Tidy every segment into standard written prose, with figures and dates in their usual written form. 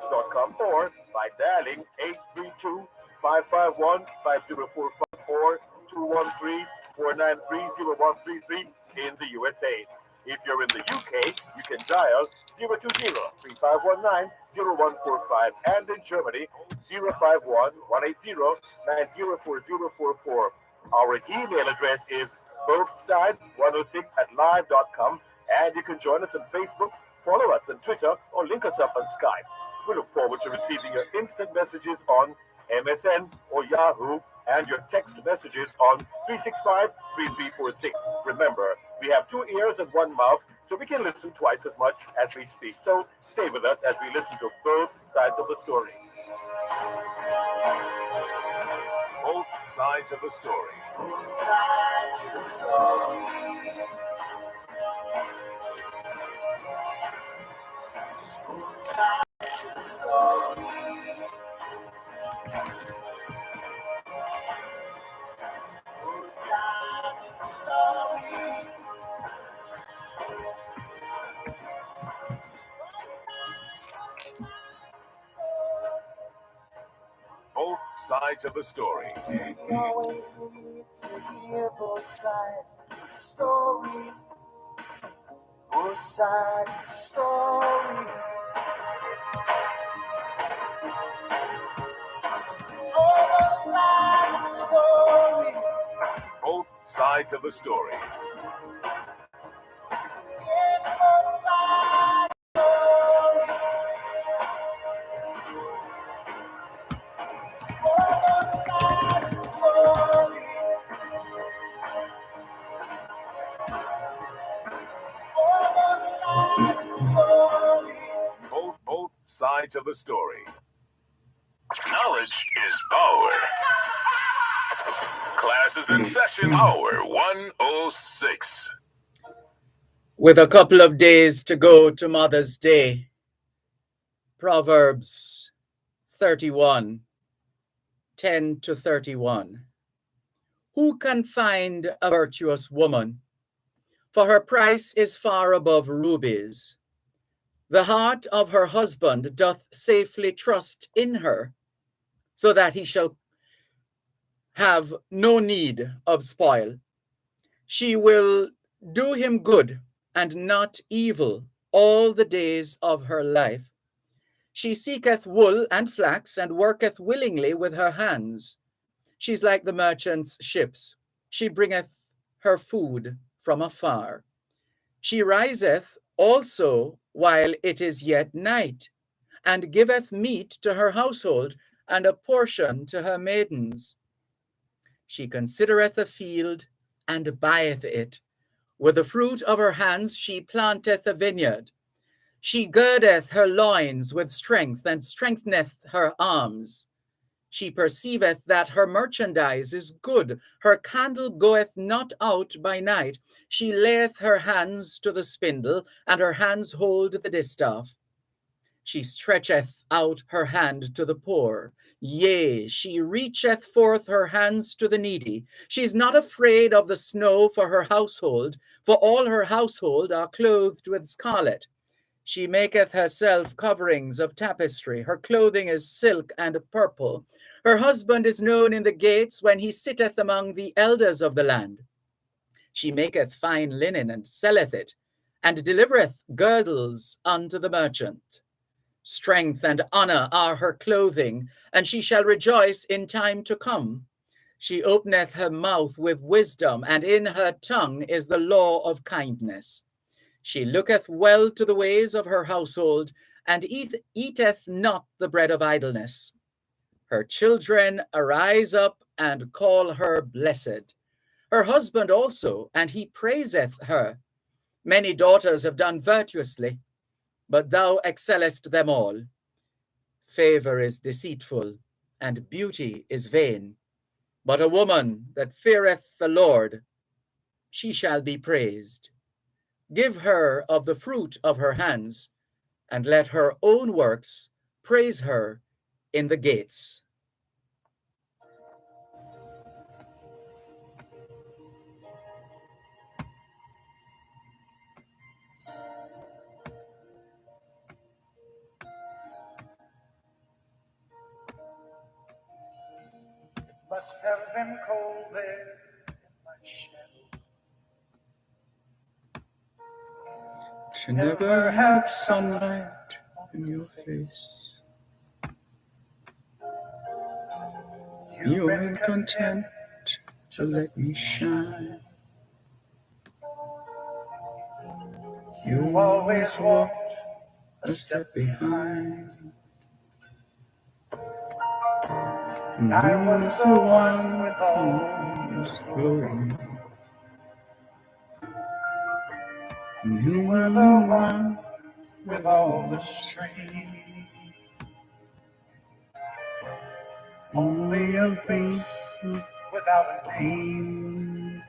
Sports.com or by dialing 832-551-5045 or 213-493-0133 in the USA. If you're in the UK, you can dial 020-3519-0145 and in Germany 051-180-904044. Our email address is bothsides106 at live.com and you can join us on Facebook, follow us on Twitter, or link us up on Skype. We look forward to receiving your instant messages on MSN or Yahoo and your text messages on 365-3346. Remember, we have two ears and one mouth, so we can listen twice as much as we speak. So stay with us as we listen to both sides of the story. Both sides of the story. Both sides of the story. Both sides of the story. Both sides of the story. Both sides of the story. You always need to hear both sides of the story. Both sides of the story. Oh, both sides of the story. Both sides of the story. Yes, both sides of the story. Oh, both sides of the story. Oh, both sides of the story. Both sides of the story. Knowledge is power. Classes in session, Power 106. With a couple of days to go to Mother's Day, Proverbs 31, 10 to 31. Who can find a virtuous woman? For her price is far above rubies. The heart of her husband doth safely trust in her, so that he shall have no need of spoil. She will do him good and not evil all the days of her life. She seeketh wool and flax, and worketh willingly with her hands. She's like the merchant's ships. She bringeth her food from afar. She riseth also while it is yet night, and giveth meat to her household, and a portion to her maidens. She considereth a field, and buyeth it. With the fruit of her hands she planteth a vineyard. She girdeth her loins with strength, and strengtheneth her arms. She perceiveth that her merchandise is good. Her candle goeth not out by night. She layeth her hands to the spindle, and her hands hold the distaff. She stretcheth out her hand to the poor. Yea, she reacheth forth her hands to the needy. She is not afraid of the snow for her household, for all her household are clothed with scarlet. She maketh herself coverings of tapestry. Her clothing is silk and purple. Her husband is known in the gates when he sitteth among the elders of the land. She maketh fine linen and selleth it, and delivereth girdles unto the merchant. Strength and honor are her clothing, and she shall rejoice in time to come. She openeth her mouth with wisdom, and in her tongue is the law of kindness. She looketh well to the ways of her household, and eateth not the bread of idleness. Her children arise up and call her blessed. Her husband also, and he praiseth her. Many daughters have done virtuously, but thou excellest them all. Favor is deceitful, and beauty is vain. But a woman that feareth the Lord, she shall be praised. Give her of the fruit of her hands, and let her own works praise her in the gates. Must have been cold there in my shadow. To never had sunlight in your face. You've been content to let me shine. You always walked a step behind. I was the one with all the glory. You were the one with all the strength. Only a face without a name.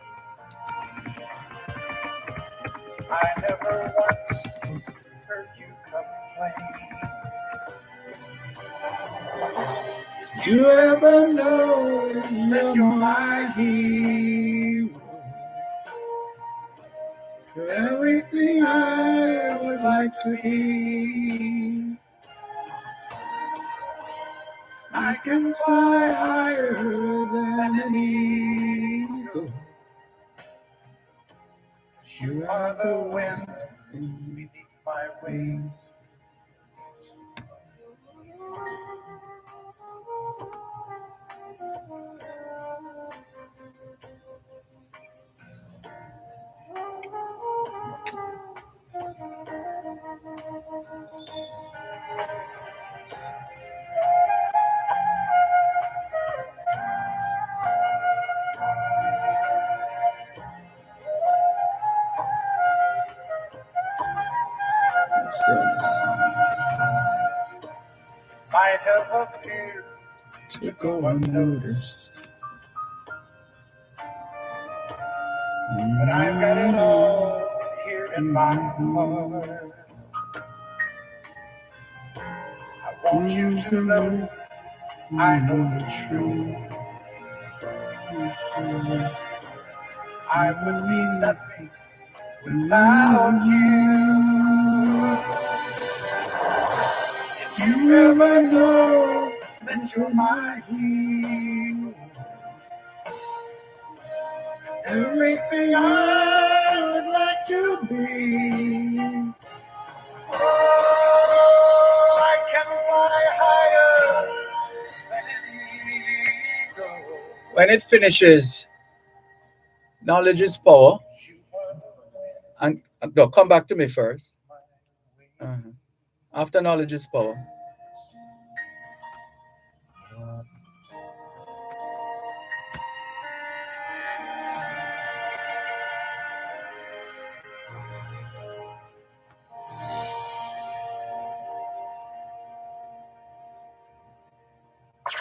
I never once heard you complain. You ever know that you're my hero? You're everything I would like to be. I can fly higher than an eagle. You are the wind beneath my wings. Might have appeared to go unnoticed, but I've got it all here in my heart. I want you to know I know the truth. I would be nothing without you. Did you ever know that you're my hero? Everything I would like to be. Oh, I can fly higher than an eagle. When it finishes, knowledge is power. And no, come back to me first. After knowledge is power.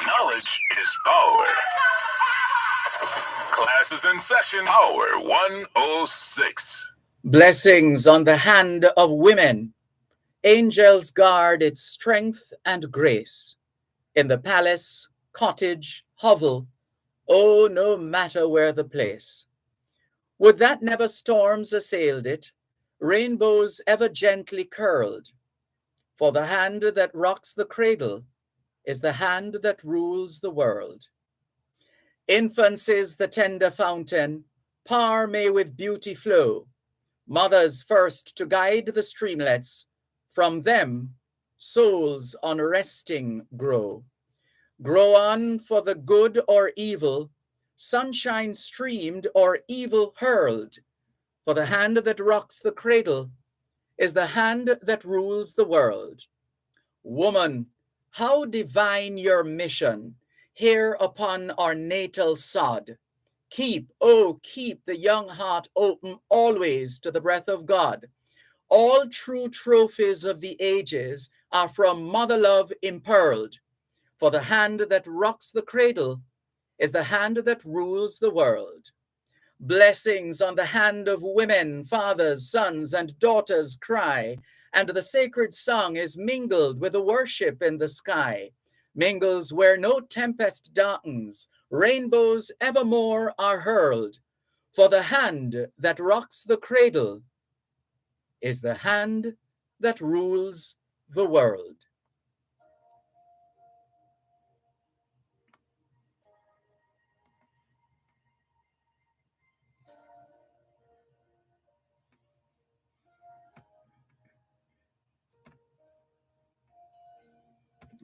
Knowledge is power. Class is in session. Hour 106. Blessings on the hand of women. Angels guard its strength and grace. In the palace, cottage, hovel, oh, no matter where the place. Would that never storms assailed it, rainbows ever gently curled. For the hand that rocks the cradle is the hand that rules the world. Infancy's the tender fountain, power may with beauty flow. Mothers first to guide the streamlets, from them souls unresting grow. Grow on for the good or evil, sunshine streamed or evil hurled. For the hand that rocks the cradle is the hand that rules the world. Woman, how divine your mission here upon our natal sod. Keep, oh, keep the young heart open always to the breath of God. All true trophies of the ages are from mother love impearled. For the hand that rocks the cradle is the hand that rules the world. Blessings on the hand of women, fathers, sons, and daughters cry, and the sacred song is mingled with the worship in the sky. Mingles where no tempest darkens, rainbows evermore are hurled. For the hand that rocks the cradle is the hand that rules the world.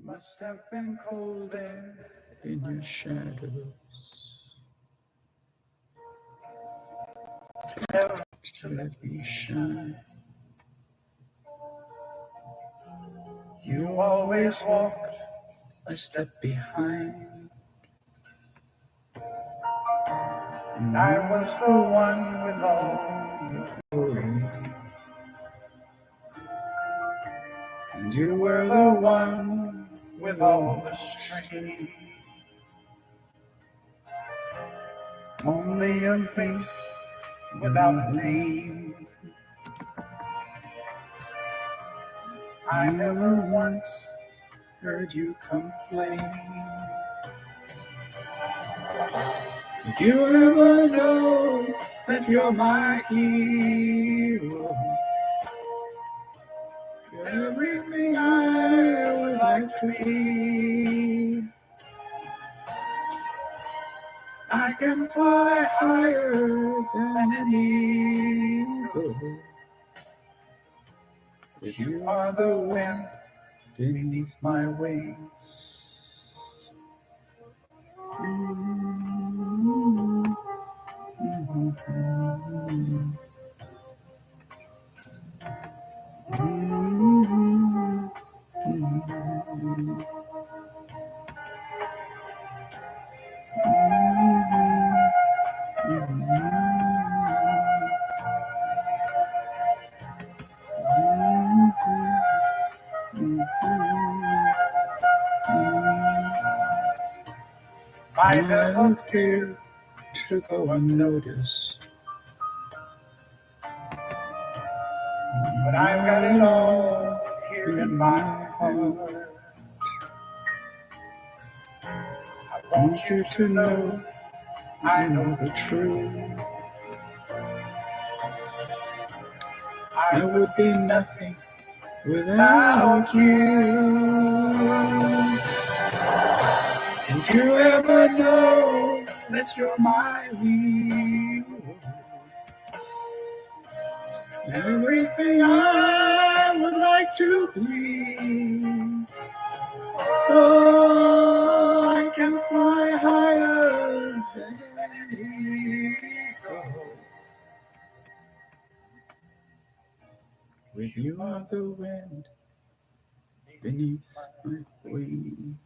must have been cold there in your shadow to let me shine. You always walked a step behind, and I was the one with all the glory, and you were the one with all the strength. Only a face without a name. I never once heard you complain. Did you ever know that you're my hero? You're everything I would like to be. I can fly higher than an eagle. You are the wind beneath my wings. I never fear to go unnoticed, but I've got it all here in my heart. I want you to know I know the truth. I would be nothing without you. Did you ever know that you're my hero? Everything I would like to be. Oh, I can fly higher than an eagle. With you are the wind beneath my wings.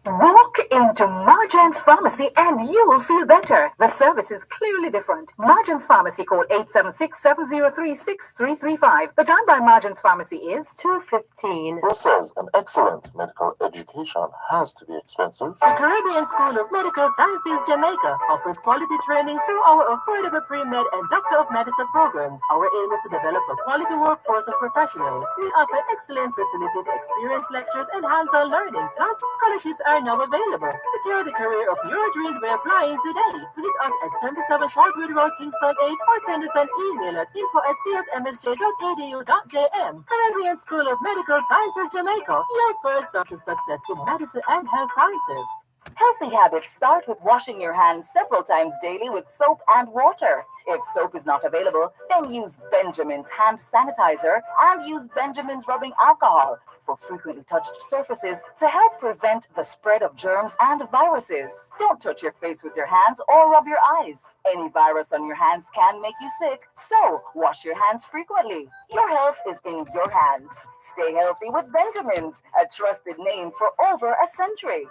Walk into Marjan's Pharmacy and you'll feel better. The service is clearly different. Marjan's Pharmacy, call 876-703-6335. The time by Marjan's Pharmacy is 2:15. Who says an excellent medical education has to be expensive? The Caribbean School of Medical Sciences, Jamaica, offers quality training through our affordable pre-med and Doctor of Medicine programs. Our aim is to develop a quality workforce of professionals. We offer excellent facilities, experienced lectures, and hands-on learning. Plus, scholarships are now available. Secure the career of your dreams by applying today. Visit us at 77 Shortwood Road, Kingston 8, or send us an email at info@csmsj.edu.jm. Caribbean School of Medical Sciences, Jamaica, your first step to success in medicine and health sciences. Healthy habits start with washing your hands several times daily with soap and water. If soap is not available, then use Benjamin's hand sanitizer and use Benjamin's rubbing alcohol for frequently touched surfaces to help prevent the spread of germs and viruses. Don't touch your face with your hands or rub your eyes. Any virus on your hands can make you sick, so wash your hands frequently. Your health is in your hands. Stay healthy with Benjamin's, a trusted name for over a century.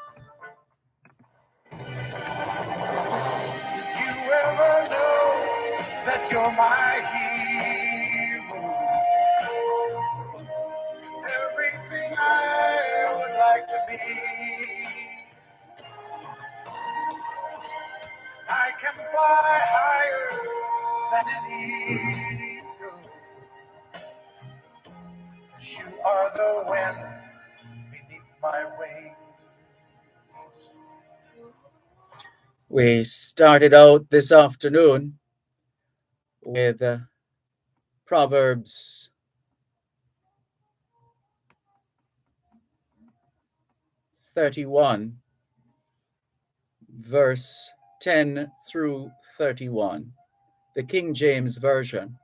You ever know that you're my hero? Everything I would like to be. I can fly higher than an eagle. You are the wind beneath my wings. We started out this afternoon with Proverbs 31, verse 10 through 31, the King James Version.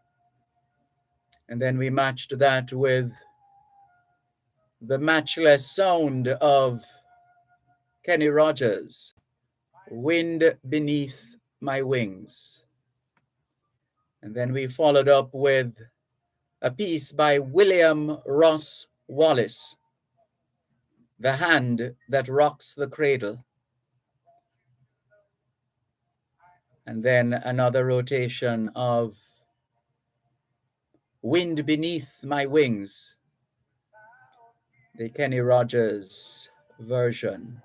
And then we matched that with the matchless sound of Kenny Rogers, Wind Beneath My Wings. And then we followed up with a piece by William Ross Wallace, The Hand That Rocks the Cradle. And then another rotation of Wind Beneath My Wings, the Kenny Rogers version.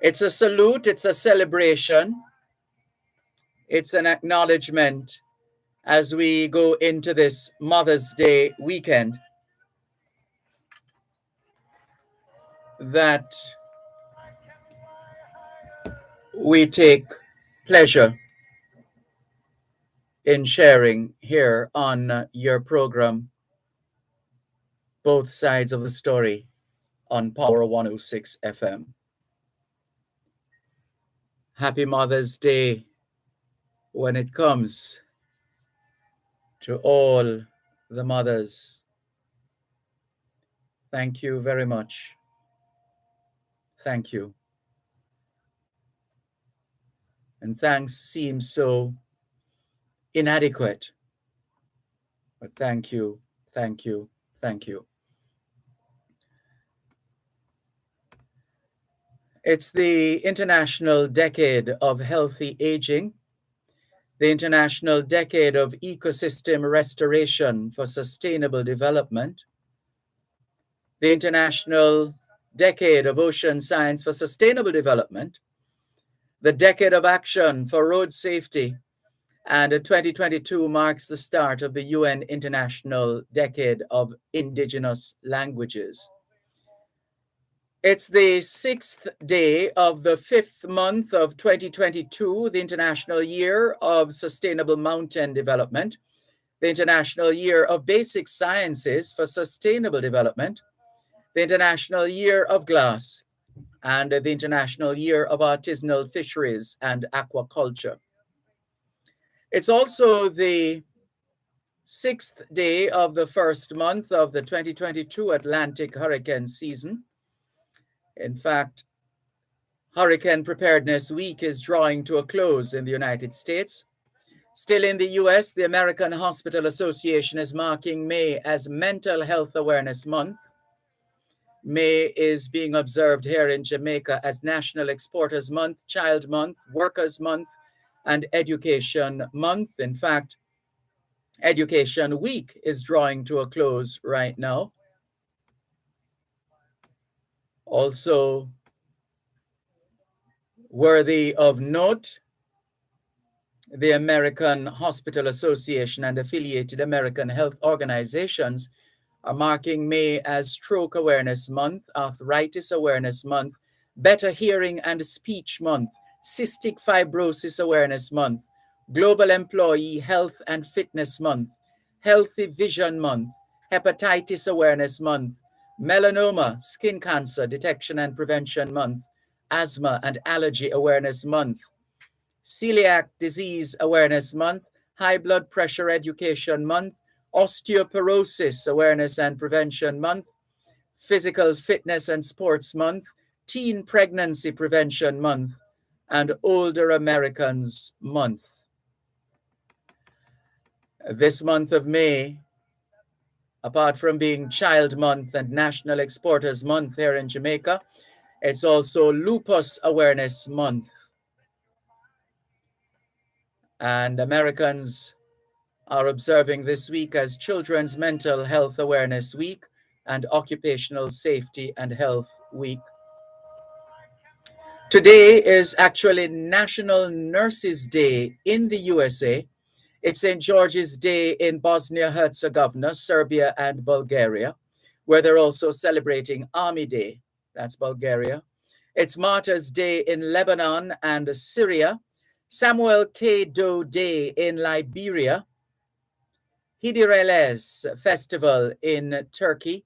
It's a salute, it's a celebration, it's an acknowledgement as we go into this Mother's Day weekend that we take pleasure in sharing here on your program, Both Sides of the Story, on Power 106 FM. Happy Mother's Day when it comes to all the mothers. Thank you very much. Thank you. And thanks seems so inadequate, but thank you, thank you, thank you. It's the International Decade of Healthy Aging, the International Decade of Ecosystem Restoration for Sustainable Development, the International Decade of Ocean Science for Sustainable Development, the Decade of Action for Road Safety, and 2022 marks the start of the UN International Decade of Indigenous Languages. It's the 6th day of the 5th month of 2022, the International Year of Sustainable Mountain Development, the International Year of Basic Sciences for Sustainable Development, the International Year of Glass, and the International Year of Artisanal Fisheries and Aquaculture. It's also the 6th day of the 1st month of the 2022 Atlantic hurricane season. In fact, Hurricane Preparedness Week is drawing to a close in the United States. Still in the US, the American Hospital Association is marking May as Mental Health Awareness Month. May is being observed here in Jamaica as National Exporters Month, Child Month, Workers Month, and Education Month. In fact, Education Week is drawing to a close right now. Also worthy of note, the American Hospital Association and affiliated American health organizations are marking May as Stroke Awareness Month, Arthritis Awareness Month, Better Hearing and Speech Month, Cystic Fibrosis Awareness Month, Global Employee Health and Fitness Month, Healthy Vision Month, Hepatitis Awareness Month, Melanoma, Skin Cancer Detection and Prevention Month, Asthma and Allergy Awareness Month, Celiac Disease Awareness Month, High Blood Pressure Education Month, Osteoporosis Awareness and Prevention Month, Physical Fitness and Sports Month, Teen Pregnancy Prevention Month, and Older Americans Month. This month of May, apart from being Child Month and National Exporters Month here in Jamaica, it's also Lupus Awareness Month. And Americans are observing this week as Children's Mental Health Awareness Week and Occupational Safety and Health Week. Today is actually National Nurses Day in the USA. It's St. George's Day in Bosnia-Herzegovina, Serbia, and Bulgaria, where they're also celebrating Army Day. That's Bulgaria. It's Martyrs' Day in Lebanon and Syria, Samuel K. Doe Day in Liberia, Hidireles Festival in Turkey,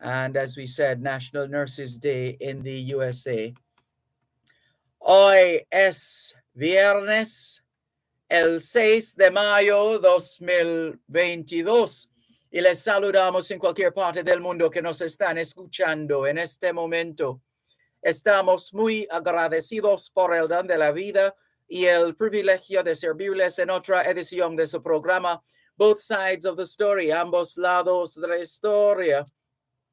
and as we said, National Nurses Day in the USA. Hoy es viernes, el 6 de mayo 2022. Y les saludamos en cualquier parte del mundo que nos están escuchando en este momento. Estamos muy agradecidos por el don de la vida y el privilegio de servirles en otra edición de su programa, Both Sides of the Story, ambos lados de la historia.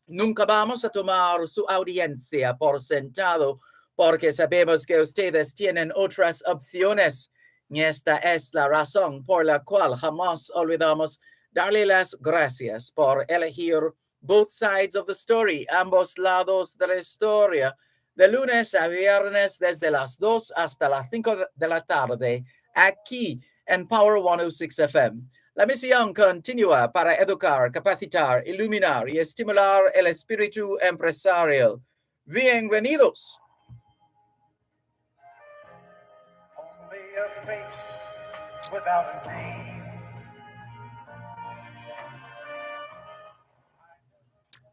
Nunca vamos a tomar su audiencia por sentado, porque sabemos que ustedes tienen otras opciones. Y esta es la razón por la cual jamás olvidamos darle las gracias por elegir Both Sides of the Story, ambos lados de la historia, de lunes a viernes desde las 2 hasta las 5 de la tarde, aquí en Power 106 FM. La misión continúa para educar, capacitar, iluminar y estimular el espíritu empresarial. Bienvenidos. Only a face without a name.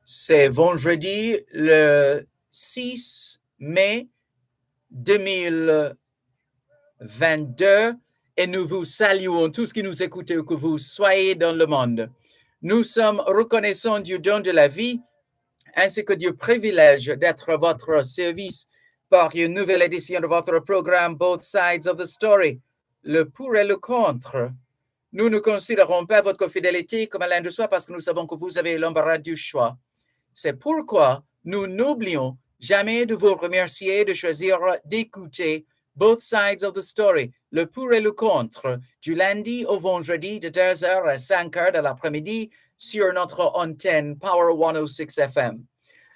C'est vendredi le 6 mai 2022 et nous vous saluons tous qui nous écoutez où que vous soyez dans le monde. Nous sommes reconnaissants du don de la vie ainsi que du privilège d'être à votre service par une nouvelle édition de votre programme Both Sides of the Story, le pour et le contre. Nous ne considérons pas votre fidélité comme l'un de soi parce que nous savons que vous avez l'embarras du choix. C'est pourquoi nous n'oublions jamais de vous remercier de choisir d'écouter Both Sides of the Story, le pour et le contre, du lundi au vendredi de 2h à 5h de l'après-midi sur notre antenne Power 106 FM.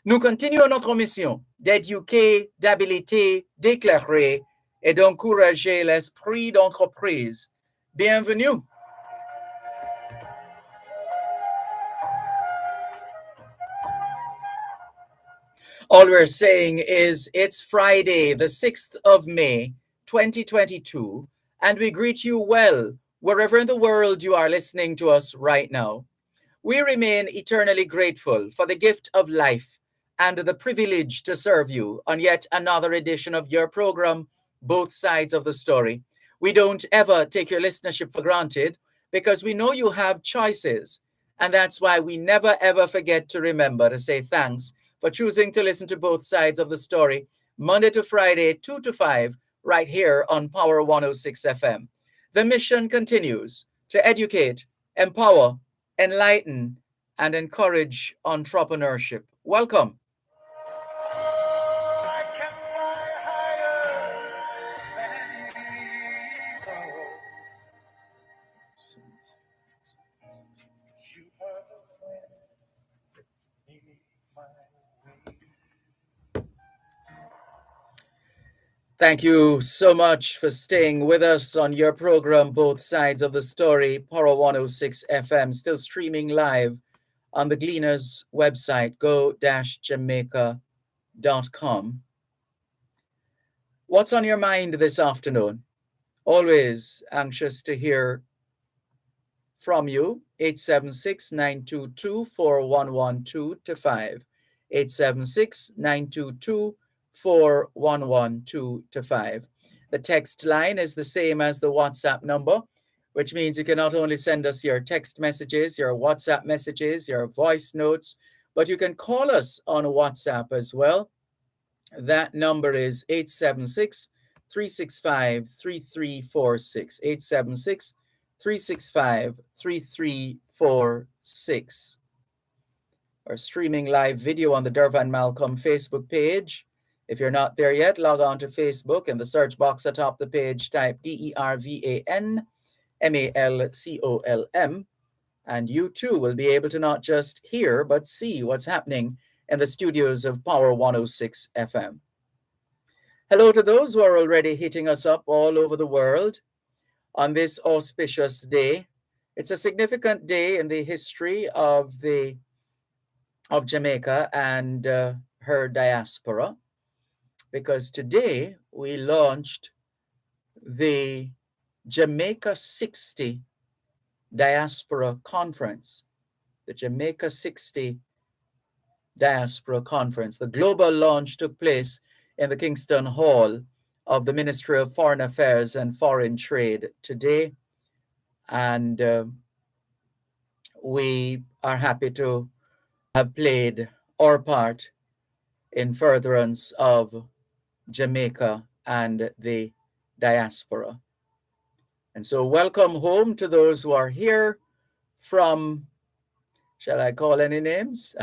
Nous continuons notre mission d'éduquer, d'habiliter, d'éclairer et d'encourager l'esprit d'entreprise. Bienvenue. All we're saying is it's Friday, the 6th of May, 2022, and we greet you well, wherever in the world you are listening to us right now. We remain eternally grateful for the gift of life and the privilege to serve you on yet another edition of your program, Both Sides of the Story. We don't ever take your listenership for granted because we know you have choices, and that's why we never ever forget to remember to say thanks for choosing to listen to Both Sides of the Story, Monday to Friday, 2 to 5, right here on Power 106 FM. The mission continues to educate, empower, enlighten, and encourage entrepreneurship. Welcome. I can fly higher than an eagle. You are the wind beneath my wings. Thank you so much for staying with us on your program, Both Sides of the Story, Power 106 FM, still streaming live on the Gleaners website, go-jamaica.com. What's on your mind this afternoon? Always anxious to hear from you. 876-922-4112-5. 876-922-4112-5. The text line is the same as the WhatsApp number, which means you can not only send us your text messages, your WhatsApp messages, your voice notes, but you can call us on WhatsApp as well. That number is 876-365-3346. 876-365-3346. Or streaming live video on the Dervan Malcolm Facebook page. If you're not there yet, log on to Facebook. In the search box atop the page, type DERVAN MALCOLM, and you too will be able to not just hear, but see what's happening in the studios of Power 106 FM. Hello to those who are already hitting us up all over the world on this auspicious day. It's a significant day in the history of Jamaica and her diaspora, because today we launched the Jamaica 60 Diaspora Conference. The Jamaica 60 Diaspora Conference. The global launch took place in the Kingston Hall of the Ministry of Foreign Affairs and Foreign Trade today. And we are happy to have played our part in furtherance of Jamaica and the diaspora. And so welcome home to those who are here from, shall I call any names?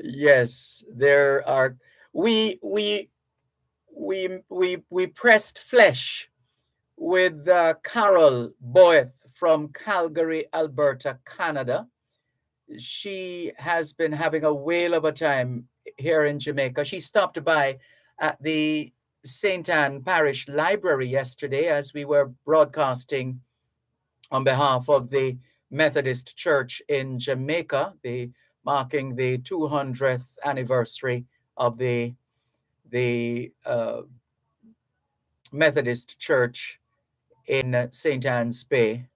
Yes, there are. We pressed flesh with Carol Boeth from Calgary, Alberta, Canada. She has been having a whale of a time here in Jamaica. She stopped by at the St. Anne Parish Library yesterday as we were broadcasting on behalf of the Methodist Church in Jamaica, marking the 200th anniversary of the Methodist Church in St. Anne's Bay.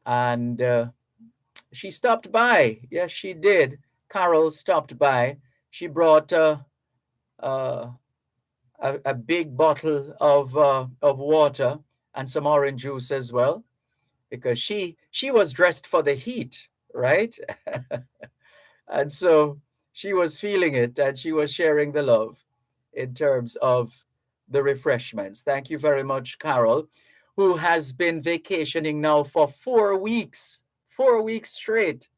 And she stopped by. Yes, she did. Carol stopped by. She brought a big bottle of water and some orange juice as well, because she was dressed for the heat, right? And so she was feeling it, and she was sharing the love in terms of the refreshments. Thank you very much, Carol, who has been vacationing now for 4 weeks. 4 weeks straight.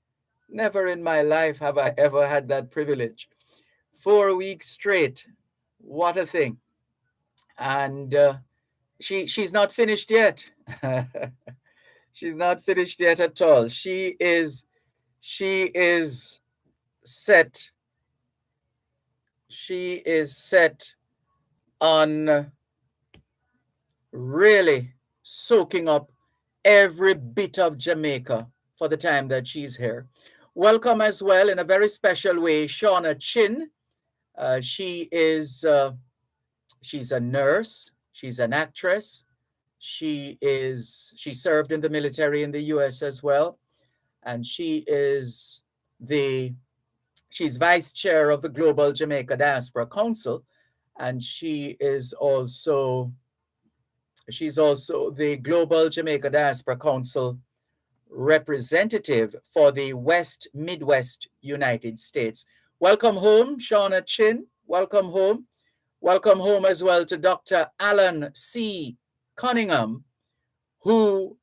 Never in my life have I ever had that privilege. 4 weeks straight. What a thing. And she's not finished yet. She's not finished yet at all. She is set. She is set on really soaking up every bit of Jamaica for the time that she's here. Welcome as well in a very special way, Shauna Chin. She's a nurse. She's an actress. She served in the military in the U.S. as well, and she's vice chair of the Global Jamaica Diaspora Council, and she's also the Global Jamaica Diaspora Council representative for the West Midwest United States. Welcome home, Shauna Chin. Welcome home. Welcome home as well to Dr. Alan C. Cunningham, who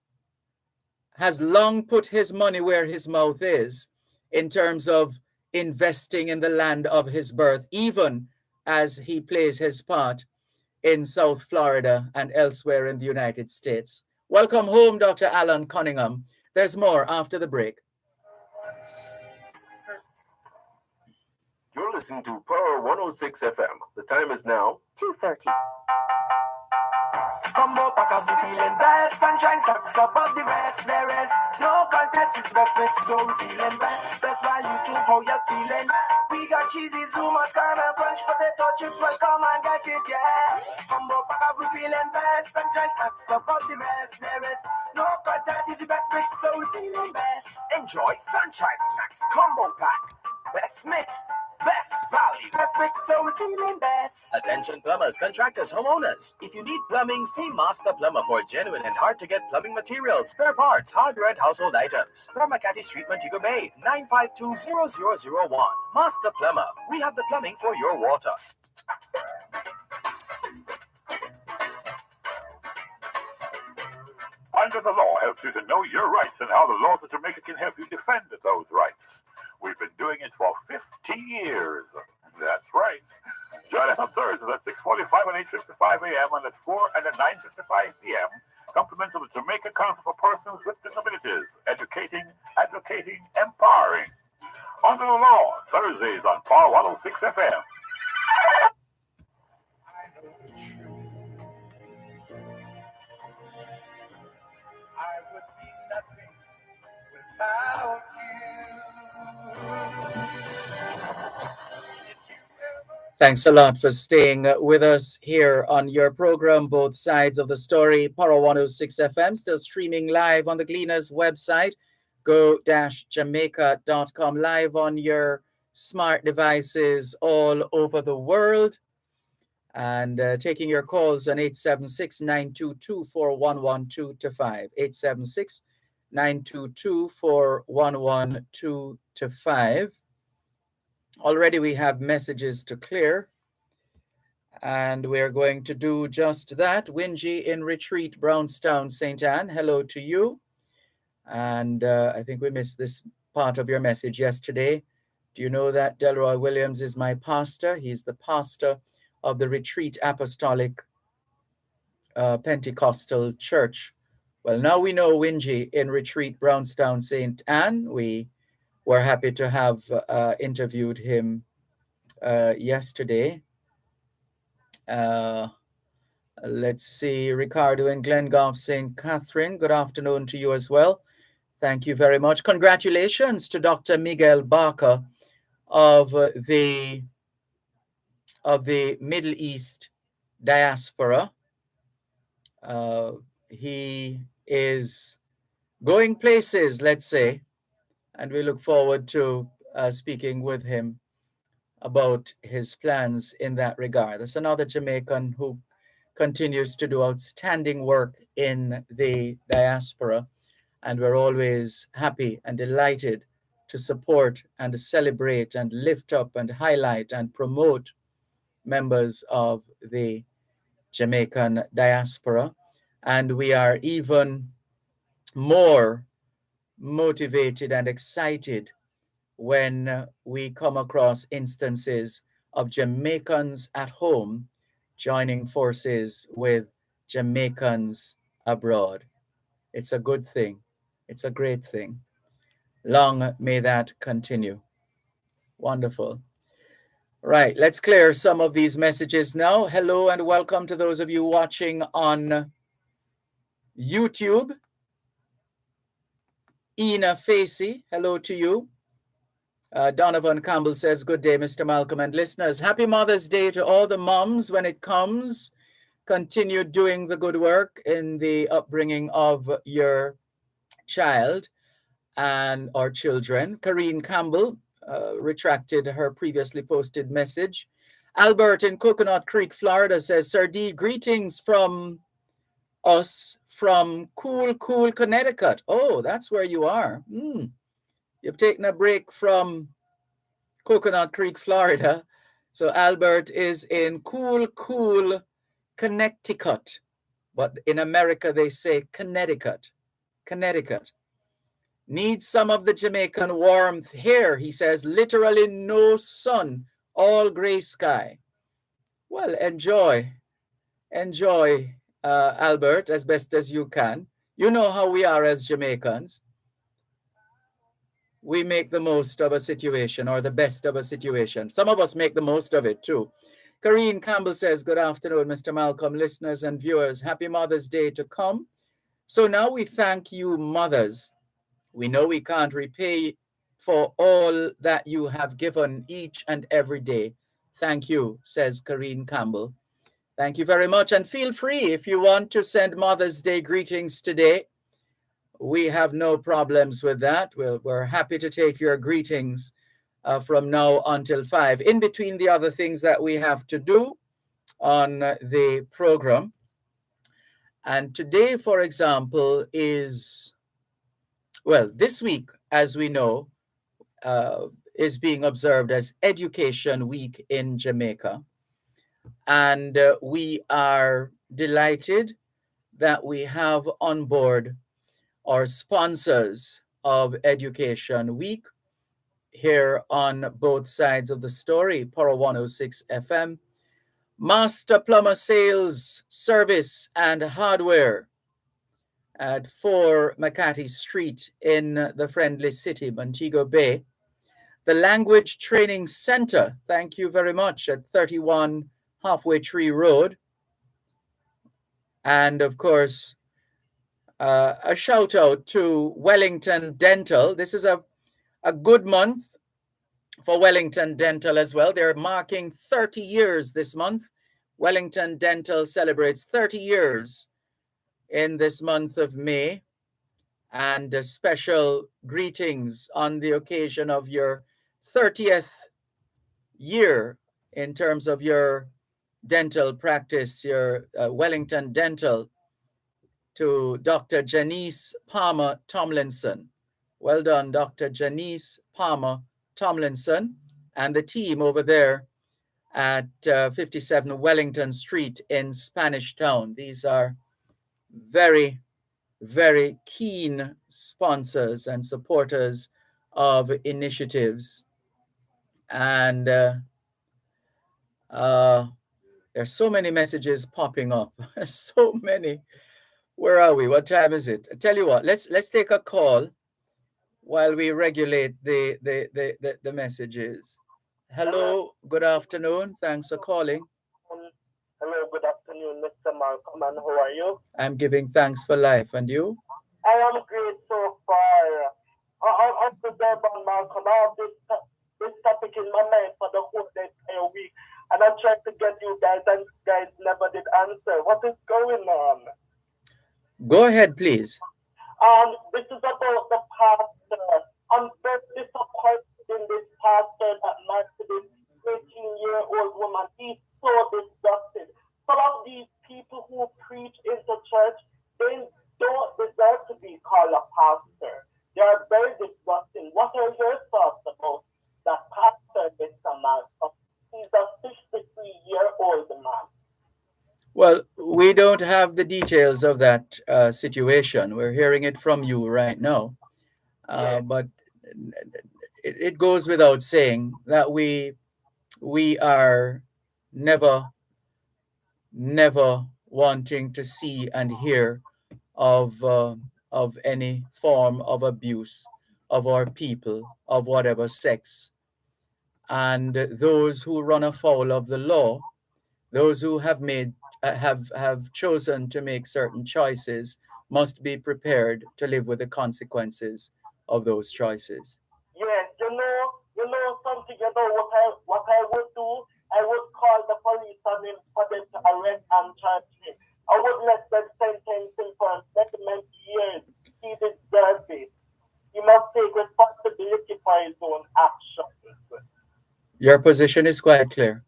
has long put his money where his mouth is in terms of investing in the land of his birth, even as he plays his part in South Florida and elsewhere in the United States. Welcome home, Dr. Alan Cunningham. There's more after the break. You're listening to Power 106 FM. The time is now 2:30. Combo pack up the feeling best. Sunshine stacks above the rest. There is no contest, it's best mix, so we feeling best. Best value to how you're feeling. We got cheesy, zoom, caramel punch, potato chips, well come and get it, yeah. Combo pack up the feeling best. Sunshine stacks above the rest. There is no contest, it's the best mix, so we feeling best. Enjoy Sunshine Snacks Combo Pack. Best mix, best value. Best mix, so we feeling best. Attention plumbers, contractors, homeowners. If you need plumbing, see Master Plumber for genuine and hard-to-get plumbing materials, spare parts, hardware, and household items. From Makati Street, Montego Bay, 952-0001. Master Plumber, we have the plumbing for your water. Under the Law helps you to know your rights and how the laws of Jamaica can help you defend those rights. We've been doing it for 50 years. That's right. Join us on Thursdays at 6:45 and 8:55 a.m. and at 4 and at 9:55 p.m. Compliments of the Jamaica Council for Persons with Disabilities. Educating, advocating, empowering. Under the Law, Thursdays on Power 106 FM. I would be nothing without you. Thanks a lot for staying with us here on your program, Both Sides of the Story, Power 106 FM, still streaming live on the Gleaners website. go-jamaica.com, live on your smart devices all over the world, and taking your calls on 876-922-4112-5, 876-922-4112-5. Already we have messages to clear, and we're going to do just that. Wingy in Retreat, Brownstown, St. Anne, hello to you. And I think we missed this part of your message yesterday. Do you know that Delroy Williams is my pastor? He's the pastor of the Retreat Apostolic Pentecostal Church. Well, now we know Wingy in Retreat, Brownstown, St. Anne. We were happy to have interviewed him yesterday. Let's see, Ricardo in Glengulf, St. Catherine, good afternoon to you as well. Thank you very much. Congratulations to Dr. Miguel Barker of the Middle East diaspora. He is going places, let's say, and we look forward to speaking with him about his plans in that regard. That's another Jamaican who continues to do outstanding work in the diaspora, and we're always happy and delighted to support and to celebrate and lift up and highlight and promote members of the Jamaican diaspora. And we are even more motivated and excited when we come across instances of Jamaicans at home joining forces with Jamaicans abroad. It's a good thing. It's a great thing. Long may that continue. Wonderful. Right, let's clear some of these messages now. Hello and welcome to those of you watching on YouTube. Ina Facey, hello to you. Donovan Campbell says, good day, Mr. Malcolm and listeners. Happy Mother's Day to all the moms when it comes. Continue doing the good work in the upbringing of your child and our children. Karine Campbell retracted her previously posted message. Albert in Coconut Creek, Florida says, Sir D, greetings from us from cool, Connecticut. Oh, that's where you are. You've taken a break from Coconut Creek, Florida. So Albert is in cool, Connecticut. But in America, they say Connecticut. Needs some of the Jamaican warmth here, he says. Literally no sun, all gray sky. Well, enjoy, Albert, as best as you can. You know how we are as Jamaicans. We make the most of a situation, or the best of a situation. Some of us make the most of it too. Karine Campbell says, good afternoon, Mr. Malcolm, listeners and viewers. Happy Mother's Day to come. So now we thank you, mothers. We know we can't repay for all that you have given each and every day. Thank you, says Karine Campbell. Thank you very much. And feel free if you want to send Mother's Day greetings today. We have no problems with that. We're happy to take your greetings from now until 5, in between the other things that we have to do on the program. And today, for example, is, well, this week, as we know, is being observed as Education Week in Jamaica. And we are delighted that we have on board our sponsors of Education Week here on both sides of the story, Poro 106 FM, Master Plumber Sales, Service and Hardware at 4 Makati Street in the friendly city, Montego Bay. The Language Training Center, thank you very much, at 31 Halfway Tree Road. And of course, a shout out to Wellington Dental. This is a good month for Wellington Dental as well. They're marking 30 years this month. Wellington Dental celebrates 30 years in this month of May. and special greetings on the occasion of your 30th year in terms of your dental practice, your Wellington Dental, to Dr. Janice Palmer Tomlinson. Well done, Dr. Janice Palmer Tomlinson, and the team over there at 57 Wellington Street in Spanish Town. These are very, very keen sponsors and supporters of initiatives. And there's so many messages popping up. So many. Where are we? What time is it? I tell you what, let's take a call while we regulate the messages. Hello, good afternoon. Thanks for calling. Hello, good afternoon, Mr. Malcolm, and how are you? I'm giving thanks for life. And you? I am great so far. I'm the Dervan Malcolm. I have this topic in my mind for the whole entire week, and I tried to get you guys, and you guys never did answer. What is going on? Go ahead, please. This is about the pastor. I'm very disappointed in this pastor that married this 18-year-old woman. He's so disgusted. Some of these people who preach into church, they don't deserve to be called a pastor. They are very disgusting. What are your thoughts about that pastor, Mr. Malcolm? He's a 63-year-old man. Well, we don't have the details of that situation. We're hearing it from you right now. But it goes without saying that we are never wanting to see and hear of any form of abuse of our people of whatever sex. And those who run afoul of the law, those who have made have chosen to make certain choices, must be prepared to live with the consequences of those choices. Yes, you know something about what I would do. I would call the police on him for them to arrest and charge him. I would let them sentence him for many years. He deserves it. He must take responsibility for his own actions. Your position is quite clear.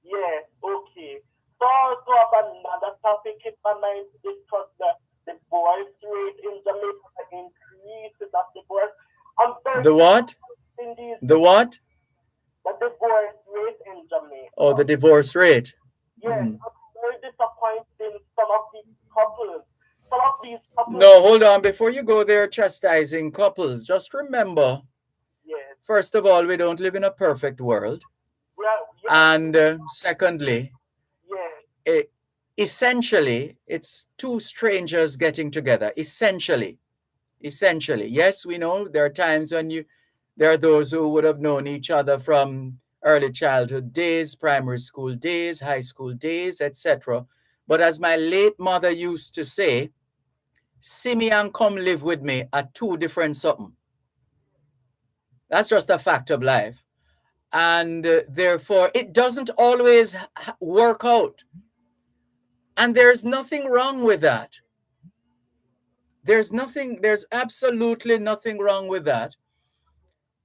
Yes, okay. So also have another topic in my mind to discuss the divorce rate in Jamaica, the increase of divorce. The what? The what? The divorce rate in Jamaica. Oh, the divorce rate. Yes, I'm very disappointed in some of these couples. Some of these couples. No, hold on. Before you go there chastising couples, just remember, first of all, we don't live in a perfect world. And secondly, essentially, it's two strangers getting together. Essentially. Yes, we know there are times when there are those who would have known each other from early childhood days, primary school days, high school days, etc. But as my late mother used to say, see me and come live with me are two different something. That's just a fact of life. And therefore, it doesn't always work out. And there's nothing wrong with that. There's absolutely nothing wrong with that.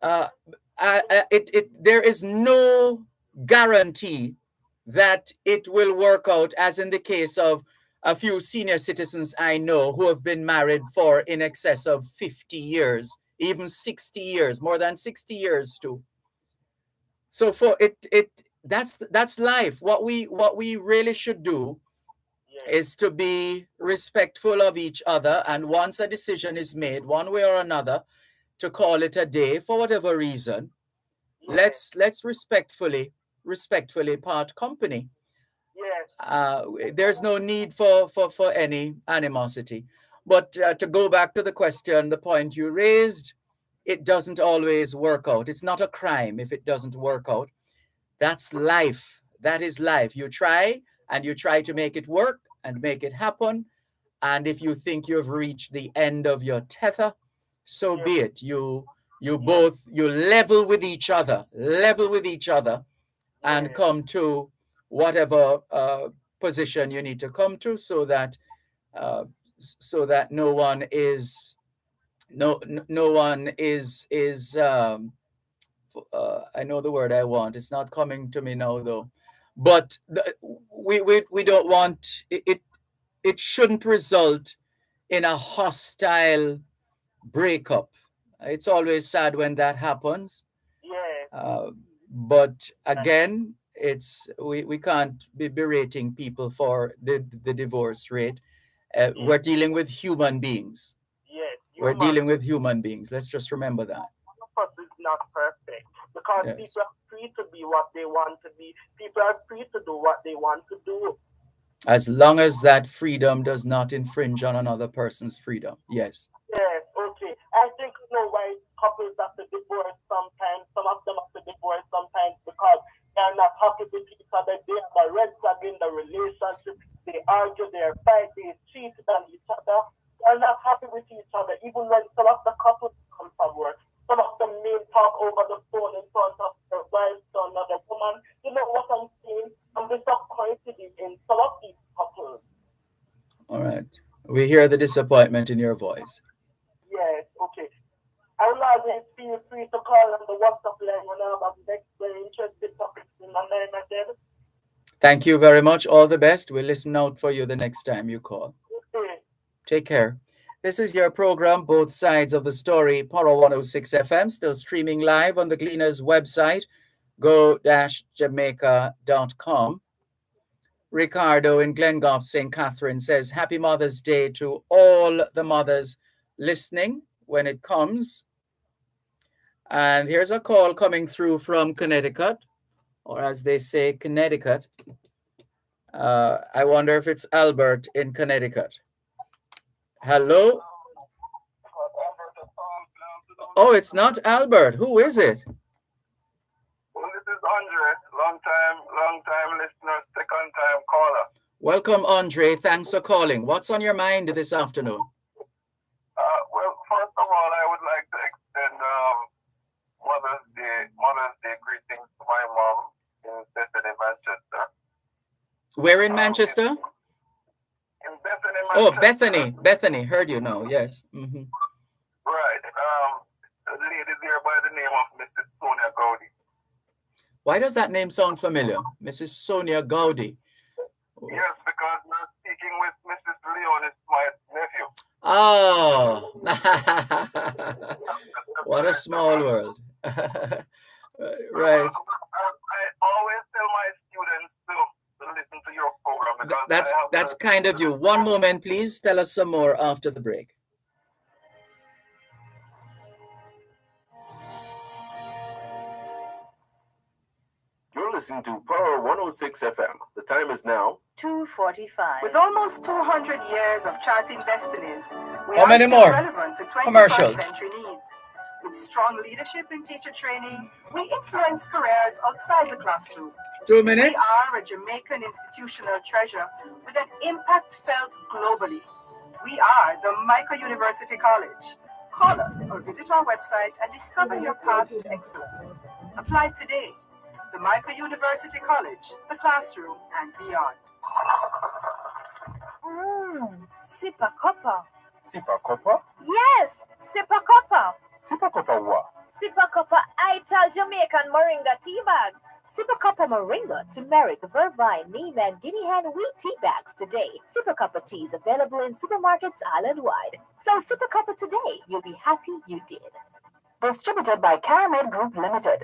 There is no guarantee that it will work out, as in the case of a few senior citizens I know who have been married for in excess of 50 years, even 60 years, more than 60 years too. So for that's life. What we really should do is to be respectful of each other, and once a decision is made one way or another to call it a day for whatever reason, let's respectfully part company. There's no need for any animosity. But to go back to the question, the point you raised, it doesn't always work out. It's not a crime if it doesn't work out. That's life. That is life. You try and you try to make it work and make it happen. And if you think you've reached the end of your tether, so be it. You level with each other, and come to whatever position you need to come to, so that no one is no one is. I know the word I want. It's not coming to me now though. But we don't want it. It shouldn't result in a hostile breakup. It's always sad when that happens. Yes, Uh, but again, we can't be berating people for the divorce rate. yes, We're dealing with human beings. yes. We're Human, dealing with human beings. Let's just remember that. of course, is not perfect because Yes. people are free to be what they want to be. People are free to do what they want to do. As long as that freedom does not infringe on another person's freedom. Yes. Yes, okay. I think you know why couples have to divorce sometimes. Some of them have to divorce sometimes because they're not happy with each other. They have a red flag in the relationship. They argue, they fight, they cheat on each other. They're not happy with each other. Even when some of the couples come from work, some of them may talk over the phone in front of their wives to another woman. You know what I'm saying? I'm disappointed in some of these couples. All right. We hear the disappointment in your voice. Yes, okay. I will always feel free to call on the WhatsApp line when I have next very interesting topics in my mind, I said. Thank you very much. All the best. We'll listen out for you the next time you call. Okay. Take care. This is your program, Both Sides of the Story, Power 106 FM, still streaming live on the Gleaners website, go-jamaica.com. Ricardo in Glengoff, St. Catherine says, Happy Mother's Day to all the mothers listening when it comes. And here's a call coming through from Connecticut, or as they say, Connecticut. I wonder if it's Albert in Connecticut. Hello? Oh, it's not Albert. Who is it? Well, this is Andre, long time listener, second time caller. Welcome, Andre. Thanks for calling. What's on your mind this afternoon? Well, first of all, I would like to extend Mother's Day greetings to my mom in Bethany, Manchester. Where in Manchester? In Bethany, Manchester. Oh, Bethany. Heard you now. Yes. Mm-hmm. Right. A lady there by the name of Mrs. Sonia Gowdy. Why does that name sound familiar? Mrs. Sonia Gowdy. Yes, because you're speaking with Mrs. Leon, it's my nephew. Oh, what a small world. Right. I always tell my students to listen to your program because That's kind of you. One moment, please. Tell us some more after the break. You're listening to Power 106 FM. The time is now 2:45. With almost 200 years of charting destinies, we How are many still more? relevant to 21st Commercials. century needs. With strong leadership and teacher training, we influence careers outside the classroom. 2 minutes. We are a Jamaican institutional treasure with an impact felt globally. We are the Micah University College. Call us or visit our website and discover your path to excellence. Apply today. The Micah University College, the classroom, and beyond. Sipa Copper. Sipa Copper. Yes, Sipa Copper. Sipa Copper what? Sipa Copper Ital Jamaican Moringa tea bags. Sipa Copper Moringa, turmeric, vervine, neem, and guinea hen wheat tea bags today. Sipa Copper teas available in supermarkets island-wide. So Sipa Copper today, you'll be happy you did. Distributed by Caramel Group Limited.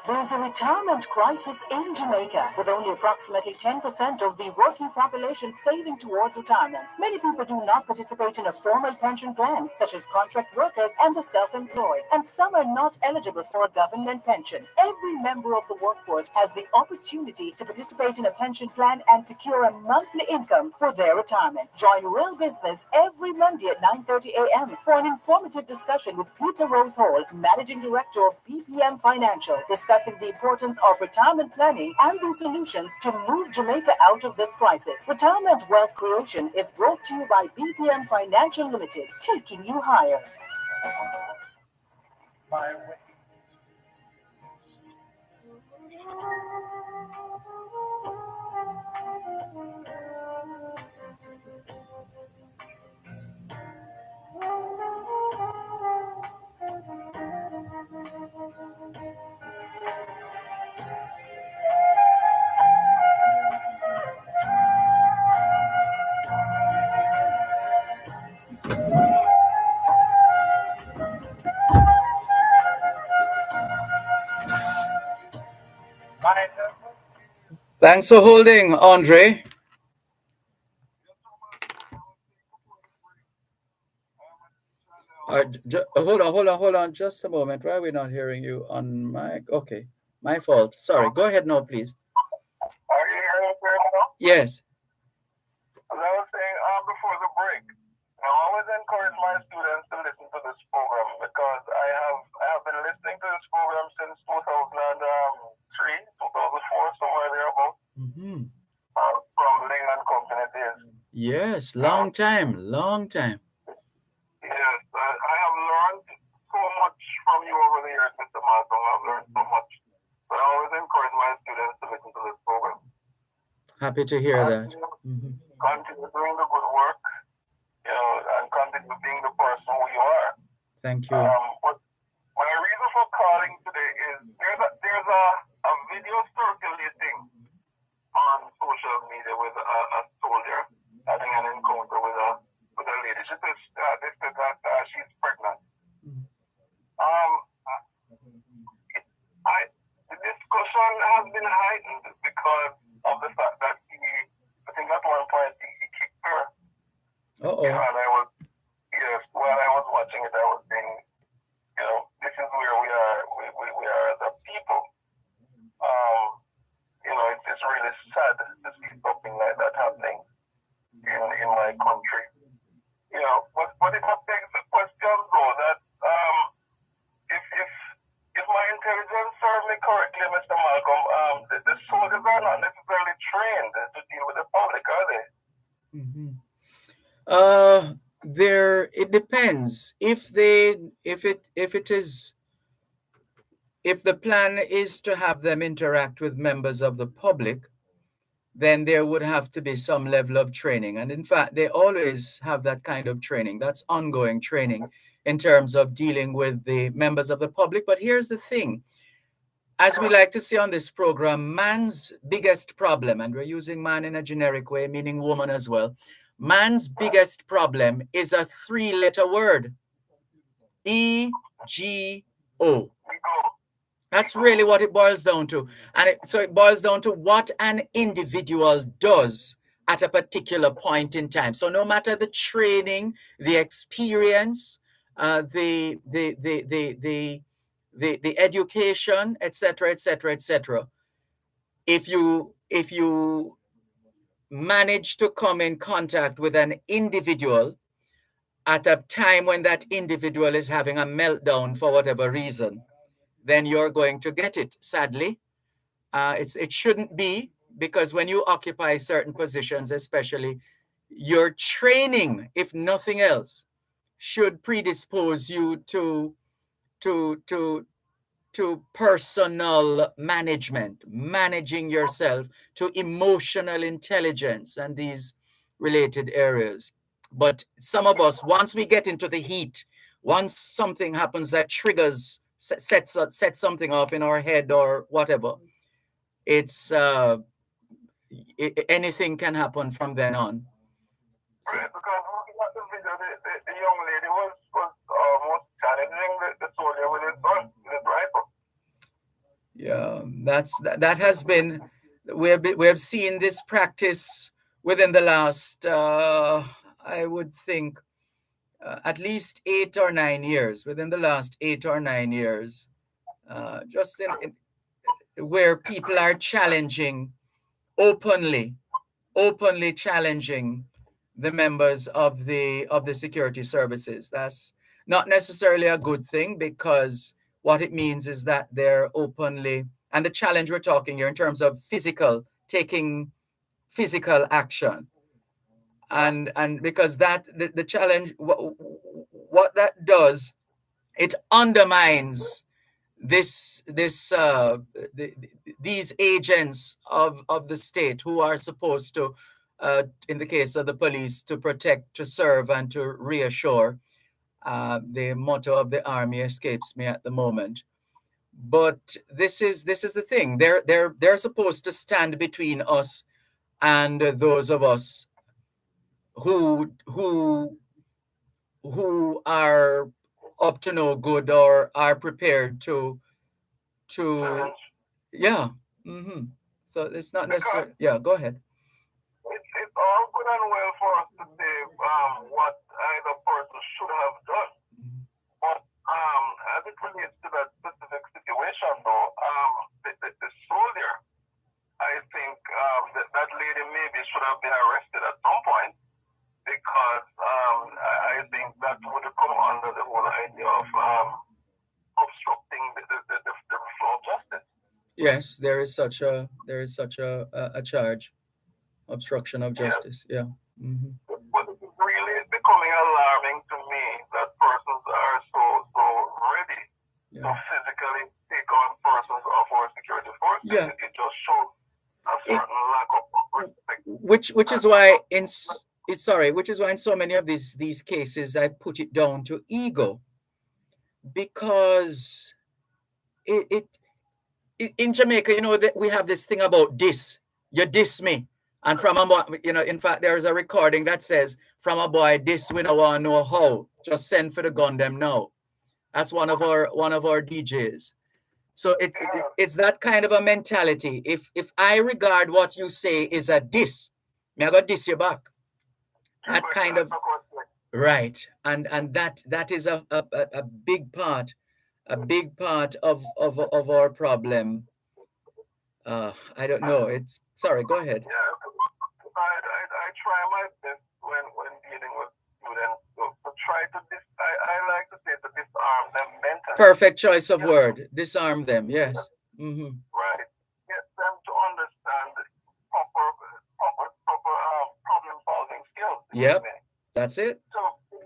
There's a retirement crisis in Jamaica, with only approximately 10% of the working population saving towards retirement. Many people do not participate in a formal pension plan, such as contract workers and the self-employed, and some are not eligible for a government pension. Every member of the workforce has the opportunity to participate in a pension plan and secure a monthly income for their retirement. Join Real Business every Monday at 9:30 a.m. for an informative discussion with Peter Rose Hall, Managing Director of BPM Financial, discussing the importance of retirement planning and the solutions to move Jamaica out of this crisis. Retirement Wealth Creation is brought to you by BPM Financial Limited, taking you higher. My way. might have a few. Thanks for holding, Andre. Hold on, just a moment. Why are we not hearing you on mic? Okay, my fault. Sorry. Go ahead now, please. Are you hearing me now? Yes. As I was saying before the break, now I always encourage my students to listen to this program because I have been listening to this program since 2003, 2004, somewhere thereabout. Mm-hmm. From Ling and Company days. Yes, long time, long time. Yes, I have learned so much from you over the years, Mr. Malcolm. I've learned so much. But I always encourage my students to listen to this program. Happy to hear that. Mm-hmm. Continue doing the good work, and continue being the person who you are. Thank you. But my reason for calling today is there's a video circulating on social media with a soldier having an encounter with a lady. She says that she's pregnant. The discussion has been heightened because of the fact that I think at one point he kicked her. Uh-oh. And while I was watching it, I was thinking, this is where we are. We are as a people. It's really sad to see something like that happening in my country. But it begs the question though that if my intelligence serves me correctly, Mr. Malcolm, the soldiers are not necessarily trained to deal with the public, are they? Mm-hmm. It depends. If the plan is to have them interact with members of the public, then there would have to be some level of training. And in fact, they always have that kind of training. That's ongoing training in terms of dealing with the members of the public. But here's the thing. As we like to see on this program, man's biggest problem, and we're using man in a generic way, meaning woman as well, man's biggest problem is a three-letter word, E-G-O. That's really what it boils down to. And so it boils down to what an individual does at a particular point in time. So no matter the training, the experience, the education, etc., etc., etc. If you manage to come in contact with an individual at a time when that individual is having a meltdown for whatever reason, then you're going to get it, sadly. It shouldn't be, because when you occupy certain positions, especially, your training, if nothing else, should predispose you to personal management, managing yourself, to emotional intelligence and these related areas. But some of us, once we get into the heat, once something happens that triggers, sets something off in our head or whatever, it's anything can happen from then on. Right, because looking at the video, the young lady was almost challenging the soldier with his gun, with his rifle. Yeah, that has been, we have seen this practice within the last, I would think, at least 8 or 9 years, within the last 8 or 9 years, just where people are challenging, openly challenging the members of the security services. That's not necessarily a good thing, because what it means is that they're openly, and the challenge we're talking here in terms of taking physical action. And because that the challenge, what that does, it undermines these agents of the state who are supposed to, in the case of the police, to protect, to serve, and to reassure. The motto of the army escapes me at the moment. But this is the thing. They're supposed to stand between us and those of us who are up to no good or are prepared to yeah, Mm-hmm. So it's not Because necessary. Yeah, go ahead. it's all good and well for us to say what either person should have done. But as it relates to that specific situation, though, the soldier, I think that lady maybe should have been arrested at some point because I think that would come under the whole idea of obstructing the flow of justice. Yes, there is such a charge, obstruction of Yes. justice. Yeah. Mm-hmm. But it is really becoming alarming to me that persons are so ready to Yeah. physically take on persons of our security forces. Yeah. It just shows a certain lack of respect. Which is why which is why in so many of these cases I put it down to ego, because it in Jamaica, that we have this thing about diss. You diss me. And from a boy, in fact, there is a recording that says, from a boy, this we don't want to know how. Just send for the gun them now. That's one of our DJs. So it's that kind of a mentality. If I regard what you say is a diss, me I got diss you back. That kind of right. And that is a big part, of our problem. I don't know. It's sorry. Go ahead. Yeah, I try my best when dealing with students to try to I like to say to disarm them mentally. Perfect choice of word. Disarm them. Yes. Mm-hmm. Right. Get them to understand the proper problem solving skills. Yep. That's it. So we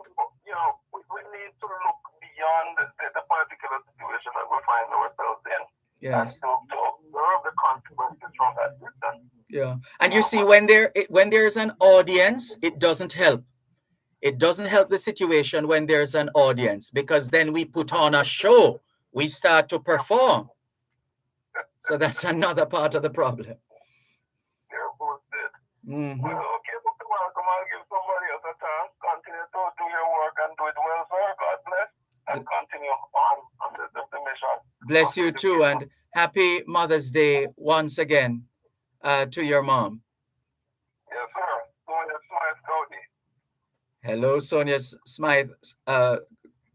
need to look beyond the particular situation that we find ourselves in. Yes. And to observe the consequences from that distance. Yeah. And you see, when there's an audience, it doesn't help. It doesn't help the situation when there's an audience, because then we put on a show. We start to perform. So that's another part of the problem. Mm-hmm. Well, okay, Mr. Malcolm, I'll give somebody else a chance. Continue to do your work and do it well, sir. God bless. And continue on the mission. Bless you too, and happy Mother's Day once again to your mom. Yes, sir. Sonia Smythe Gowdy. Hello, Sonia Smythe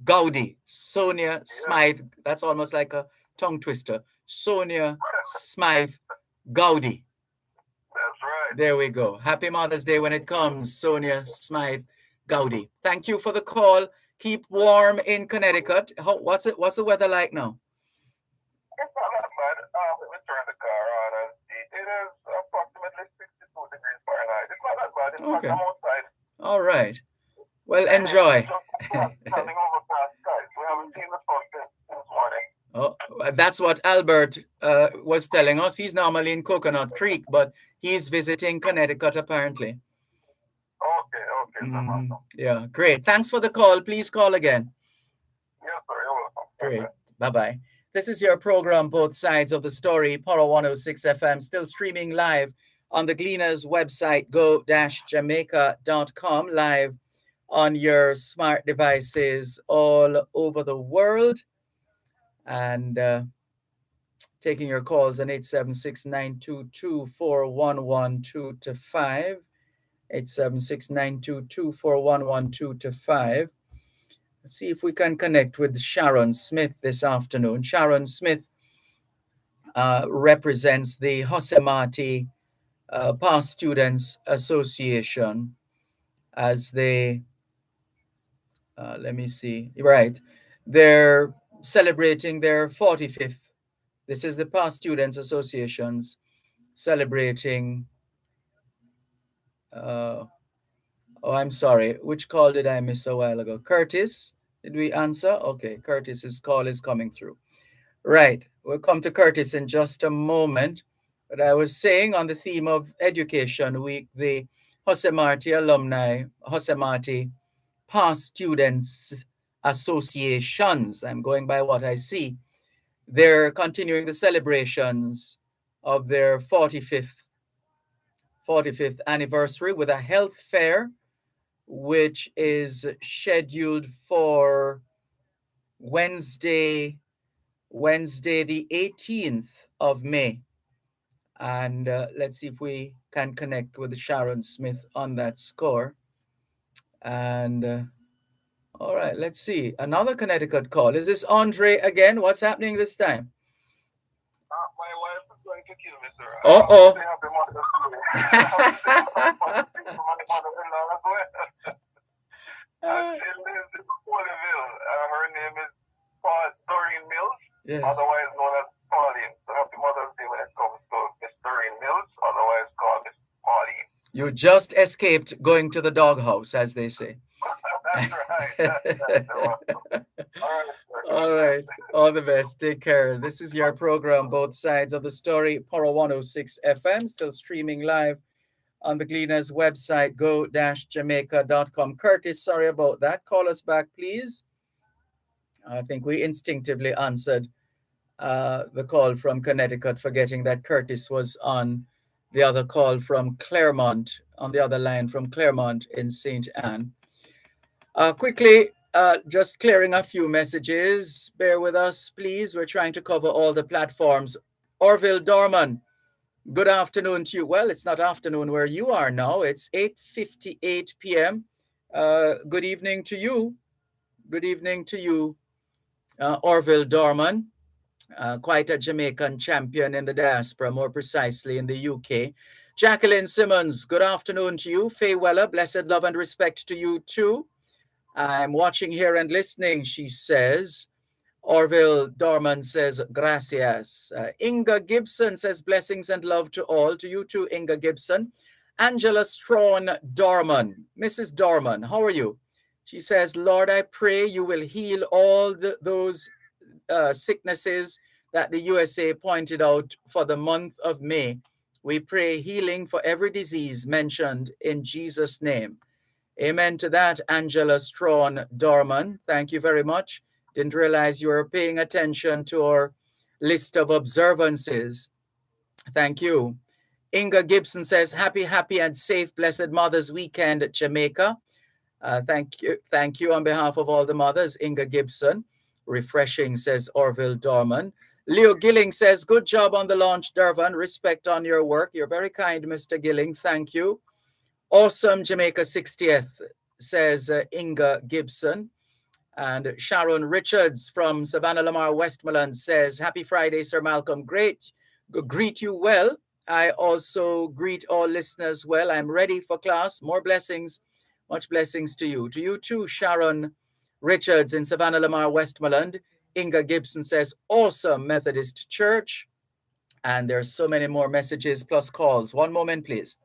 Gowdy. Sonia Smythe. That's almost like a tongue twister. Sonia Smythe Gowdy. That's right. There we go. Happy Mother's Day when it comes, Sonia Smythe Gowdy. Thank you for the call. Keep warm in Connecticut. What's the weather like now? It's not that bad. Let me turn the car on and see. It is approximately 62 degrees Fahrenheit. It's not that bad. In fact, I'm outside. All right. Well, enjoy. We haven't seen the sun since morning. Oh, that's what Albert was telling us. He's normally in Coconut Creek, but he's visiting Connecticut apparently. Okay. Mm-hmm. Yeah, great. Thanks for the call. Please call again. Yes, sir. You're welcome. Great. Bye-bye. This is your program, Both Sides of the Story, Power 106 FM, still streaming live on the Gleaners website, go-jamaica.com, live on your smart devices all over the world. And taking your calls on 876-922-4112-5. 876-922-4112-5. Let's see if we can connect with Sharon Smith this afternoon. Sharon Smith represents the Hosemati Past Students Association as they, let me see, right, they're celebrating their 45th. This is the Past Students Associations celebrating, I'm sorry, which call did I miss a while ago? Curtis, did we answer? Okay, Curtis's call is coming through. Right, we'll come to Curtis in just a moment. But I was saying, on the theme of Education Week, the Hosemati alumni, Hosemati Past Students Associations, I'm going by what I see, they're continuing the celebrations of their 45th anniversary with a health fair, which is scheduled for Wednesday the 18th of May. And let's see if we can connect with Sharon Smith on that score. And all right, let's see. Another Connecticut call. Is this Andre again? What's happening this time? My wife is going to kill me, sir. Uh-oh. Happy Mother's Day. My mother-in-law as well. She lives in Porterville. Her name is Doreen Mills, Yes. otherwise known as Pauline. So happy Mother's Day when it comes to Miss Doreen Mills, otherwise called Miss Pauline. You just escaped going to the doghouse, as they say. That's right. That's right. All right, sir. All right. All the best. Take care. This is your program, Both Sides of the Story, Poro 106 FM, still streaming live on the Gleaners website, go-jamaica.com. Curtis, sorry about that. Call us back, please. I think we instinctively answered the call from Connecticut, forgetting that Curtis was on the other call from Claremont, on the other line from Claremont in St. Anne. Quickly, just clearing a few messages. Bear with us, please. We're trying to cover all the platforms. Orville Dorman, good afternoon to you. Well, it's not afternoon where you are now. It's 8:58 p.m. Good evening to you. Good evening to you, Orville Dorman. Quite a Jamaican champion in the diaspora, more precisely in the UK. Jacqueline Simmons, good afternoon to you. Faye Weller, blessed love and respect to you too. I'm watching here and listening, she says. Orville Dorman says, gracias. Inga Gibson says, blessings and love to all. To you too, Inga Gibson. Angela Strawn Dorman. Mrs. Dorman, how are you? She says, Lord, I pray you will heal all those sicknesses that the USA pointed out for the month of May. We pray healing for every disease mentioned in Jesus' name. Amen to that, Angela Strawn Dorman. Thank you very much. Didn't realize you were paying attention to our list of observances. Thank you. Inga Gibson says, happy and safe Blessed Mother's Weekend, Jamaica. Thank you on behalf of all the mothers, Inga Gibson. Refreshing, says Orville Dorman. Leo Gilling says, good job on the launch, Dervan. Respect on your work. You're very kind, Mr. Gilling. Thank you. Awesome Jamaica 60th, says Inga Gibson. And Sharon Richards from Savannah Lamar, Westmoreland says, happy Friday, Sir Malcolm. Great. Greet you well. I also greet all listeners well. I'm ready for class. More blessings. Much blessings to you. To you too, Sharon Richards in Savannah Lamar, Westmoreland. Inga Gibson says, awesome Methodist Church. And there's so many more messages plus calls. One moment, please.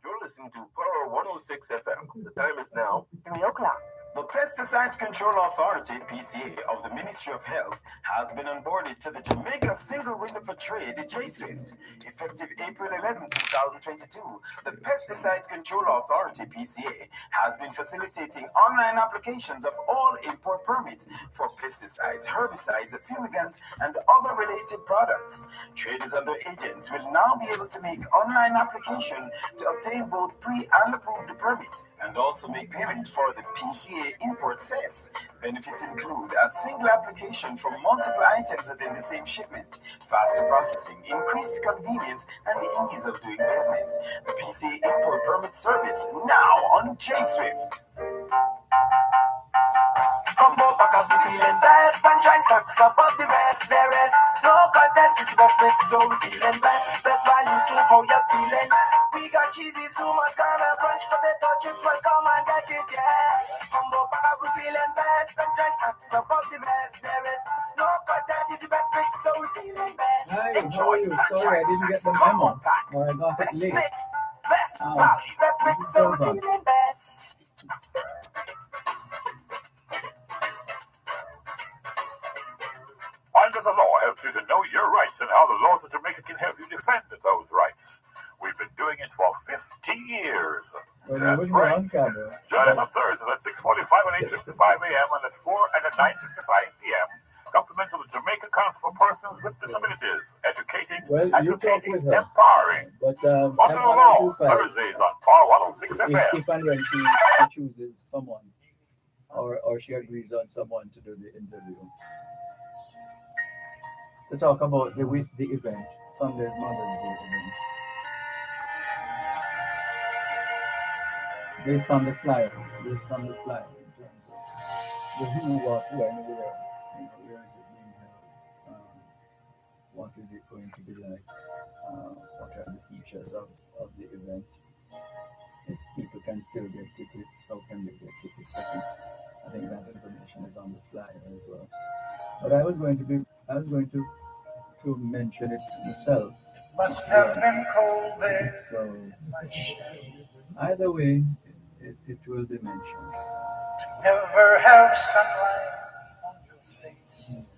You're listening to Power 106 FM. The time is now 3 o'clock. The Pesticides Control Authority, PCA, of the Ministry of Health has been onboarded to the Jamaica Single Window for Trade, J-Swift. Effective April 11, 2022, the Pesticides Control Authority, PCA, has been facilitating online applications of all import permits for pesticides, herbicides, fumigants, and other related products. Traders and their agents will now be able to make online application to obtain both pre- and approved permits and also make payment for the PCA import cess. Benefits include a single application for multiple items within the same shipment, faster processing, increased convenience, and the ease of doing business. The PCA import permit service now on J-Swift. Combo pack of the feeling best. Sunshine stacks up of the rest. There is no contest, it's best mix, so we feeling best. Best value to how you're feeling. We got cheesy, so much caramel crunch, potato chips, well come and get it, yeah. Combo pack of the feeling best. Sunshine stacks up of the rest. There is no contest, it's the best mix, so we feeling best. Hi, how Enjoy are you? Sunshine Sorry, I didn't get the Stacks Combo memo. Pack. Or I got it Best late. mix, best value, best mix, This is so we Dervan. feeling best. Under the Law helps you to know your rights and how the laws of Jamaica can help you defend those rights. We've been doing it for 50 years. That's right. Join us on Thursday at 6:45 and 8:55 a.m. and at 4 and at 9:55 p.m. Compliments of the Jamaica Council for Persons with Disabilities, educating, advocating, empowering. But Under the Law, Thursdays on Power 106 FM. If and when she chooses someone or she agrees on someone to do the interview. to talk about the event, Sunday's Mother's Day event, based on the flyer, in terms of the who, what, when, where, where is it being held, what is it going to be like, what are the features of the event, if people can still get tickets, how can they get tickets? I think that information is on the flyer as well. But I was going to mention it myself. Must have been cold there. So either way, it will be mentioned. Never have sunlight on your face.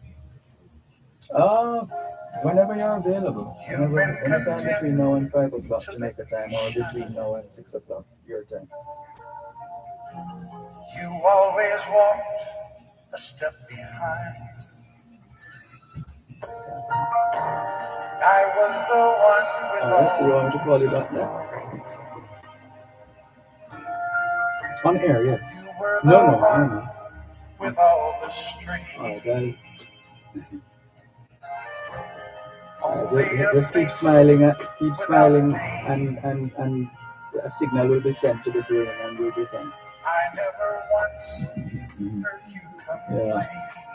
Whenever you're available. Anytime between now and 5 o'clock Jamaica time, or between now and 6 o'clock your time. You always walked a step behind. I was the one with Alright, so you want me to call you back now? On air, yes. You were the No. one with all the strength. Alright, just keep smiling and a signal will be sent to the brain and we'll be fine. I never once heard you complain. Yeah.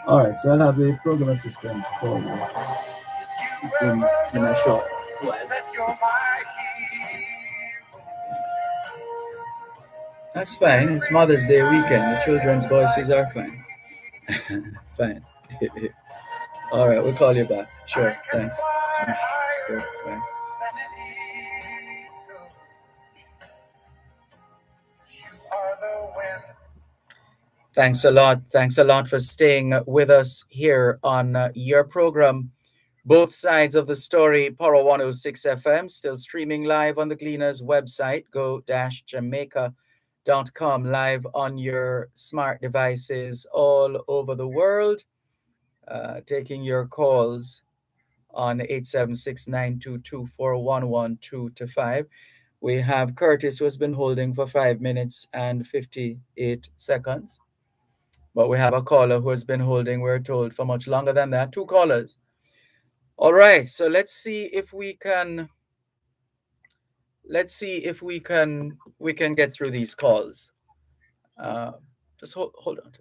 Alright, so I'll have the program assistant call you in a short while. That you're my hero. That's fine. It's Mother's Day weekend. The children's voices are fine. Fine. All right, we'll call you back. Sure, thanks. Sure, bye. Thanks a lot. Thanks a lot for staying with us here on your program, Both Sides of the Story, Power 106 FM, still streaming live on the Gleaners website, go-jamaica.com, live on your smart devices all over the world, taking your calls on 876-922-4112-5. We have Curtis, who has been holding for 5 minutes and 58 seconds. But we have a caller who has been holding, we're told, for much longer than that. 2 callers. All right, so let's see if we can we can get through these calls. Just hold on.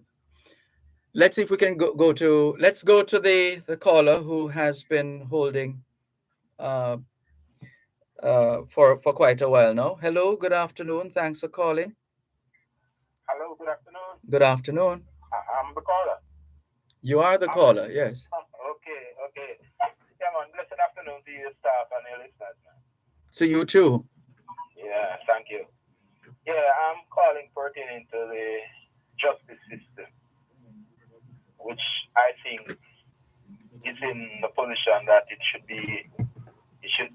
Let's see if we can go to the caller who has been holding for quite a while now. Hello, good afternoon. Thanks for calling. Hello, good afternoon. Good afternoon. I'm the caller. You are the caller, yes. Okay. Come on, blessed afternoon to your staff and your listeners, man. To you too. Yeah, thank you. Yeah, I'm calling pertaining to the justice system, which I think is in the position that it should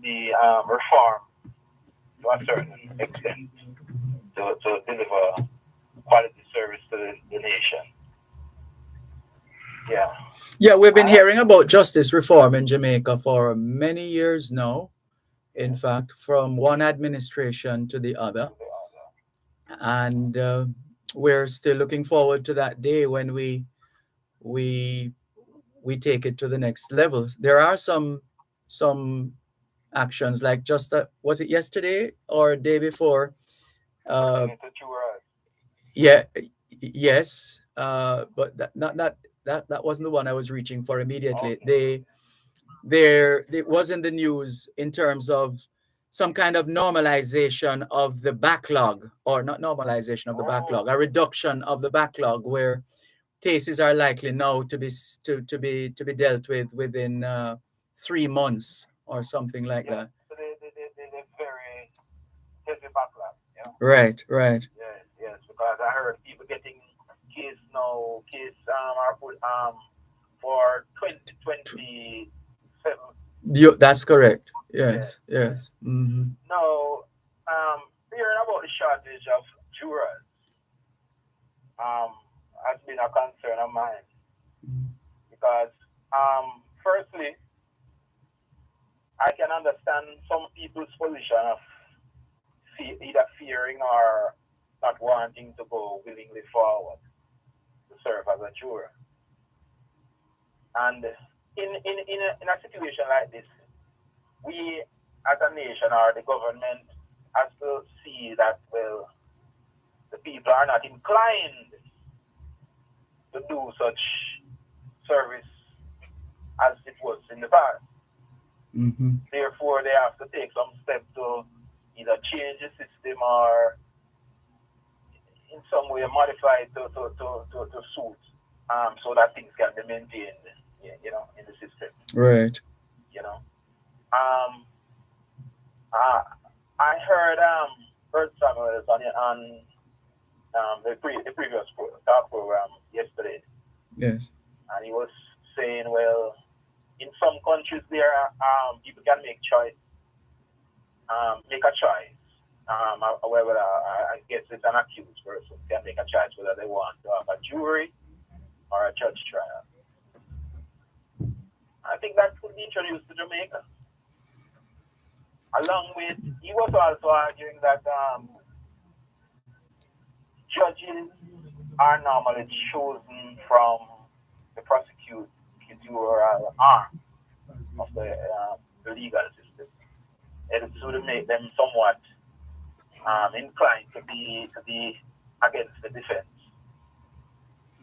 be reformed to a certain extent to deliver quality service to the nation. Yeah, we've been hearing about justice reform in Jamaica for many years now. In fact, from one administration to the other. And we're still looking forward to that day when we take it to the next level. There are some actions, like just was it yesterday or day before? Yes, but that wasn't the one I was reaching for immediately. Okay. It was in the news in terms of some kind of normalization of the backlog, or not normalization of the backlog, a reduction of the backlog, where cases are likely now to be dealt with within 3 months or something like that. So they very heavy backlog. Yeah. Right. Yes, because I heard people getting case are put for 2027. That's correct. Yes. Mm-hmm. Now, hearing about the shortage of jurors has been a concern of mine, because firstly, I can understand some people's position of either fearing or not wanting to go willingly forward to serve as a juror. And in a situation like this, we as a nation or the government has to see that, well, the people are not inclined to do such service as it was in the past. Mm-hmm. Therefore, they have to take some steps to either change the system or in some way modify it to suit, so that things can be maintained, in the system. Right. You know, um, uh, I heard Bert Samuels on the previous talk program yesterday, Yes. and he was saying, well, in some countries there, people can make a choice. However, I guess it's an accused person can make a choice whether they want to have a jury or a judge trial. I think that could be introduced to Jamaica. Along with, he was also arguing that judges are normally chosen from the prosecutorial arm of the legal system. It would make them somewhat inclined to be against the defense.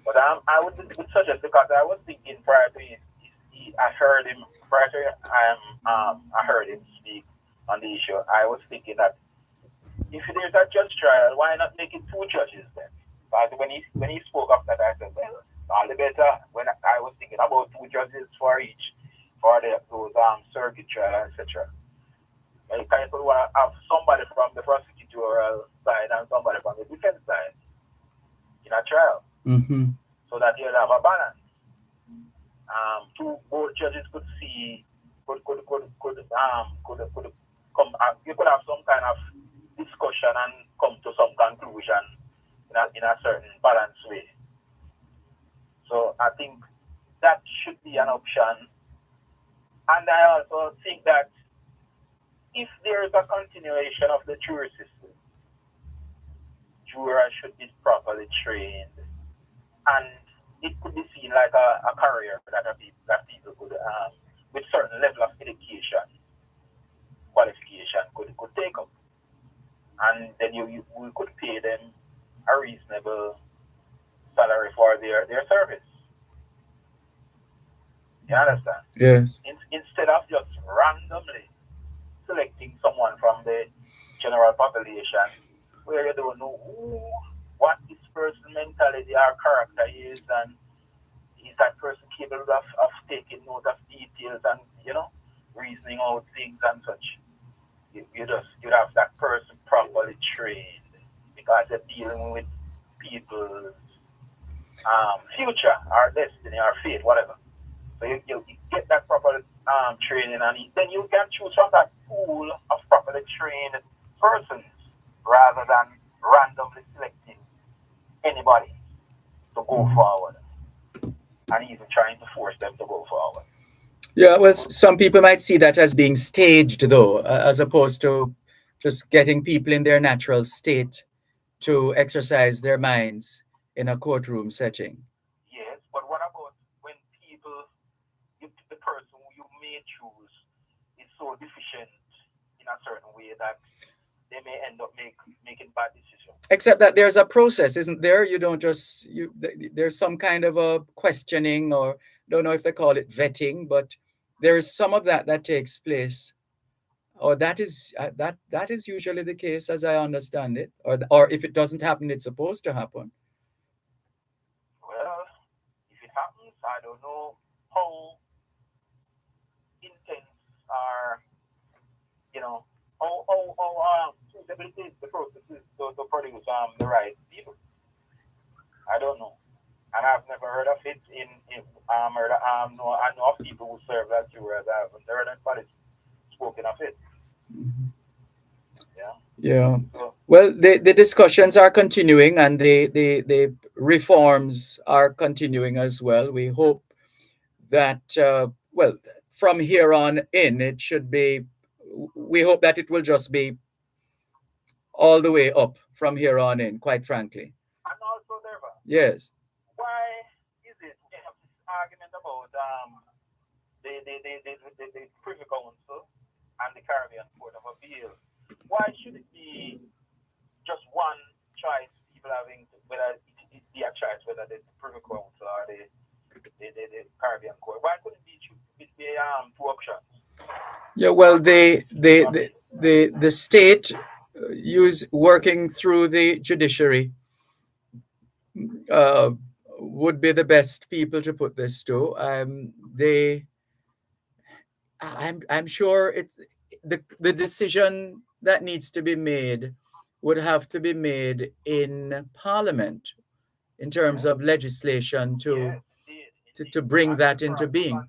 But I would suggest, because I was thinking prior to I heard him prior to I heard him speak on the issue. I was thinking that if there's a judge trial, why not make it two judges then? But when he spoke of that, I said, well, all the better. When I was thinking about two judges for each for those circuit trial, etc. You kind of want to have somebody from the prosecutorial side and somebody from the defense side in a trial, Mm-hmm. so that you'll have a balance. Both judges could see, could come. You could have some kind of discussion and come to some conclusion in a certain balanced way. So I think that should be an option. And I also think that if there is a continuation of the jury system, jurors should be properly trained, and it could be seen like a career that people could, with certain level of education, qualification, could take up, and then we could pay them a reasonable salary for their service. You understand? Yes. Instead of just randomly selecting someone from the general population where you don't know what this person's mentality or character is, and is that person capable of taking note of details and reasoning out things and such. You'd have that person properly trained, because they're dealing with people's future or destiny or fate, whatever. So you get that proper training, and then you can choose from that pool of properly trained persons rather than randomly selecting anybody to go forward and even trying to force them to go forward. Yeah, well, some people might see that as being staged, though, as opposed to just getting people in their natural state to exercise their minds in a courtroom setting. Yes, but what about when the person who you may choose is so deficient in a certain way that they may end up making bad decisions? Except that there's a process, isn't there? You don't just there's some kind of a questioning, or don't know if they call it vetting, but there is some of that takes place, or that is usually the case, as I understand it, or if it doesn't happen, it's supposed to happen. Well, if it happens, I don't know how intense or how suitable it is, the process is to produce the right people. I don't know, and I've never heard of it no, I know of people who serve as jurors. I haven't heard anybody spoken of it. Mhm. Yeah. Yeah. So, Well, the discussions are continuing, and the reforms are continuing as well. We hope that, well, from here on in, it should be, we hope that it will just be all the way up from here on in, quite frankly. and also, Dervan, Yes. why is it we have this argument about the Privy Council and the Caribbean Court of Appeal. Why should it be just one choice? People having whether it be a choice whether the Privy Council or the Caribbean Court. Why couldn't it be two options? Yeah, well, the state working through the judiciary would be the best people to put this to. I'm sure it's the decision that needs to be made would have to be made in Parliament in terms of legislation to bring that into being.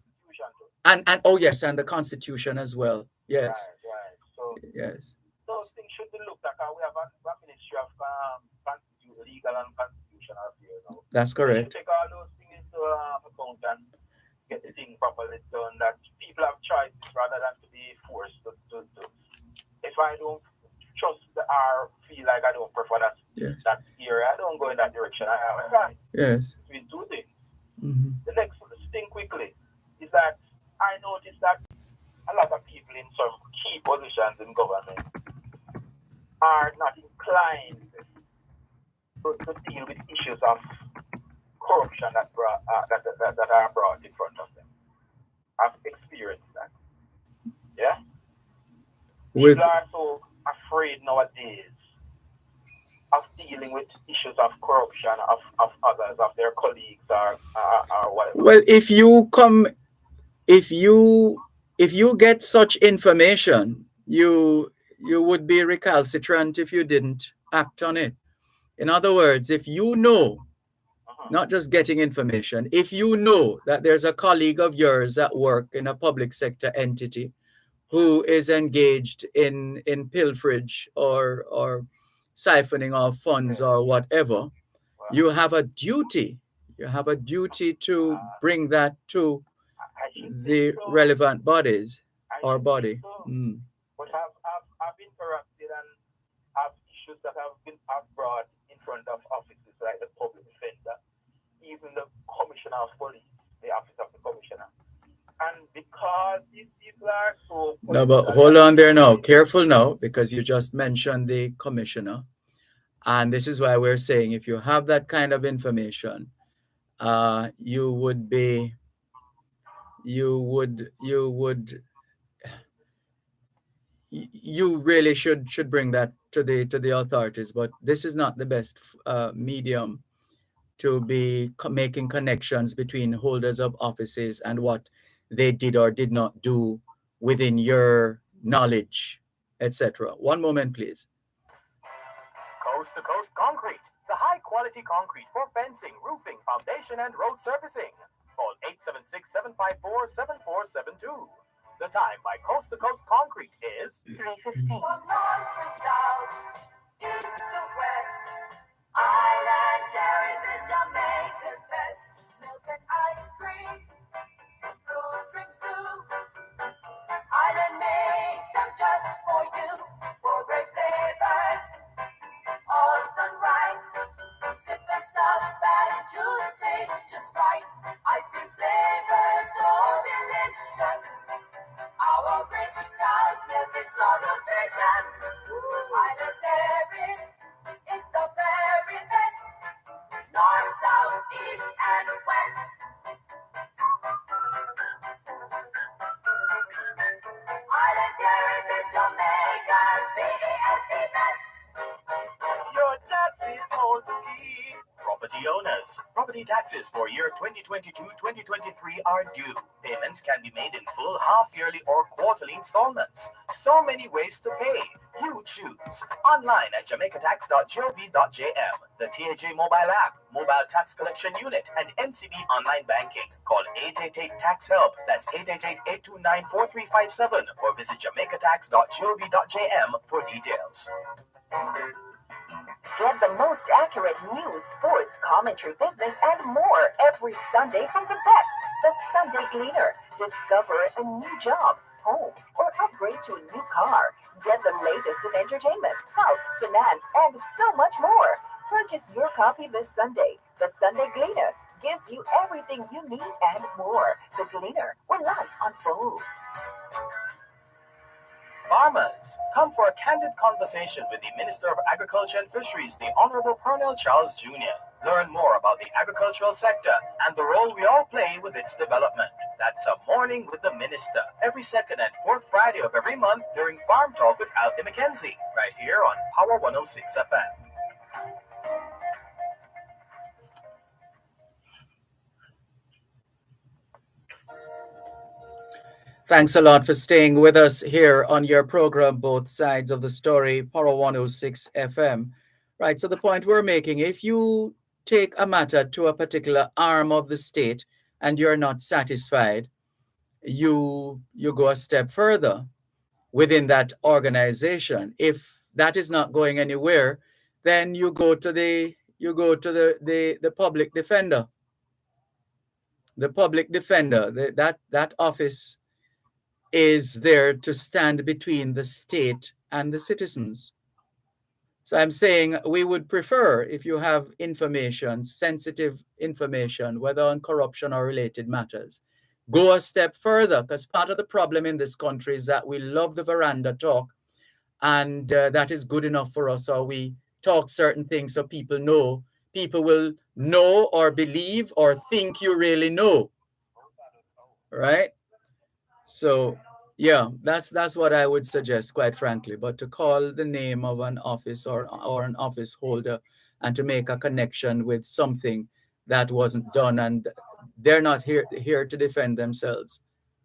And oh yes, and the Constitution as well. Yes. Right. So yes. Those things should be looked at. We have a Ministry of Legal and Constitutional Affairs now. That's correct. Take all those things into account and get the thing properly done. That people have choices rather than to be forced to. If I don't trust or feel like I don't prefer that area, I don't go in that direction. I am right. Yes. We do things. Mm-hmm. The next thing quickly is that I noticed that a lot of people in some key positions in government are not inclined to deal with issues of corruption that are brought in front of them. I've experienced that. Yeah? People are so afraid nowadays of dealing with issues of corruption of others, of their colleagues or whatever. Well, if you get such information, you would be recalcitrant if you didn't act on it. In other words, if you know, not just getting information, if you know that there's a colleague of yours at work in a public sector entity who is engaged in pilferage or siphoning of funds or whatever, you have a duty. You have a duty to bring that to the relevant bodies or body. But I've interacted and have issues that have brought in front of offices like the public defender, even the commissioner of police, the office of the commissioner. And because these people are so... No, but hold on there now. Careful now, because you just mentioned the commissioner. And this is why we're saying if you have that kind of information, you really should bring that to the authorities. But this is not the best medium to be making connections between holders of offices and what they did or did not do within your knowledge, etc. One moment, please. Coast to Coast Concrete, the high quality concrete for fencing, roofing, foundation, and road surfacing. Call 876-754-7472. The time by Coast to Coast Concrete is 3:15. From north to south, east to west, Island Dairies is Jamaica's best. Milk and ice cream, fruit drinks too. Island makes them just for you, for great flavors. Austin right, sip and stuff and juice tastes just right. Ice cream flavors so delicious. Our rich cow's milk is so nutritious. Island Dairies is the very best. North, south, east, and west. Island Dairies is Jamaica's best. Your taxes hold the key. Property owners, property taxes for year 2022-2023 are due. Payments can be made in full, half-yearly, or quarterly installments. So many ways to pay. You choose. Online at jamaicatax.gov.jm, the TAJ mobile app, mobile tax collection unit, and NCB online banking. Call 888-TAX-HELP. That's 888-829-4357 or visit jamaicatax.gov.jm for details. Get the most accurate news, sports, commentary, business, and more every Sunday from the best. The Sunday Gleaner. Discover a new job, home, or upgrade to a new car. Get the latest in entertainment, health, finance, and so much more. Purchase your copy this Sunday. The Sunday Gleaner. gives you everything you need and more. The Gleaner, where life unfolds. Farmers, come for a candid conversation with the Minister of Agriculture and Fisheries, the Honorable Colonel Charles Jr. Learn more about the agricultural sector and the role we all play with its development. That's a Morning with the Minister, every second and fourth Friday of every month during Farm Talk with Alfie McKenzie, right here on Power 106 FM. Thanks a lot for staying with us here on your program, Both Sides of the Story, Power 106 FM. Right, so the point we're making, if you take a matter to a particular arm of the state and you're not satisfied, you go a step further within that organization. If that is not going anywhere, then you go to the public defender. The public defender, that office is there to stand between the state and the citizens. So I'm saying we would prefer, if you have information, sensitive information, whether on corruption or related matters, go a step further, because part of the problem in this country is that we love the veranda talk, and that is good enough for us, or we talk certain things so people will know or believe or think you really know, right? So yeah, that's what I would suggest, quite frankly. But to call the name of an office or an office holder and to make a connection with something that wasn't done, and they're not here to defend themselves,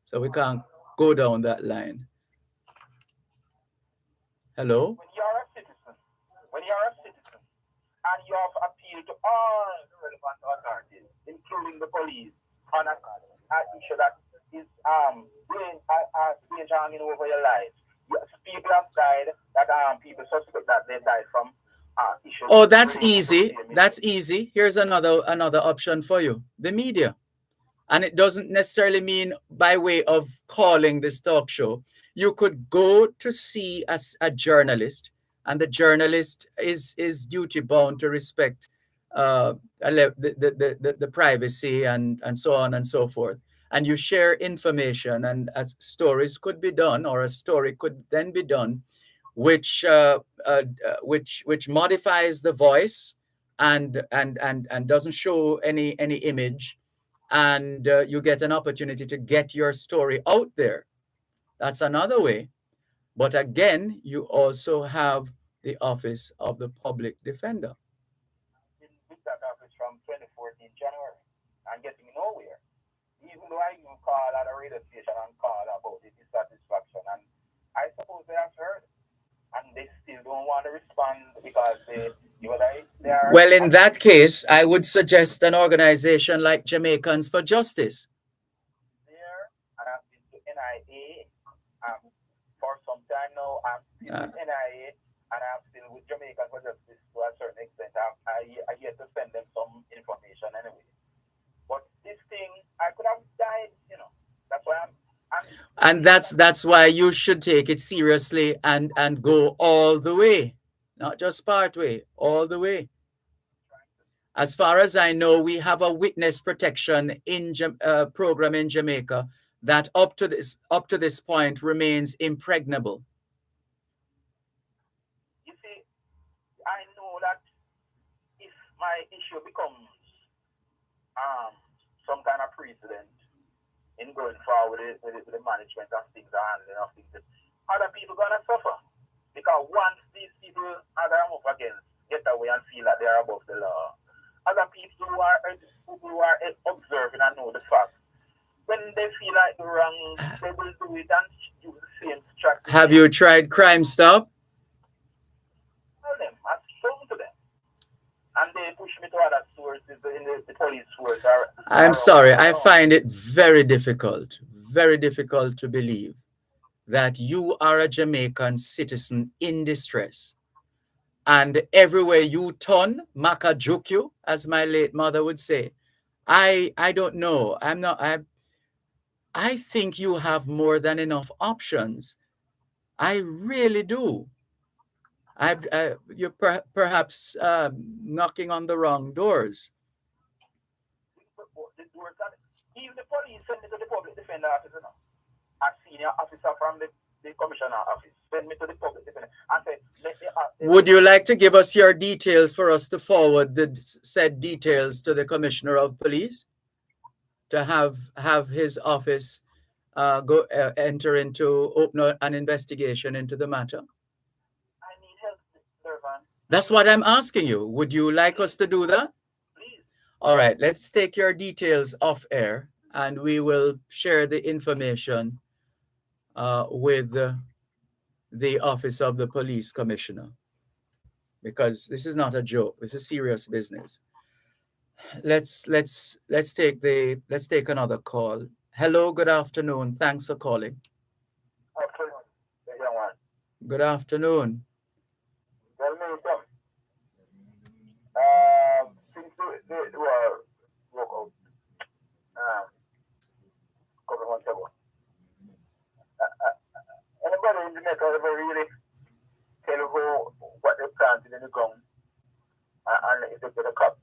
so we can't go down that line. Hello. When you're a citizen and you have appealed to all the relevant authorities, including the police, on an issue that is danger hanging over your life. Yes, people have died that people suspect that they died from issues. Oh, that's easy. That's easy. Here's another option for you: the media. And it doesn't necessarily mean by way of calling this talk show. You could go to see as a journalist, and the journalist is duty bound to respect the privacy and so on and so forth. And you share information, and as stories could be done, or a story could then be done, which modifies the voice and doesn't show any image, and you get an opportunity to get your story out there. That's another way. But again, you also have the office of the public defender. Been with that office from 2014 January and getting nowhere. Even though I even call at a radio station and call about the dissatisfaction, and I suppose they have heard, and they still don't want to respond because they are. Well, in that case, I would suggest an organization like Jamaicans for Justice. There, and I've been to NIA for some time now. I'm still with NIA, and I'm still with Jamaica for Justice to a certain extent. I get to send them some information anyway. But this thing, I could have died, That's why and that's why you should take it seriously and go all the way, not just part way, all the way. As far as I know, we have a witness protection program in Jamaica that up to this point remains impregnable. You see, I know that if my issue becomes some kind of precedent in going forward with the management of things and handling of things, other people gonna suffer. Because once these people that I'm up against get away and feel that they are above the law, other people who are observing and know the facts, when they feel like they're wrong, they will do it and use the same strategy. Have you tried Crime Stop? Tell them, I've spoken to them. And they push me to other sources in the police force. I'm sorry, I find it very difficult to believe that you are a Jamaican citizen in distress, and everywhere you turn, Maka juke you, as my late mother would say. I don't know. I think you have more than enough options. I really do. You're perhaps knocking on the wrong doors. Even the police send me to the public defender office, you know. A senior officer from the commissioner office send me to the public defender and say, would you like to give us your details for us to forward the said details to the commissioner of police to have his office enter into open an investigation into the matter? I need help, Dervan. That's what I'm asking you. Would you like us to do that? Please. All right, let's take your details off air and we will share the information with the office of the police commissioner, because this is not a joke. This is serious business. Let's take another call. Hello, good afternoon. Thanks for calling. Good afternoon. Tell me something. Since they were broke out a couple of months ago, anybody in Jamaica ever really tell you what they planted in the ground and if they get a crop?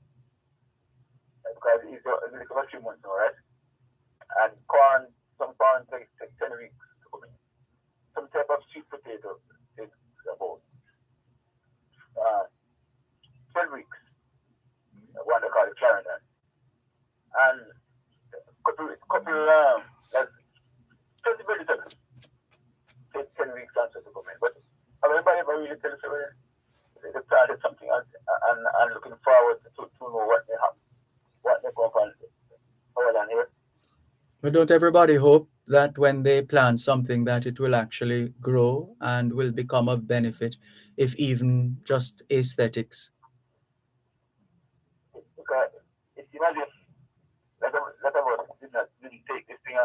Because it's a few months now, right? And corn, some corn takes 10 weeks to come in. Some type of sweet potato takes about 12 weeks. One they call it Clarendon. And couple like 20 vegetables take 10 weeks answer to come in. But everybody ever really tells you they planted something else and looking forward to know what they have, what they go on over and here. But don't everybody hope that when they plant something that it will actually grow and will become of benefit, if even just aesthetics? Because it's imagine that of us didn't take this thing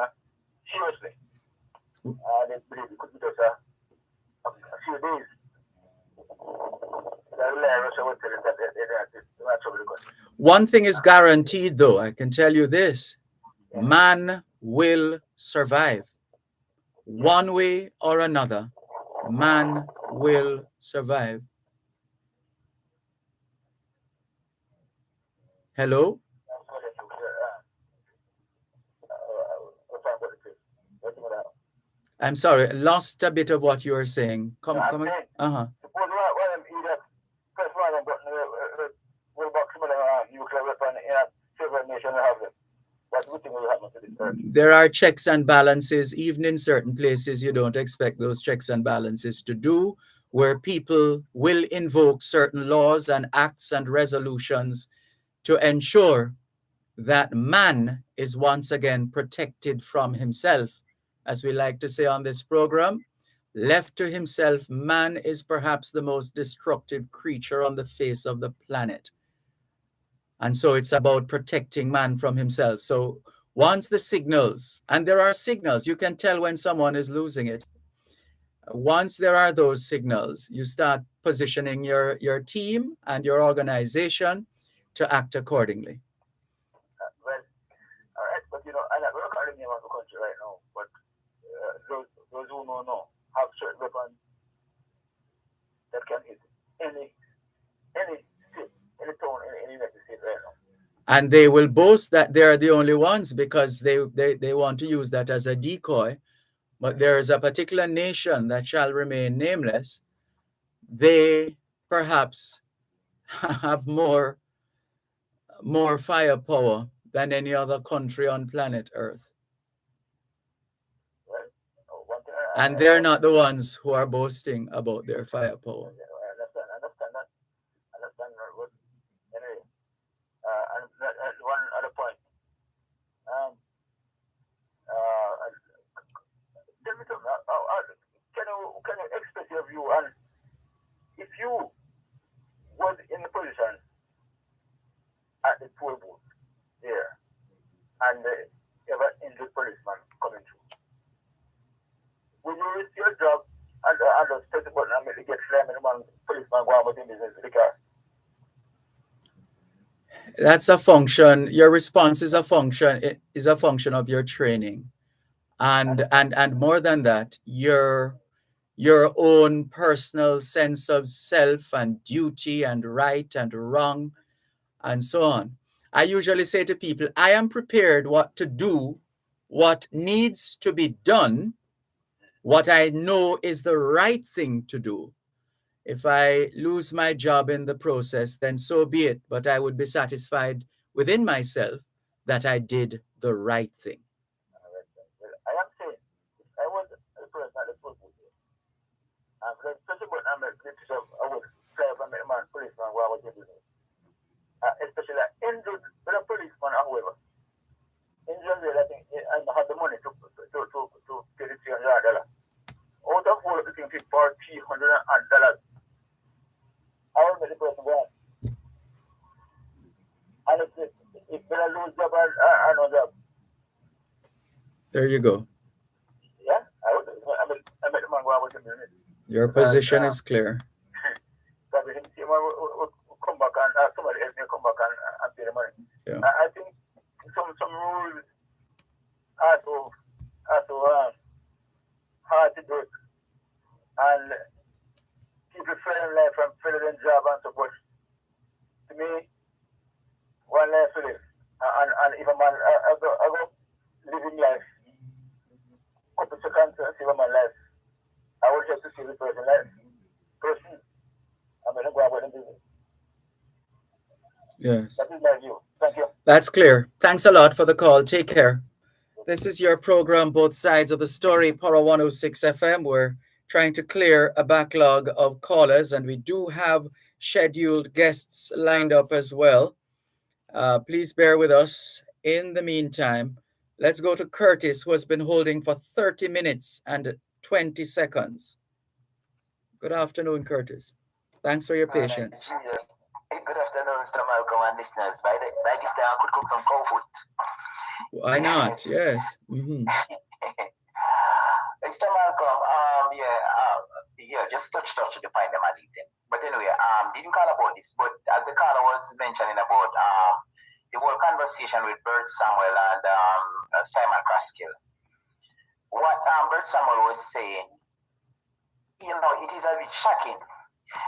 seriously. They believe it could be just a few days. One thing is guaranteed, though, I can tell you this: man will survive. One way or another, man will survive. Hello? I'm sorry, I lost a bit of what you were saying. Come on. Uh-huh. There are checks and balances. Even in certain places, you don't expect those checks and balances to do, where people will invoke certain laws and acts and resolutions to ensure that man is once again protected from himself. As we like to say on this program, left to himself, man is perhaps the most destructive creature on the face of the planet. And so it's about protecting man from himself. So once the signals, and there are signals, you can tell when someone is losing it. Once there are those signals, you start positioning your team and your organization to act accordingly. Well, all right, but I'm not going to call the name of the country right now, but those who know have certain weapons that can hit any state, any town, any United States right now. And they will boast that they are the only ones because they want to use that as a decoy. But there is a particular nation that shall remain nameless. They perhaps have more firepower than any other country on planet Earth. And they're not the ones who are boasting about their firepower. I understand that. Anyway, and one other point. Tell me something. Can you express your view on if you was in the position at the toll booth there and ever injured policeman coming through, would you risk your job and just press the button and make the get slam and the policeman go on with his business with the car? That's a function. Your response is a function. It is a function of your training, and more than that, your own personal sense of self and duty and right and wrong, and so on. I usually say to people, I am prepared what to do, what needs to be done, what I know is the right thing to do. If I lose my job in the process, then so be it. But I would be satisfied within myself that I did the right thing. Well, I am saying, if I was the person that was supposed to be, and for such a button, I would try to make a man policeman while I was doing it. Especially like injured with a policeman, however. Injured, I think, and had the money to pay the $300. Out of all of the things, for $300. I will make the person go on. And if I lose job, I know job. There you go. Yeah, I make the man go on with him. Your position is clear. Probably him will come back and somebody else will come back and pay the money. Yeah. I think some rules are so hard to do it. And people failing life from failing job and so forth. To me, one life to live. And if a man, I go living life, couple seconds to save a man life. I will try to save the person life. Person, I'm going to go about the business. Yes. That is my view. Thank you. That's clear. Thanks a lot for the call. Take care. This is your program, Both Sides of the Story, Power 106 FM. We're trying to clear a backlog of callers, and we do have scheduled guests lined up as well. Please bear with us. In the meantime, let's go to Curtis, who has been holding for 30 minutes and 20 seconds. Good afternoon, Curtis. Thanks for your patience. Good afternoon, Mr. Malcolm and listeners. By this time, I could cook some cow food. Why not? Yes. Mm-hmm. Mr. Malcolm, just touch to the point them I leave them. But anyway, didn't call about this, but as the caller was mentioning about the whole conversation with Bert Samuel and Simon Kraskill, what Bert Samuel was saying, it is a bit shocking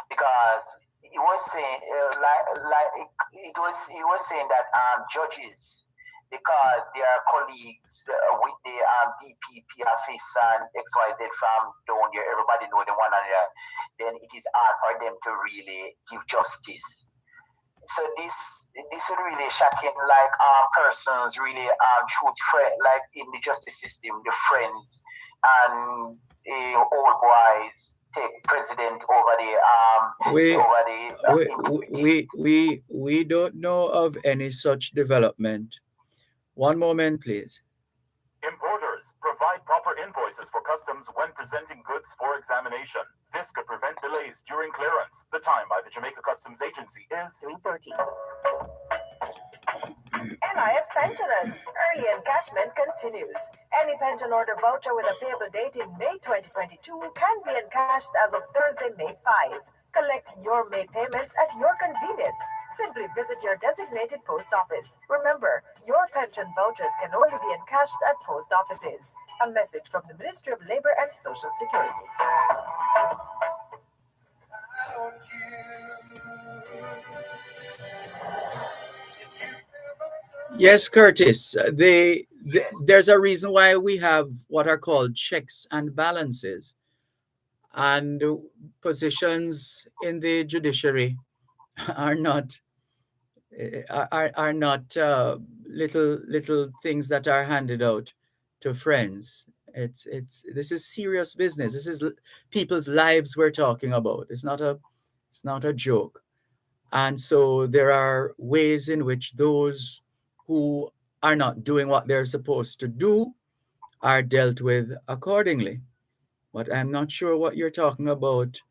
because he was saying he was saying that judges, because they are colleagues with the DPP office and XYZ from down there, everybody know them one another, then it is hard for them to really give justice. So this is really shocking, like persons really choose like in the justice system, the friends and old boys take president over we don't know of any such development. One moment, please. Importers, provide proper invoices for customs when presenting goods for examination. This could prevent delays during clearance. The time by the Jamaica Customs Agency is 3:30. NIS pensioners, early encashment continues. Any pension order voucher with a payable date in May 2022 can be encashed as of Thursday, May 5. Collect your May payments at your convenience. Simply visit your designated post office. Remember, your pension vouchers can only be encashed at post offices. A message from the Ministry of Labor and Social Security. Yes, Curtis. There's a reason why we have what are called checks and balances, and positions in the judiciary are not little things that are handed out to friends. This is serious business. This is people's lives we're talking about. It's not a joke. And so there are ways in which those who are not doing what they're supposed to do are dealt with accordingly. But I'm not sure what you're talking about.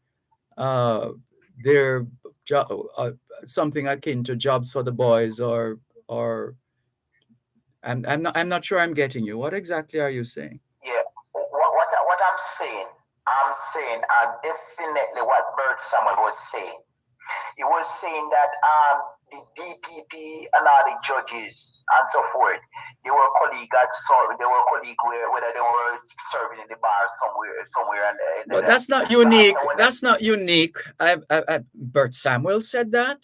They're something akin to jobs for the boys, or I'm not sure I'm getting you. What exactly are you saying? Yeah, what I'm saying definitely what Bert Samuel was saying. He was saying that the DPP and all the judges and so forth, they were colleagues whether they were serving in the bar somewhere. But that's not unique. That's not unique. Bert Samuel said that.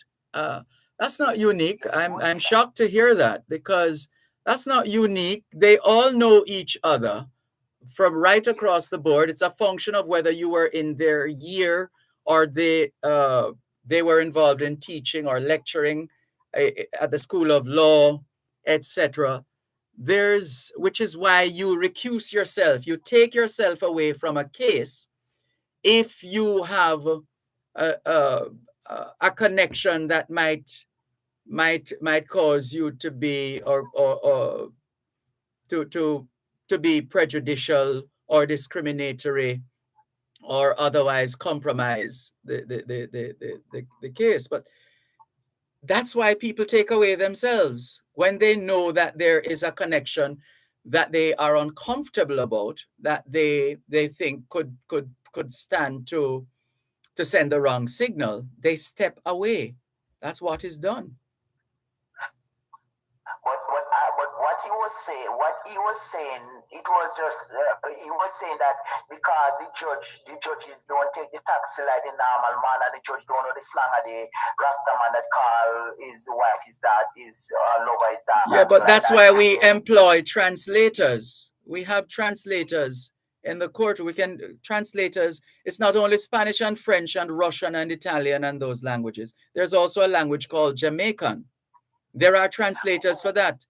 That's not unique. I'm shocked to hear that, because that's not unique. They all know each other from right across the board. It's a function of whether you were in their year, or they were involved in teaching or lecturing at the School of Law, etc. Which is why you recuse yourself. You take yourself away from a case if you have a connection that might cause you to be, or to be prejudicial or discriminatory, or otherwise compromise the case. But that's why people take away themselves when they know that there is a connection that they are uncomfortable about, that they think could stand to send the wrong signal. They step away. That's what is done. But what he was saying, it was just he was saying that because the judges don't take the taxi like the normal man, and the judge don't know the slang of the Rasta man that call his wife his dad, his lover his dad. Yeah, but that's why we employ translators. We have translators in the court. We can translators. It's not only Spanish and French and Russian and Italian and those languages. There's also a language called Jamaican. There are translators for that.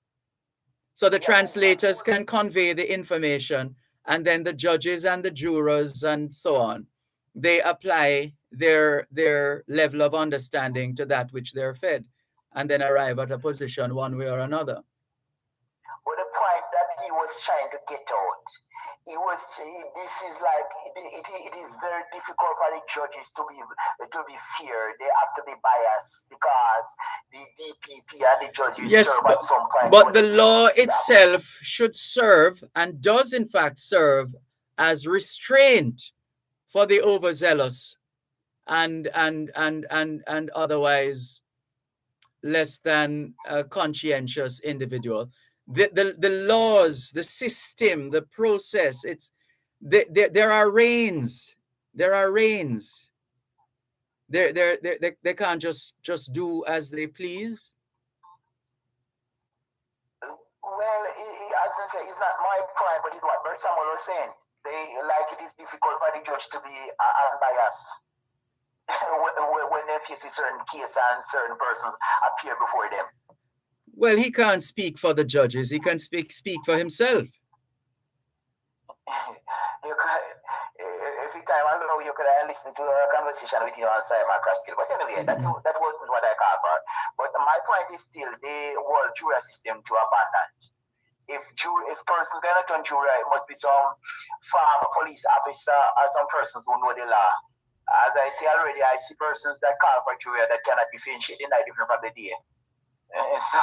So the translators can convey the information, and then the judges and the jurors and so on, they apply their level of understanding to that which they're fed, and then arrive at a position one way or another. But the point that he was trying to get out, this is like it is very difficult for the judges to be fair. They have to be biased because the DPP and the judges serve at some point. But the law itself should serve, and does in fact serve, as restraint for the overzealous and otherwise less than conscientious individual. The laws, the system, the process, there are reins. There are reins. They can't just do as they please. Well, as I say, it's not my point, but it's what Bert Samuel was saying. It is difficult for the judge to be unbiased when they face a certain case and certain persons appear before them. Well, he can't speak for the judges. He can speak for himself. Every time I don't know, you could listen to a conversation with you on Simon Kraskill. But anyway, that wasn't what I called for. But my point is still the whole jury system to abandon. If persons cannot turn jury, it must be some farm police officer or some persons who know the law. As I say already, I see persons that call for jury that cannot differentiate the night different from the day. So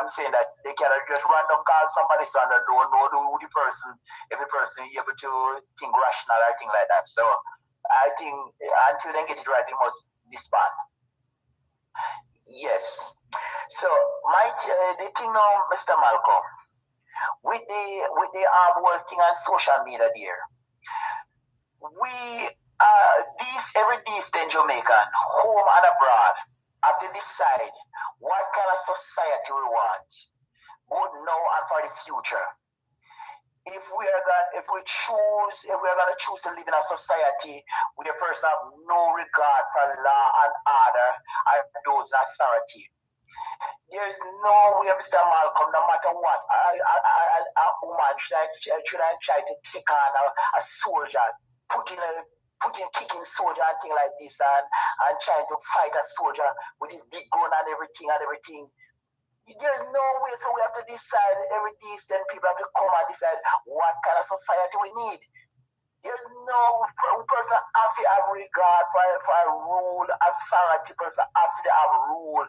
I'm saying that they cannot just random call somebody so they don't know who the person, every person is able to think rational or thing like that. So I think until they get it right, they must disband. Yes. So the thing now, Mr. Malcolm, with the working on social media there, we every decent Jamaican, home and abroad, have to decide what kind of society we want, both now and for the future. If we are going to choose to live in a society where a person have no regard for law and order and those in authority, there is no way, Mr. Malcolm, no matter what, a woman should I try to take on a soldier, kicking soldier and thing like this, and trying to fight a soldier with his big gun and everything. There's no way, so we have to decide. Every decent people have to come and decide what kind of society we need. There's no person have to have regard for a rule, authority. Person have to have rule.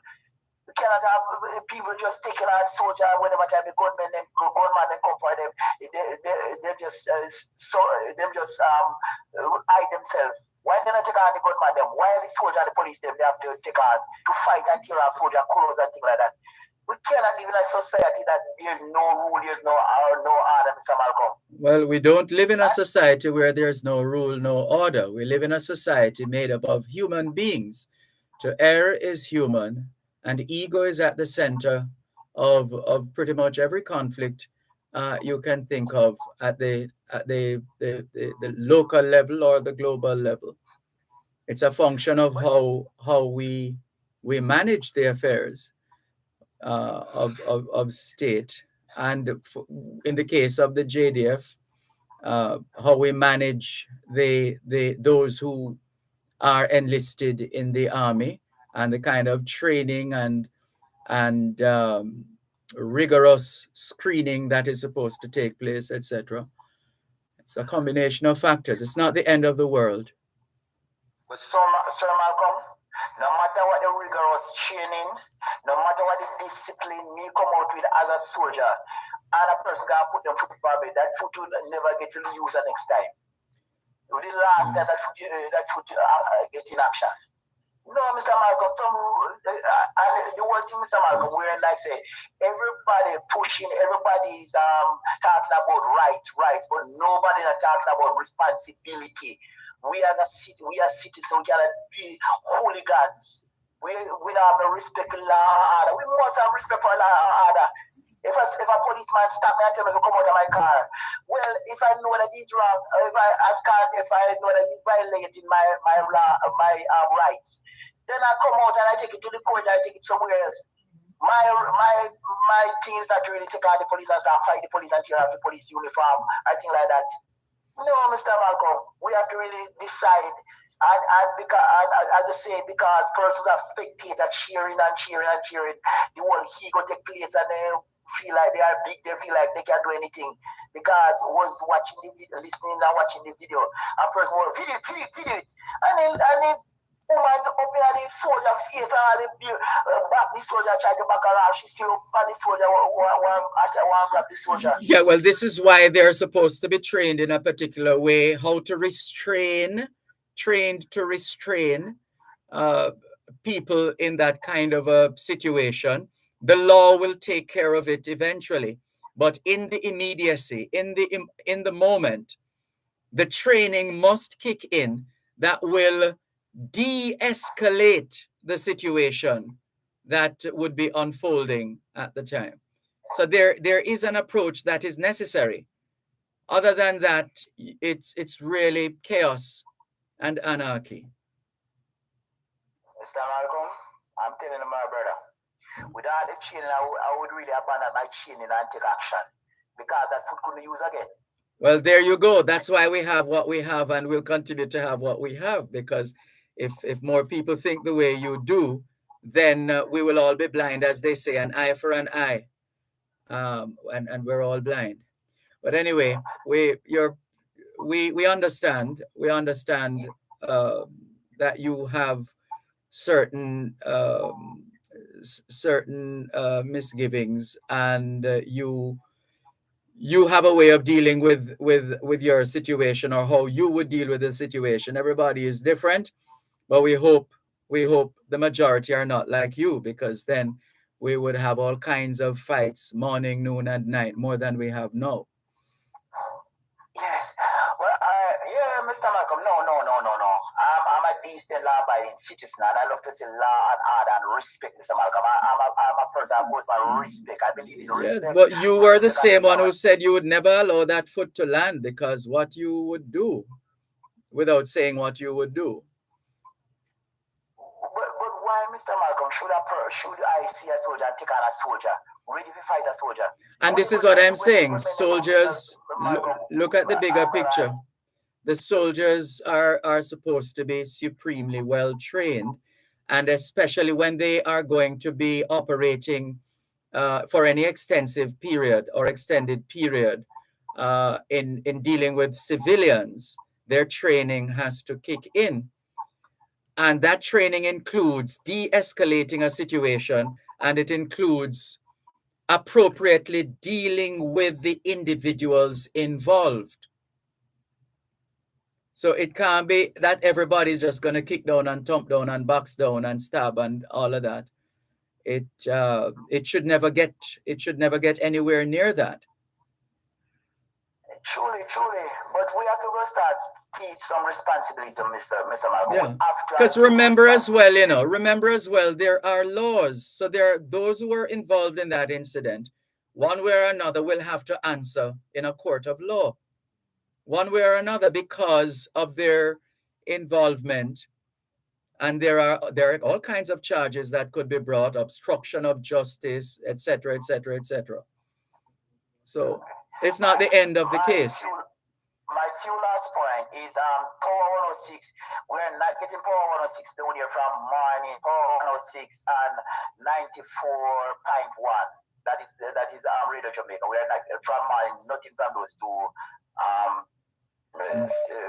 We cannot have people just taking out soldier whenever time the gunman then come for them. Them just hide themselves. Why they not take on the gunman them? Why the soldier and the police them they have to take on to fight and tear off soldier clothes and things like that? We cannot live in a society that there's no rule, there's no order, Mr. Malcolm. Well, we don't live in a society where there's no rule, no order. We live in a society made up of human beings. To err is human, And ego is at the center of pretty much every conflict you can think of at the local level or the global level. It's a function of how we manage the affairs of state, and in the case of the JDF, how we manage those who are enlisted in the army, and the kind of training and rigorous screening that is supposed to take place, etc. It's a combination of factors. It's not the end of the world. But Sir Malcolm, no matter what the rigorous training, no matter what the discipline me come out with as a soldier, and a person can put them foot probably, that foot will never get to use the next time. The last time that foot get in action. No, Mr. Malcolm, the one thing, Mr. Malcolm, we're like say, everybody pushing, everybody's talking about rights, but nobody is talking about responsibility. We are citizens, we cannot be hooligans. We don't have no respect for law and order. We must have respect for law and order. If a policeman stop me and tell me to come out of my car, well, if I know that he's wrong, if I know that he's violating my rights, then I come out and I take it to the court, I take it somewhere else. My thing is not really take out the police and start fight the police and tear out the police uniform, I think like that. No, Mr. Malcolm, we have to really decide. And because, as I say, because persons are spectators cheering, the whole ego take place and they feel like they are big, they feel like they can do anything. Because was watching the video, listening and watching the video, and person was video it. And then woman up in the soldier face and back the soldier try to back around, she still up on the soldier, one grab the soldier. Yeah, well, this is why they're supposed to be trained in a particular way, how to trained to restrain people in that kind of a situation. The law will take care of it eventually, but in the immediacy, in the moment, the training must kick in that will de-escalate the situation that would be unfolding at the time. So there is an approach that is necessary. Other than that, it's really chaos and anarchy. Mr. Malcolm, I'm telling you, my brother, without the training, I would really abandon my training and take action, because that food couldn't use again. Well, there you go. That's why we have what we have, and we'll continue to have what we have, because if more people think the way you do, then we will all be blind, as they say, an eye for an eye, and we're all blind. But anyway, we understand that you have certain misgivings, and you have a way of dealing with your situation, or how you would deal with the situation. Everybody is different, but we hope the majority are not like you, because then we would have all kinds of fights morning, noon, and night, more than we have now. Yes. Well, yeah, Mr. Malcolm, no. I'm a decent, law-abiding citizen, and I love to say law and order and respect, Mr. Malcolm. I'm a person who has my respect. I believe in respect. Yes, but you were the same one who said you would never allow that foot to land, because what you would do, without saying what you would do. But why, Mr. Malcolm, should I see a soldier and take on a soldier? Ready to fight a soldier? And this is what I'm saying. Soldiers, look at the bigger picture. The soldiers are supposed to be supremely well trained, and especially when they are going to be operating for any extensive period or extended period in dealing with civilians, their training has to kick in. And that training includes de-escalating a situation, and it includes appropriately dealing with the individuals involved. So it can't be that everybody's just going to kick down and thump down and box down and stab and all of that. It should never get anywhere near that. Truly, truly. But we have to go start teach some responsibility to Mr. Malcolm. Yeah. Because remember as well, there are laws. So there are those who were involved in that incident, one way or another, will have to answer in a court of law, one way or another, because of their involvement. And there are all kinds of charges that could be brought: obstruction of justice, etc., etc., etc. So it's not the end of the case. My few last point is Power 106. We're not getting Power 106 down here from morning. Power 106 and 94.1. That is Radio Jamaica. We're not from morning. Nothing from those two.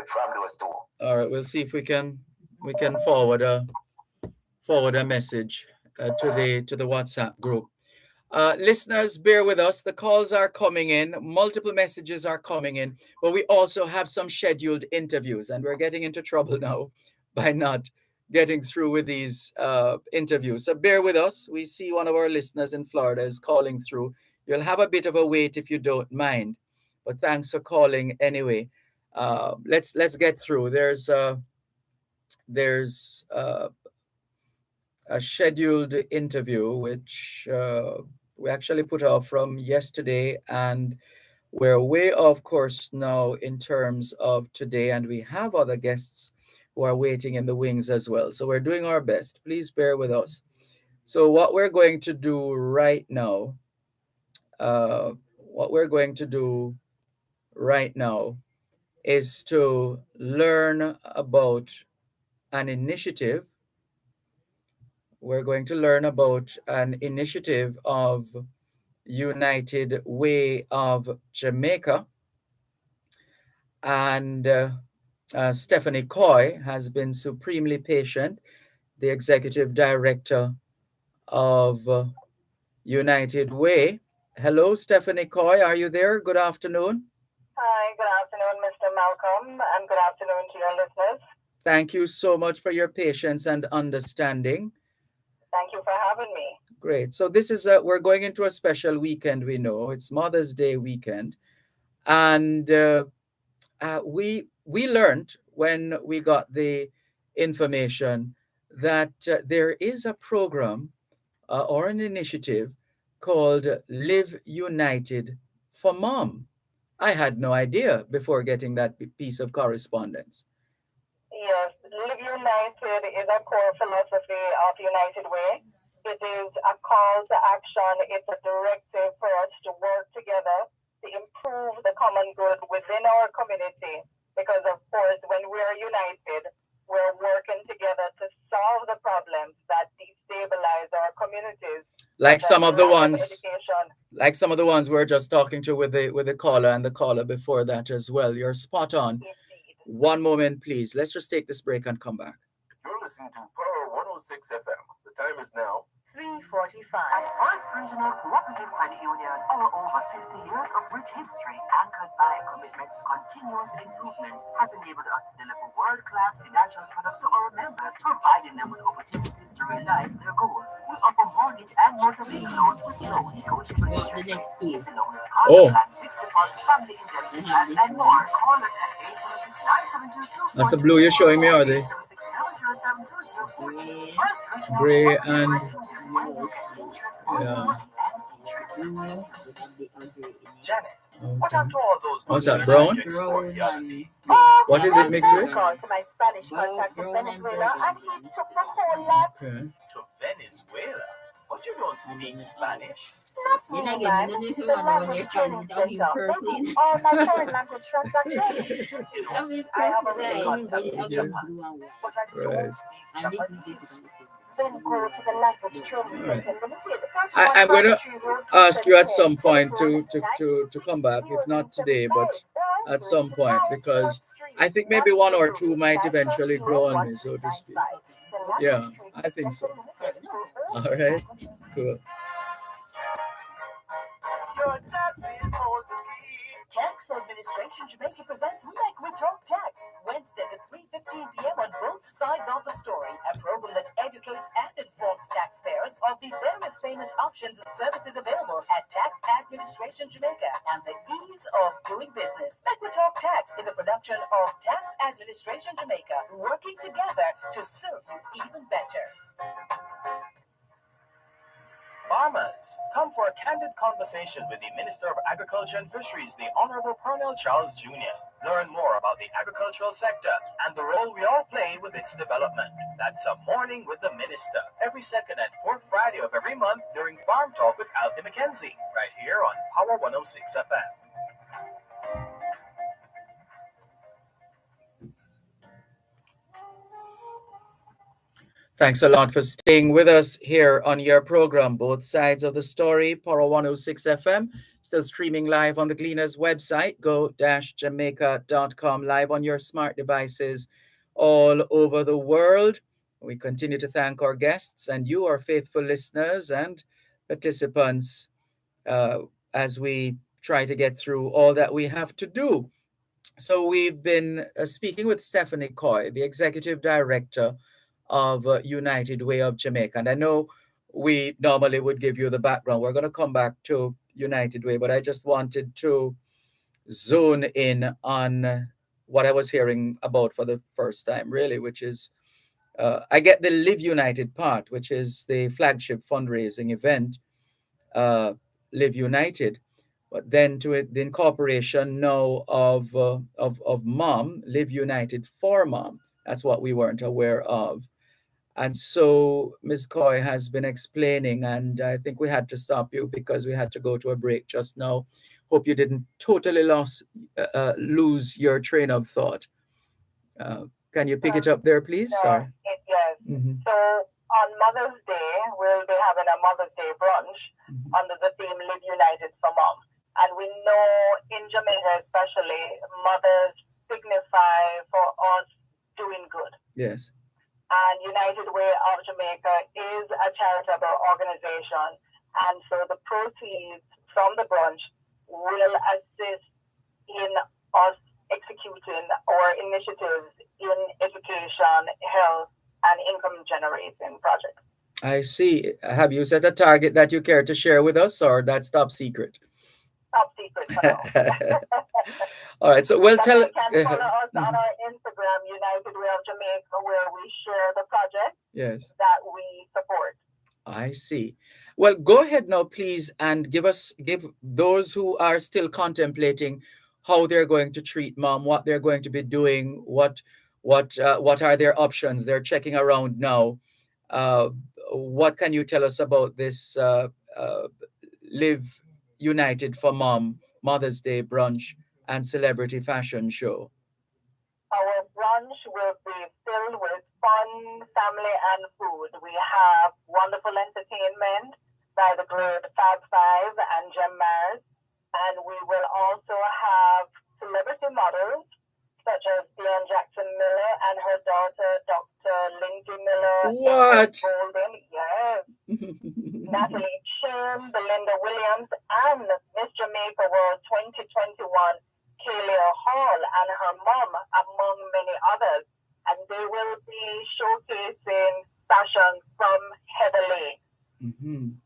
From those two. All right, we'll see if we can forward a message to the WhatsApp group. Listeners, bear with us. The calls are coming in. Multiple messages are coming in. But we also have some scheduled interviews. And we're getting into trouble now by not getting through with these interviews. So bear with us. We see one of our listeners in Florida is calling through. You'll have a bit of a wait if you don't mind. But thanks for calling anyway. Let's get through. There's a scheduled interview which we actually put off from yesterday, and we're way off course now in terms of today, and we have other guests who are waiting in the wings as well. So we're doing our best. Please bear with us. So what we're going to do right now is to learn about an initiative. We're going to learn about an initiative of United Way of Jamaica. And Stephanie Coy has been supremely patient, the executive director of United Way. Hello, Stephanie Coy. Are you there? Good afternoon. Hi, good afternoon, Mr. Malcolm, and good afternoon to your listeners. Thank you so much for your patience and understanding. Thank you for having me. Great. So this is we're going into a special weekend. We know it's Mother's Day weekend, and we learned when we got the information that there is a program or an initiative called Live United for Mom. I had no idea before getting that piece of correspondence. Yes, Live United is a core philosophy of United Way. It is a call to action. It's a directive for us to work together to improve the common good within our community. Because, of course, when we are united, we're working together to solve the problems that destabilize our communities. Like some of the ones we're just talking to with the caller and the caller before that as well. You're spot on. Indeed. One moment, please. Let's just take this break and come back. You're listening to Power 106 FM. The time is now 3:45. At First Regional Cooperative Credit Union, our over 50 years of rich history, anchored by a commitment to continuous improvement, has enabled us to deliver world-class financial products to our members, providing them with opportunities to realize their goals. We offer mortgage and motor vehicle loans with low negotiable interest rates, easy loans, fixed deposit, family indemnity, and more. Call us at 876-972-2424. That's the blue you're showing me, are they? Gray and yeah. Janet, what happened to all those What's that, brown? What is it mixed with? Called to my Spanish contact in Venezuela, and he took the whole lot. Okay. To Venezuela? But you don't speak Spanish. Not me, man. The language training center. They do all my foreign language transactions. I have a real contact in Japan, but I don't speak Japanese. Then go to the language training center limited. I'm going to ask you at some point to come back, if not today, but at some point, because I think maybe one or two might eventually grow on me, so to speak. Yeah, I think so. All right, cool. Your dance is all the key. Tax Administration Jamaica presents Make We Talk Tax, Wednesdays at 3:15 p.m. on both sides of the story, a program that educates and informs taxpayers of the various payment options and services available at Tax Administration Jamaica and the ease of doing business. Make We Talk Tax is a production of Tax Administration Jamaica, working together to serve you even better. Farmers, come for a candid conversation with the Minister of Agriculture and Fisheries, the Honorable Colonel Charles Jr. Learn more about the agricultural sector and the role we all play with its development. That's a Morning with the Minister, every second and fourth Friday of every month during Farm Talk with Alfie McKenzie, right here on Power 106 FM. Thanks a lot for staying with us here on your program, Both Sides of the Story, Power 106 FM. Still streaming live on the Gleaners website, go-jamaica.com, live on your smart devices all over the world. We continue to thank our guests and you, our faithful listeners and participants, as we try to get through all that we have to do. So we've been speaking with Stephanie Coy, the Executive Director of United Way of Jamaica. And I know we normally would give you the background. We're going to come back to United Way, but I just wanted to zone in on what I was hearing about for the first time, really, which is I get the Live United part, which is the flagship fundraising event, Live United. But then to it, the incorporation now of Mom, Live United for Mom. That's what we weren't aware of. And so Ms. Coy has been explaining, and I think we had to stop you because we had to go to a break just now. Hope you didn't totally lose your train of thought. Can you pick it up there, please? Sorry. Yes. Mhm. So on Mother's Day, we'll be having a Mother's Day brunch under the theme Live United for Mom. And we know in Jamaica especially, mothers signify for us doing good. Yes. And United Way of Jamaica is a charitable organization. And so the proceeds from the brunch will assist in us executing our initiatives in education, health, and income generating projects. I see. Have you set a target that you care to share with us, or that's top secret? Top secret for now. All right. So, well, But tell. you can follow us on our Instagram, United Way of Jamaica, where we share the project Yes. that we support. I see. Well, go ahead now, please, and give those who are still contemplating how they're going to treat Mom, what they're going to be doing, what are their options. They're checking around now. What can you tell us about this Live United for Mom Mother's Day brunch and celebrity fashion show? Our brunch will be filled with fun, family, and food. We have wonderful entertainment by the great Fab Five and Gem Mars. And we will also have celebrity models such as Diane Jackson Miller and her daughter, Dr. Lindsay Miller. What? Golden, yes. Natalie Chin, Belinda Williams, and Miss Jamaica World 2021, Kayla Hall and her mom, among many others. And they will be showcasing fashion from Heather Lane. Mm-hmm.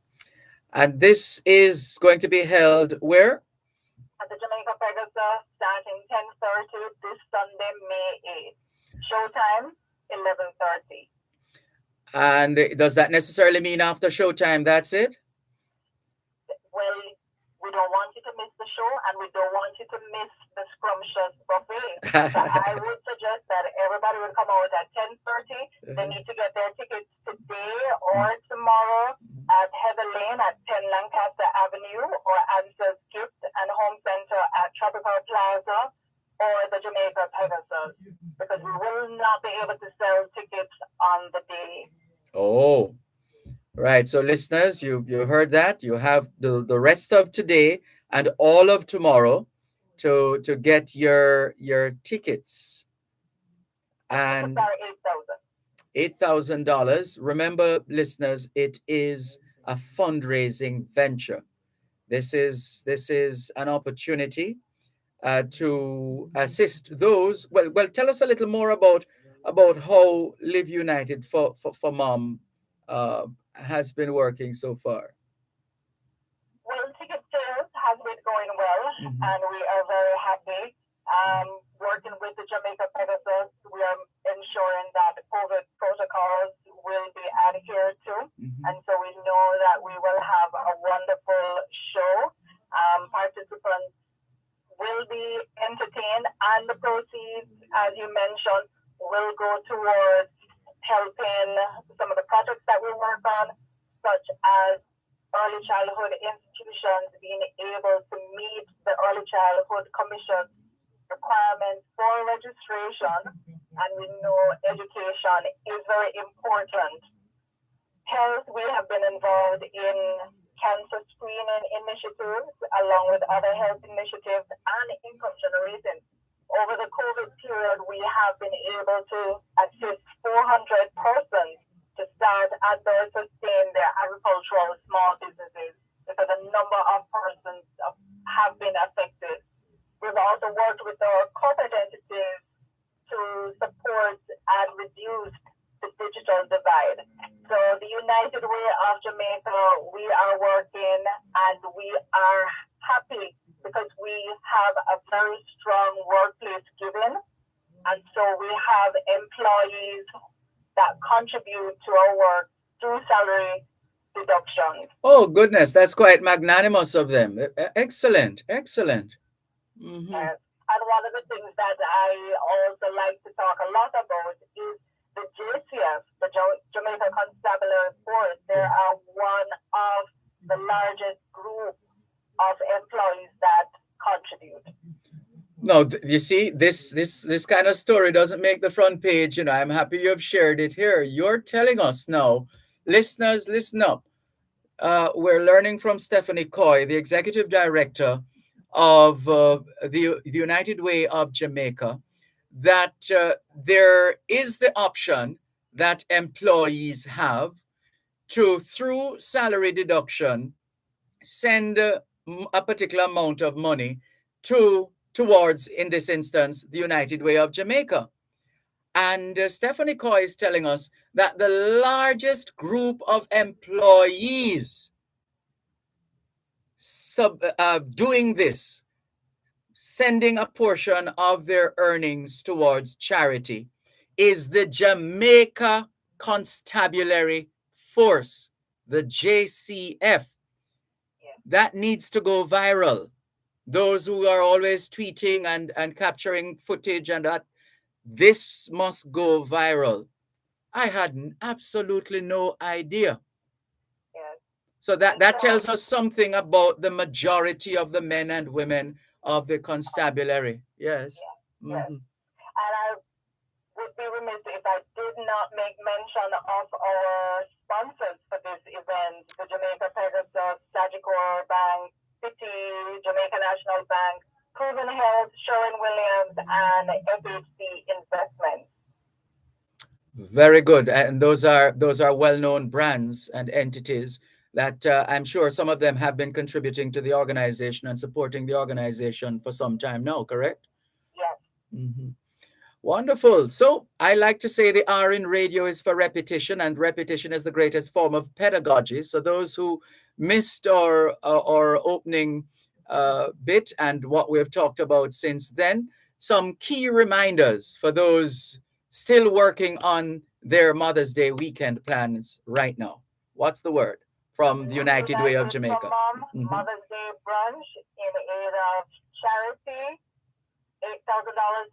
And this is going to be held where? At the Jamaica Pegasus, starting 10:30 this Sunday, May 8th. Showtime, 11:30. And does that necessarily mean after showtime, that's it? Well, we don't want you to miss the show, and we don't want you to miss the scrumptious buffet. So I would suggest that everybody will come out at 10:30. They need to get their tickets today or tomorrow at Heather Lane at 10 Lancaster Avenue, or Answers Gift and Home Center at Tropical Plaza, or the Jamaica Pegasus, because we will not be able to sell tickets on the day. Oh, right. So listeners, you heard that. You have the rest of today and all of tomorrow to get your tickets. And $8,000. Remember, listeners, it is a fundraising venture. This is an opportunity to assist those. Well, tell us a little more about how Live United for Mom has been working so far. Well, ticket sales has been going well, Mhm. and we are very happy. Working with the Jamaica Pegasus, we are ensuring that COVID protocols will be adhered to, and so we know that we will have a wonderful show. Participants will be entertained, and the proceeds, as you mentioned, will go towards helping some of the projects that we work on, such as early childhood institutions being able to meet the Early Childhood Commission requirements for registration. And we know education is very important. Health, we have been involved in cancer screening initiatives along with other health initiatives and income generating. Over the COVID period, we have been able to assist 400 persons to start and sustain their agricultural small businesses because a number of persons have been affected. We've also worked with our corporate entities to support and reduce the digital divide. So the United Way of Jamaica, we are working and we are happy because we have a very strong workplace giving. And so we have employees that contribute to our work through salary deductions. Oh, goodness, that's quite magnanimous of them. Excellent, excellent. Mm-hmm. And one of the things that I also like to talk a lot about is the JCF, the Jamaica Constabulary Force. They are one of the largest group of employees that contribute. No, you see, this kind of story doesn't make the front page. You know, I'm happy you have shared it here. You're telling us now, listeners, listen up. We're learning from Stephanie Coy, the executive director of the United Way of Jamaica, that there is the option that employees have to, through salary deduction, send a particular amount of money towards, in this instance, the United Way of Jamaica. And Stephanie Coy is telling us that the largest group of employees doing this, sending a portion of their earnings towards charity, is the Jamaica Constabulary Force, the JCF. That needs to go viral. Those who are always tweeting and capturing footage and that, this must go viral. I had absolutely no idea. So that tells us something about the majority of the men and women of the constabulary. Yes. Yes. And I would be remiss if I did not make mention of our sponsors for this event, the Jamaica Pegasus, Sagicor Bank, City, Jamaica National Bank, Proven Health, Sherwin-Williams, and FHC Investments. Very good. And those are well-known brands and entities that I'm sure some of them have been contributing to the organization and supporting the organization for some time now, correct? Yes. Mm-hmm. Wonderful. So I like to say the R in radio is for repetition, and repetition is the greatest form of pedagogy. So those who missed our opening bit and what we've talked about since then, some key reminders for those still working on their Mother's Day weekend plans right now. What's the word from the United Way of Jamaica? Mom, Mother's Day brunch in aid of charity. $8,000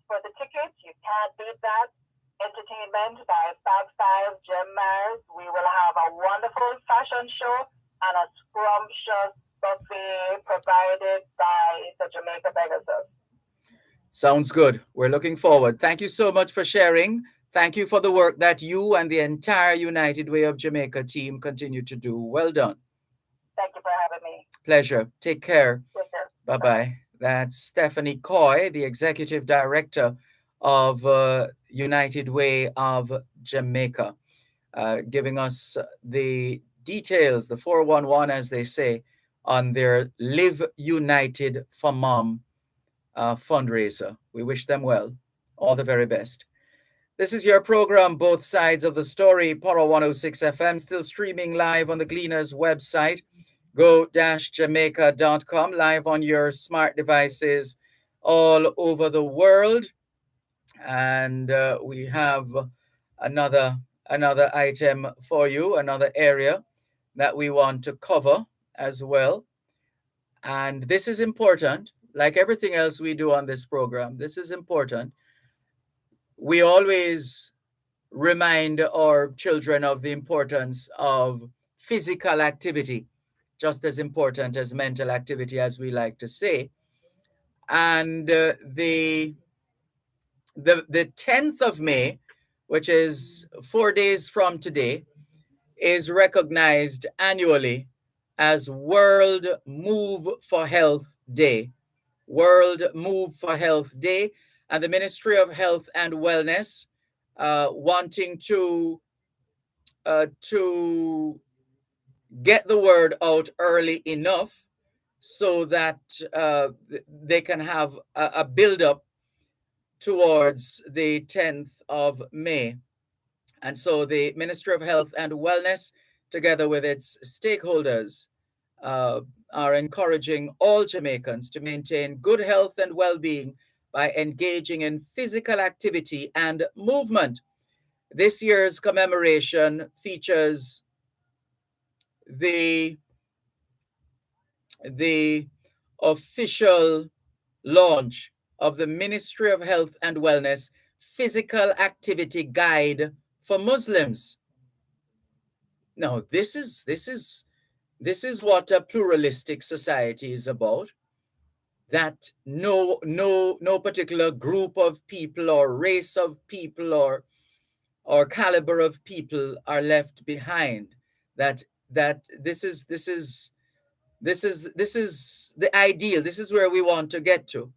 for the tickets. You can't beat that. Entertainment by Fab Five, Gem Mars. We will have a wonderful fashion show and a scrumptious buffet provided by the Jamaica Pegasus. Sounds good. We're looking forward. Thank you so much for sharing. Thank you for the work that you and the entire United Way of Jamaica team continue to do. Well done. Thank you for having me. Pleasure. Take care. Take care. Bye-bye. That's Stephanie Coy, the executive director of United Way of Jamaica, giving us the details, the 411, as they say, on their Live United for Mom fundraiser. We wish them well. All the very best. This is your program, Both Sides of the Story, Poro 106 FM, still streaming live on the Gleaners website, go-jamaica.com, live on your smart devices all over the world. And we have another item for you, another area that we want to cover as well. And this is important, like everything else we do on this program. This is important. We always remind our children of the importance of physical activity, just as important as mental activity, as we like to say. And the 10th of May, which is 4 days from today, is recognized annually as World Move for Health Day. World Move for Health Day. And the Ministry of Health and Wellness wanting to get the word out early enough so that they can have a build-up towards the 10th of May. And so the Ministry of Health and Wellness, together with its stakeholders, are encouraging all Jamaicans to maintain good health and well-being by engaging in physical activity and movement. This year's commemoration features the official launch of the Ministry of Health and Wellness Physical Activity Guide for Muslims. Now, this is what a pluralistic society is about. That no particular group of people or race of people or caliber of people are left behind. That this is the ideal. This is where we want to get to.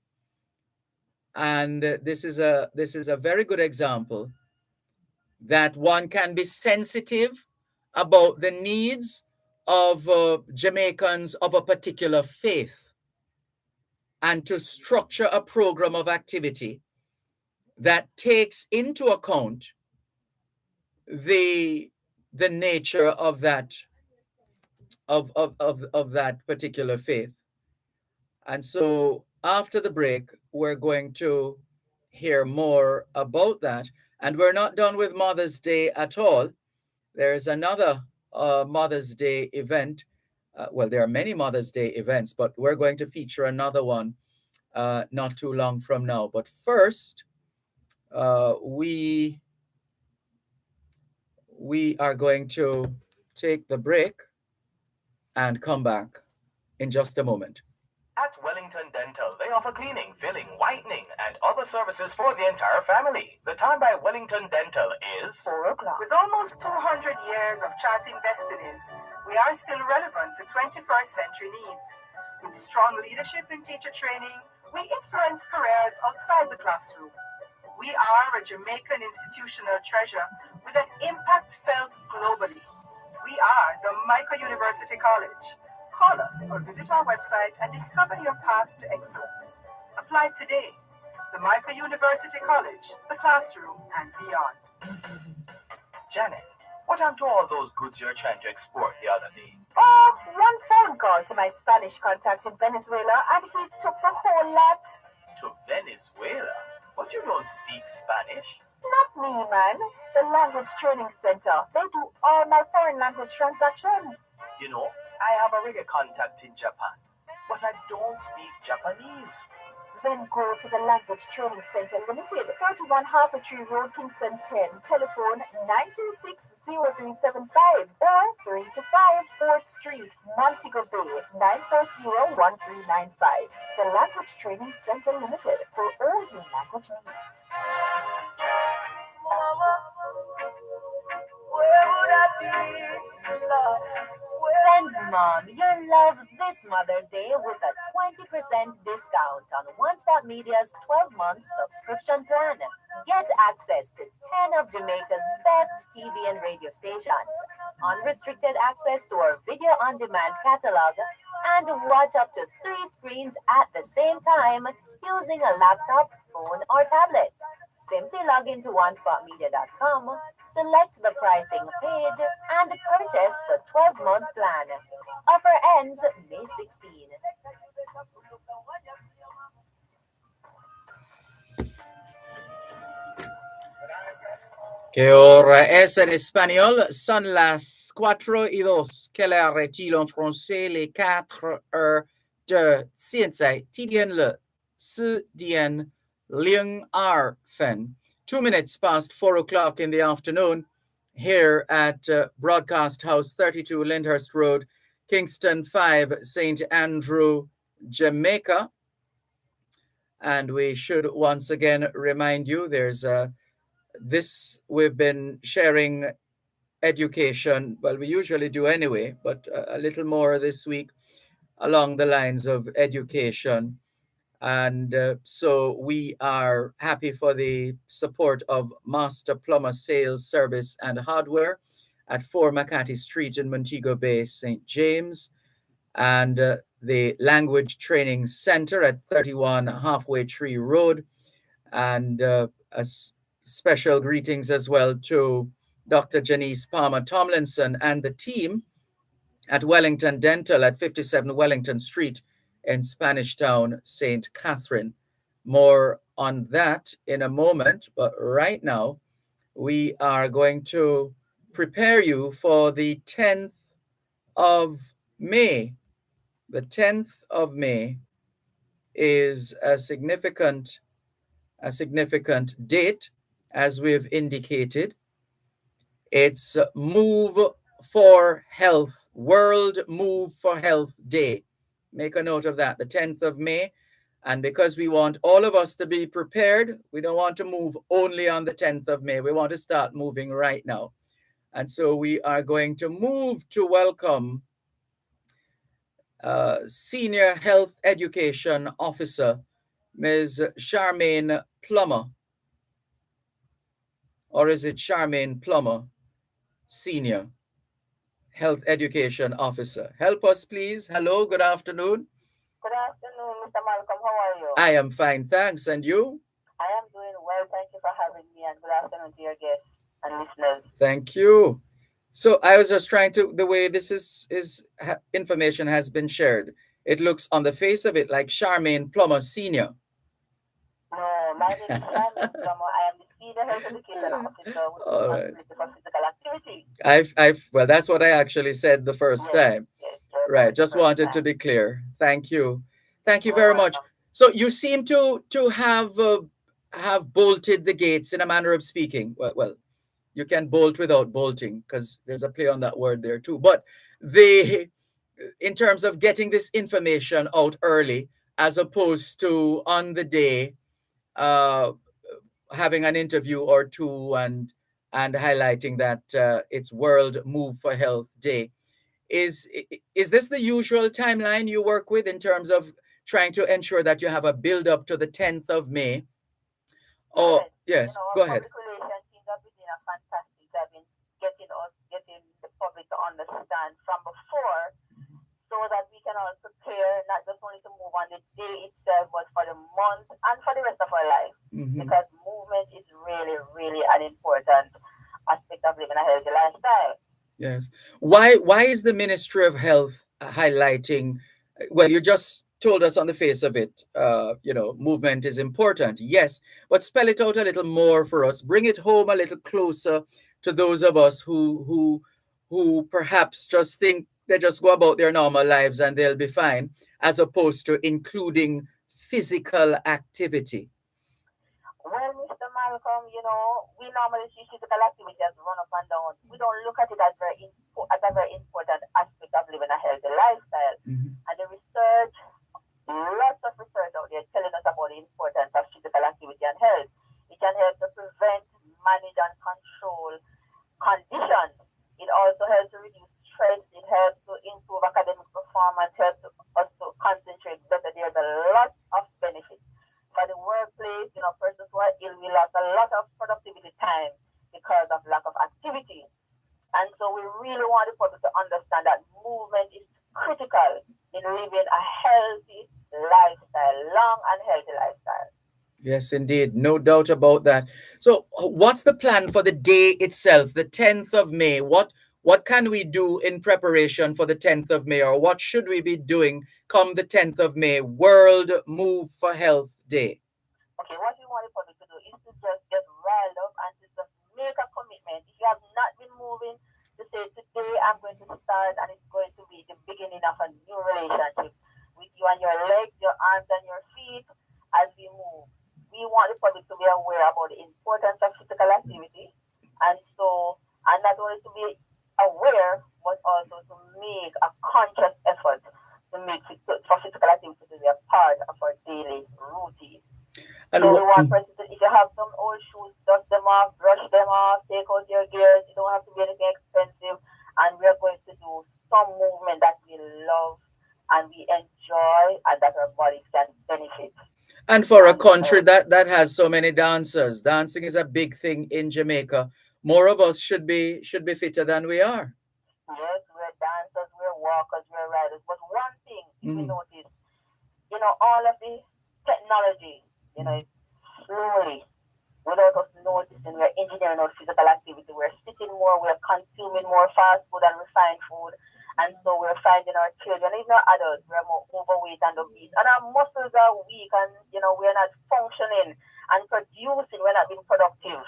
And this is a very good example that one can be sensitive about the needs of Jamaicans of a particular faith, and to structure a program of activity that takes into account the nature of that particular faith. And so after the break, we're going to hear more about that. And we're not done with Mother's Day at all. There's another Mother's Day event. Well, there are many Mother's Day events, but we're going to feature another one not too long from now. But first, we are going to take the break and come back in just a moment. At Wellington Dental, they offer cleaning, filling, whitening, and other services for the entire family. The time by Wellington Dental is 4 o'clock. With almost 200 years of charting destinies, we are still relevant to 21st century needs. With strong leadership and teacher training, we influence careers outside the classroom. We are a Jamaican institutional treasure with an impact felt globally. We are the Jamaica University College. Call us or visit our website and discover your path to excellence. Apply today. The Jamaica University College, the classroom, and beyond. Janet, what happened to all those goods you're trying to export the other day? Oh, one phone call to my Spanish contact in Venezuela and he took the whole lot. To Venezuela? But you don't speak Spanish. Not me, man. The Language Training Center. They do all my foreign language transactions. You know, I have a regular contact in Japan, but I don't speak Japanese. Then go to the Language Training Center Limited, 31 Harper Tree Road, Kingston 10. Telephone 926-0375 or 3 to 5 4th Street, Montego Bay, 940-1395. The Language Training Center Limited for all your language needs. Mama, where would I be, Lord? Send mom your love this Mother's Day with a 20% discount on One Spot Media's 12-month subscription plan. Get access to 10 of Jamaica's best TV and radio stations, unrestricted access to our video-on-demand catalog, and watch up to 3 screens at the same time, using a laptop, phone, or tablet. Simply log into onespotmedia.com, select the pricing page, and purchase the 12-month plan. Offer ends May 16. Que hora es en espagnol? Son las 4:02. Quelle heure est-il en français? Les 4 heures de 现在 4:02 2 minutes past 4 o'clock in the afternoon here at Broadcast House 32 Lyndhurst Road, Kingston 5, St. Andrew, Jamaica. And we should once again remind you there's we've been sharing education. Well, we usually do anyway, but a little more this week along the lines of education. And so we are happy for the support of Master Plumber Sales, Service and Hardware at 4 Makati Street in Montego Bay, St. James, and the Language Training Center at 31 Halfway Tree Road. And special greetings as well to Dr. Janice Palmer Tomlinson and the team at Wellington Dental at 57 Wellington Street in Spanish Town, St. Catherine. More on that in a moment, but right now we are going to prepare you for the 10th of May. The 10th of May is a significant date, as we've indicated. It's Move for Health, World Move for Health Day. Make a note of that, the 10th of May. And because we want all of us to be prepared, we don't want to move only on the 10th of May. We want to start moving right now. And so we are going to move to welcome Senior Health Education Officer, Ms. Charmaine Plummer. Or is it Charmaine Plummer, Senior Health Education Officer? Help us, please. Hello, good afternoon. Good afternoon, Mr. Malcolm. How are you? I am fine, thanks. And you? I am doing well. Thank you for having me, and good afternoon to your guests and listeners. Thank you. So I was just trying to, the way this information has been shared, it looks on the face of it like Charmaine Plummer Senior. No, my name is Charmaine Plummer. I am the Senior Health Education Officer with responsibility for physical activity. Well, that's what I actually said the first time. Yes, right. Just wanted to be clear. Thank you. Thank you very much. So you seem to have bolted the gates in a manner of speaking. Well, you can bolt without bolting because there's a play on that word there too. But in terms of getting this information out early, as opposed to on the day, having an interview or two and highlighting that it's World Move for Health Day. Is this the usual timeline you work with in terms of trying to ensure that you have a build up to the 10th of May? Oh, yes, go ahead. Fantastic. They've been getting the public to understand from before, so that we can all prepare not just only to move on the day itself, but for the month and for the rest of our life. Because movement is really, really an important aspect of living a healthy lifestyle. Yes. Why is the Ministry of Health highlighting? Well, you just told us on the face of it, movement is important. Yes, but spell it out a little more for us. Bring it home a little closer to those of us who perhaps just think they just go about their normal lives and they'll be fine, as opposed to including physical activity. Well, Mr. Malcolm, we normally see physical activity as run up and down. We don't look at it as a very important aspect of living a healthy lifestyle. And the research, lots of research out there telling us about the importance of physical activity and health. It can help to prevent, manage, and control conditions. It also helps to reduce stress. It helps to improve academic performance, helps us to concentrate better. There's a lot of benefits. For the workplace, persons who are ill, we lost a lot of productivity time because of lack of activity. And so we really want the public to understand that movement is critical in living a healthy lifestyle, long and healthy lifestyle. Yes, indeed. No doubt about that. So, what's the plan for the day itself, the 10th of May? What can we do in preparation for the 10th of May, or what should we be doing come the 10th of May, World Move for Health Day? Okay, what we want the public to do is to just get riled up and to just make a commitment. If you have not been moving, to say today I'm going to start and it's going to be the beginning of a new relationship with you and your legs, your arms and your feet as we move. We want the public to be aware about the importance of physical activity and so and not only to be aware but also to make a conscious effort to make for physical activity to be a part of our daily routine. And So we want person to, if you have some old shoes, dust them off, brush them off, take out your gears. You don't have to be anything expensive. And we are going to do some movement that we love and we enjoy and that our bodies can benefit. And for a country that has so many dancers, dancing is a big thing in Jamaica. More of us should be fitter than we are. Yes, we're dancers, we're walkers, we're riders. But one thing we notice, all of the technology, slowly, without us noticing, we're engineering our physical activity. We're sitting more, we're consuming more fast food and refined food. And so we're finding our children, even our adults, we're more overweight and obese. And our muscles are weak and, we're not functioning and producing, we're not being productive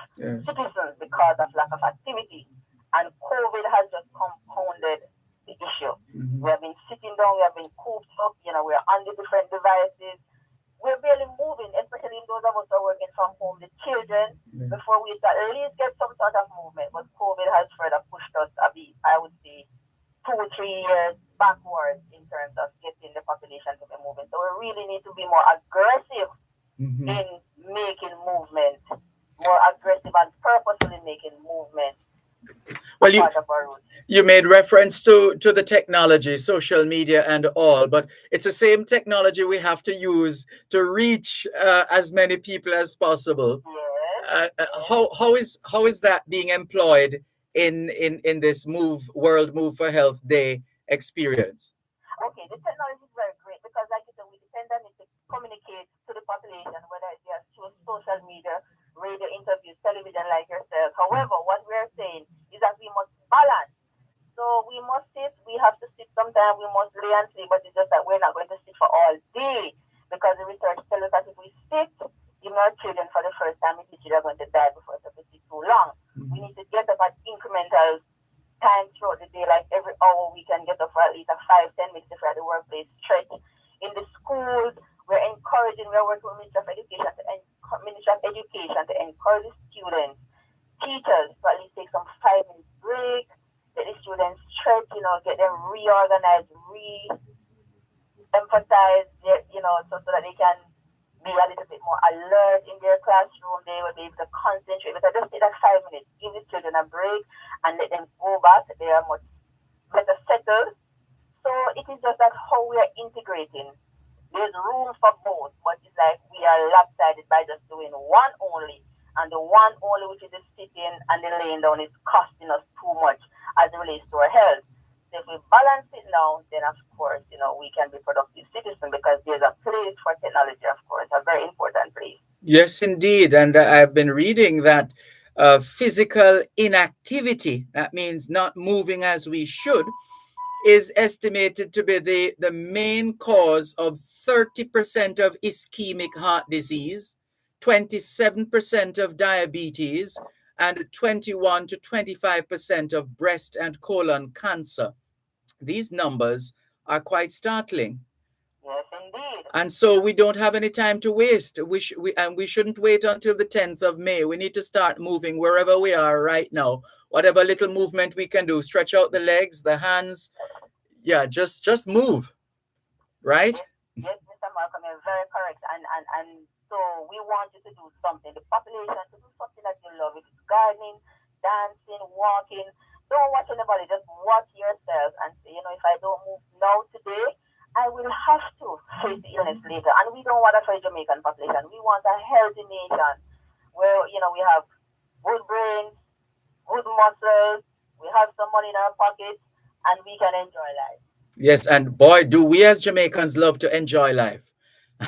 citizens because of lack of activity. And COVID has just compounded the issue. We have been sitting down, we have been cooped up, we're on the different devices. We're barely moving, especially those of us who are working from home, the children, before we at least get some sort of movement. But COVID has further pushed us a bit, I would say, 2 or 3 years backwards in terms of getting the population to be moving. So we really need to be more aggressive in making movement, more aggressive and purposefully making movement. Well, you made reference to the technology, social media and all, but it's the same technology we have to use to reach as many people as possible. How is that being employed in this World Move for Health Day experience? Okay, the technology is very great because, like you said, we depend on it to communicate to the population, whether it's through social media, radio interviews, television like yourself. However, what we're saying is that we must balance. So we must sit, we have to sit sometimes, we must lay and sleep, but it's just that we're not going to sit for all day because the research tells us that if we sit, even our children for the first time in history are going to die before they sit too long. We need to get up at incremental time throughout the day, like every hour we can get up for at least 5-10 minutes if we're at the workplace, stretch. In the schools, we're working with Ministry of Education to encourage the students, teachers to at least take some 5 minute break, let the students stretch, get them reorganized, emphasize, so that they can be a little bit more alert in their classroom. They will be able to concentrate. But just take that 5 minutes, give the children a break, and let them go back. They are much better settled. So it is just that how we are integrating. There's room for both, but it's like we are lopsided by just doing one only. And the one only, which is the sitting and the laying down, is costing us too much as it relates to our health. So if we balance it now, then of course, we can be productive citizens because there's a place for technology, of course, a very important place. Yes, indeed. And I've been reading that physical inactivity, that means not moving as we should, is estimated to be the main cause of 30% of ischemic heart disease, 27% of diabetes, and 21 to 25% of breast and colon cancer. These numbers are quite startling. Yes, indeed. And so we don't have any time to waste. We shouldn't wait until the 10th of May. We need to start moving wherever we are right now. Whatever little movement we can do, stretch out the legs, the hands. Yeah, just move. Right? Yes, Mr. Malcolm, you're very correct. And so we want you to do something. The population to do something that you love. If it's gardening, dancing, walking. Don't watch anybody. Just watch yourself and say, if I don't move now today, I will have to face the illness later. And we don't want a for Jamaican population. We want a healthy nation where, we have good brains, good muscles, we have some money in our pockets, and we can enjoy life. Yes, and boy, do we as Jamaicans love to enjoy life.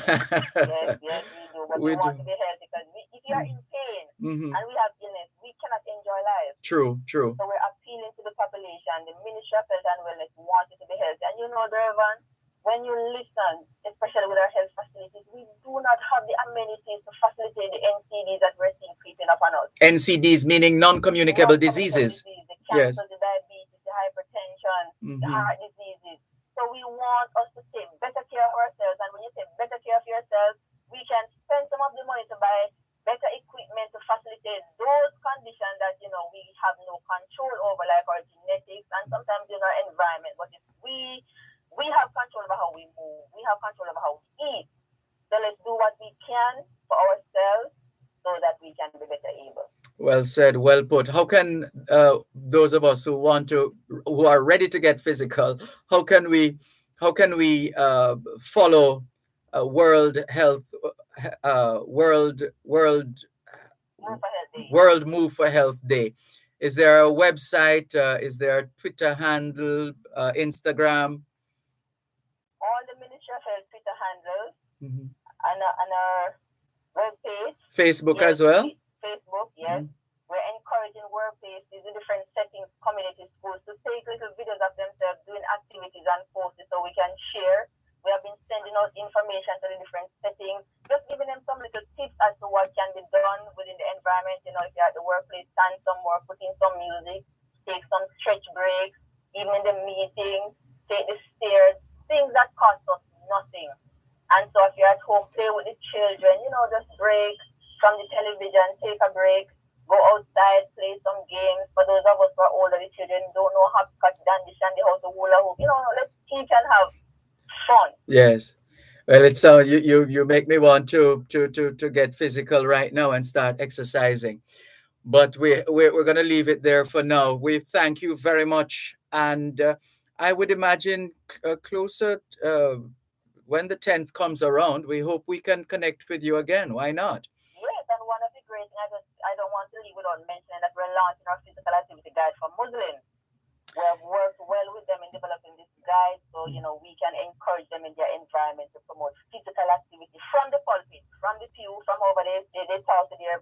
Yes, we do. but We we want do. to be healthy because if you are in pain Mhm. and we have illness, we cannot enjoy life. True, true. So we're appealing to the population. The Ministry of Health and Wellness wants you to be healthy. And you know, Dervan, when you listen, especially with our health facilities, we do not have the amenities to facilitate the NCDs that we're seeing creeping up on us. NCDs meaning non-communicable diseases. The Yes. cancer, the diabetes, the hypertension, the Mhm. heart diseases. So we want us to take better care of ourselves. And when you take better care of yourself, we can spend some of the money to buy better equipment to facilitate those conditions that, you know, we have no control over, like our genetics and sometimes in our environment. But if we have control over how we move, we have control over how we eat. So let's do what we can for ourselves so that we can be better able. Well said, well put. How can those of us who are ready to get physical, how can we follow World Health, World Move for Health Day? Is there a website? Is there a Twitter handle, Instagram? All the Ministry of Health Twitter handles Mhm. and our webpage. Facebook Yes, as well? Facebook, yes. We're encouraging workplaces in different settings, community schools, to take little videos of themselves doing activities and posts so we can share. We have been sending out information to the different settings, just giving them some little tips as to what can be done within the environment. You know, if you're at the workplace, stand somewhere, put in some music, take some stretch breaks, even in the meeting, take the stairs, things that cost us nothing. And so if you're at home, play with the children, you know, just break from the television, take a break, go outside, play some games. For those of us who are older, the children don't know hopscotch, dandy, shandy, how to hula hoop. You know, let's teach and have fun. Yes. Well, it's you make me want to get physical right now and start exercising. But we're going to leave it there for now. We thank you very much, and I would imagine closer when the 10th comes around, we hope we can connect with you again. Why not? Yes, and one of the great things, I don't want to leave without mentioning that we're launching our physical activity guide for Muslims. We have worked well with them in developing this guide, so you know we can encourage them in their environment to promote physical activity from the pulpit, from the pew, from over there. They talk to their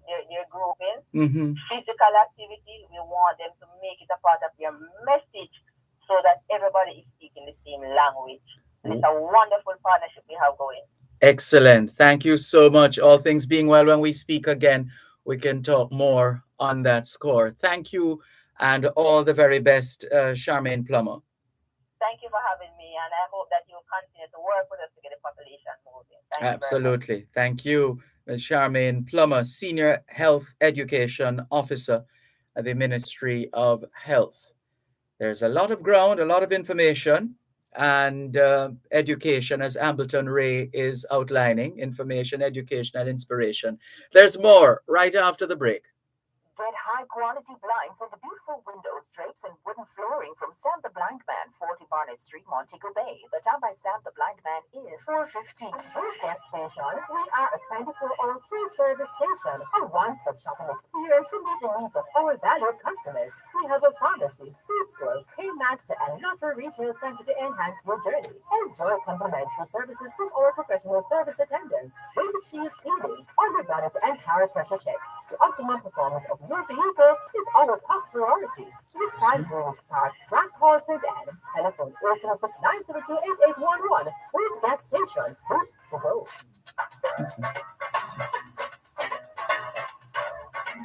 grouping. Mm-hmm. Physical activity, we want them to make it a part of their message so that everybody is speaking the same language. And it's a wonderful partnership we have going. Excellent. Thank you so much. All things being well, when we speak again, we can talk more on that score. Thank you, and all the very best, Charmaine Plummer. Thank you for having me, and I hope that you continue to work with us to get the population moving. Thank you very much. Absolutely. Thank you, Ms. Charmaine Plummer, Senior Health Education Officer at the Ministry of Health. There's a lot of ground, a lot of information, and education, as Ambleton Ray is outlining, information, education, and inspiration. There's more right after the break. Get high-quality blinds and beautiful windows, drapes, and wooden flooring from Sam the Blind Man, 40 Barnett Street, Montego Bay. The time by Sam the Blind Man is 4:15. Booth Gas Station. We are a 24-hour full-service station, a one-stop shopping experience to meet the needs of our valued customers. We have a pharmacy, food store, paymaster, and another retail center to enhance your journey. Enjoy complimentary services from our professional service attendants. We achieve cleaning, underbonnet, and tire pressure checks. The optimum performance of your vehicle is our top priority. With 5 Road Park, Grants Hall, St. Anne. Telephone 069728811. Root Gas Station. Root to go.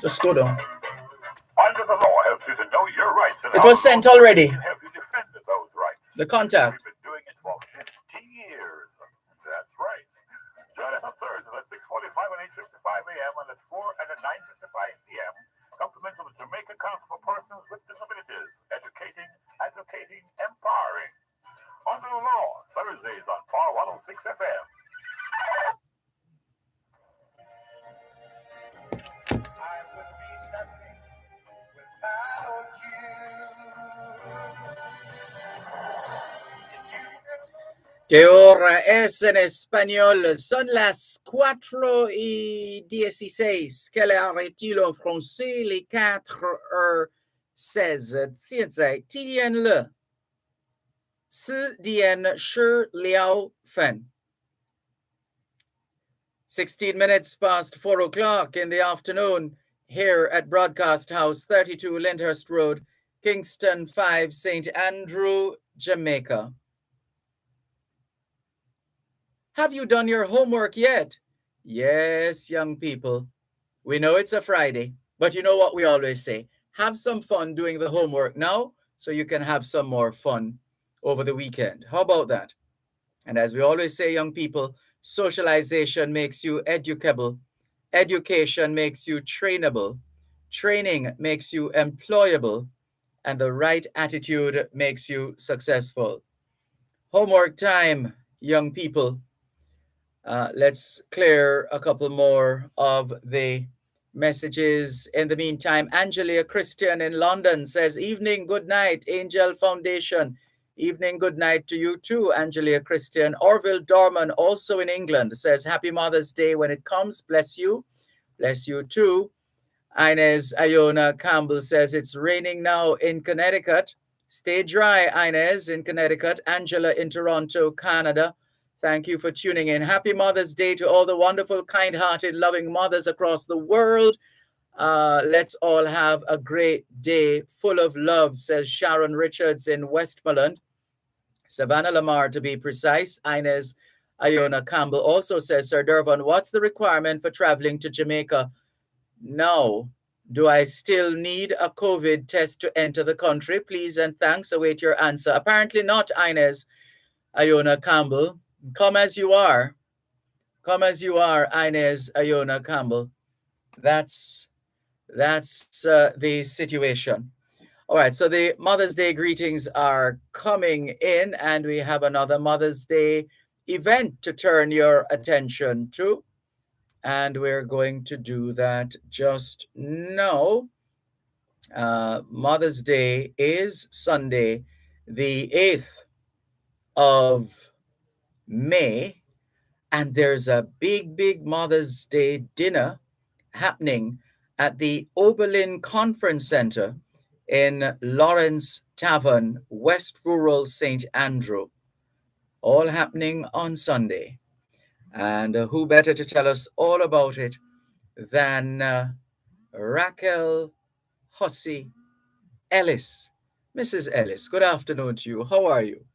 Just go down. Under the law helps you to know your rights. And It was sent already. can help you defend those rights. The contact. We've been doing it for 50 years. That's right. Join us on Thursday at 6:45 and 8:55 a.m. and at 4 and at 9:55 p.m. Compliments of the Jamaica Council for Persons with Disabilities. Educating, advocating, empowering. Under the law, Thursdays on Power 106 FM. I would be nothing without ¿Qué hora es en español? Son las 4:16. Quelle heure est-il en français? Les 4:16. 现在几点了？4点16分。16 minutes past 4 o'clock in the afternoon here at Broadcast House, 32 Lyndhurst Road, Kingston 5, St. Andrew, Jamaica. Have you done your homework yet? Yes, young people. We know it's a Friday, but you know what we always say? Have some fun doing the homework now so you can have some more fun over the weekend. How about that? And as we always say, young people, socialization makes you educable. Education makes you trainable. Training makes you employable. And the right attitude makes you successful. Homework time, young people. Let's clear a couple more of the messages. In the meantime, Angelia Christian in London says, evening, good night, Angel Foundation. Evening, good night to you too, Angelia Christian. Orville Dorman, also in England, says, happy Mother's Day when it comes. Bless you. Bless you too. Inez Iona Campbell says, it's raining now in Connecticut. Stay dry, Inez, in Connecticut. Angela in Toronto, Canada. Thank you for tuning in. Happy Mother's Day to all the wonderful, kind-hearted, loving mothers across the world. Let's all have a great day full of love, says Sharon Richards in Westmoreland. Savannah Lamar, to be precise. Inez Iona Campbell also says, Sir Dervan, what's the requirement for traveling to Jamaica? Now, do I still need a COVID test to enter the country? Please and thanks. Await your answer. Apparently not, Inez Iona Campbell. Come as you are. Come as you are, Inez Iona Campbell. That's the situation. All right, so the Mother's Day greetings are coming in, and we have another Mother's Day event to turn your attention to. And we're going to do that just now. Mother's Day is Sunday, the 8th of May, and there's a big Mother's Day dinner happening at the Oberlin Conference Center in Lawrence Tavern, West Rural St. Andrew, all happening on Sunday. And who better to tell us all about it than Raquel Hussey Ellis. Mrs. Ellis, good afternoon to you. How are you?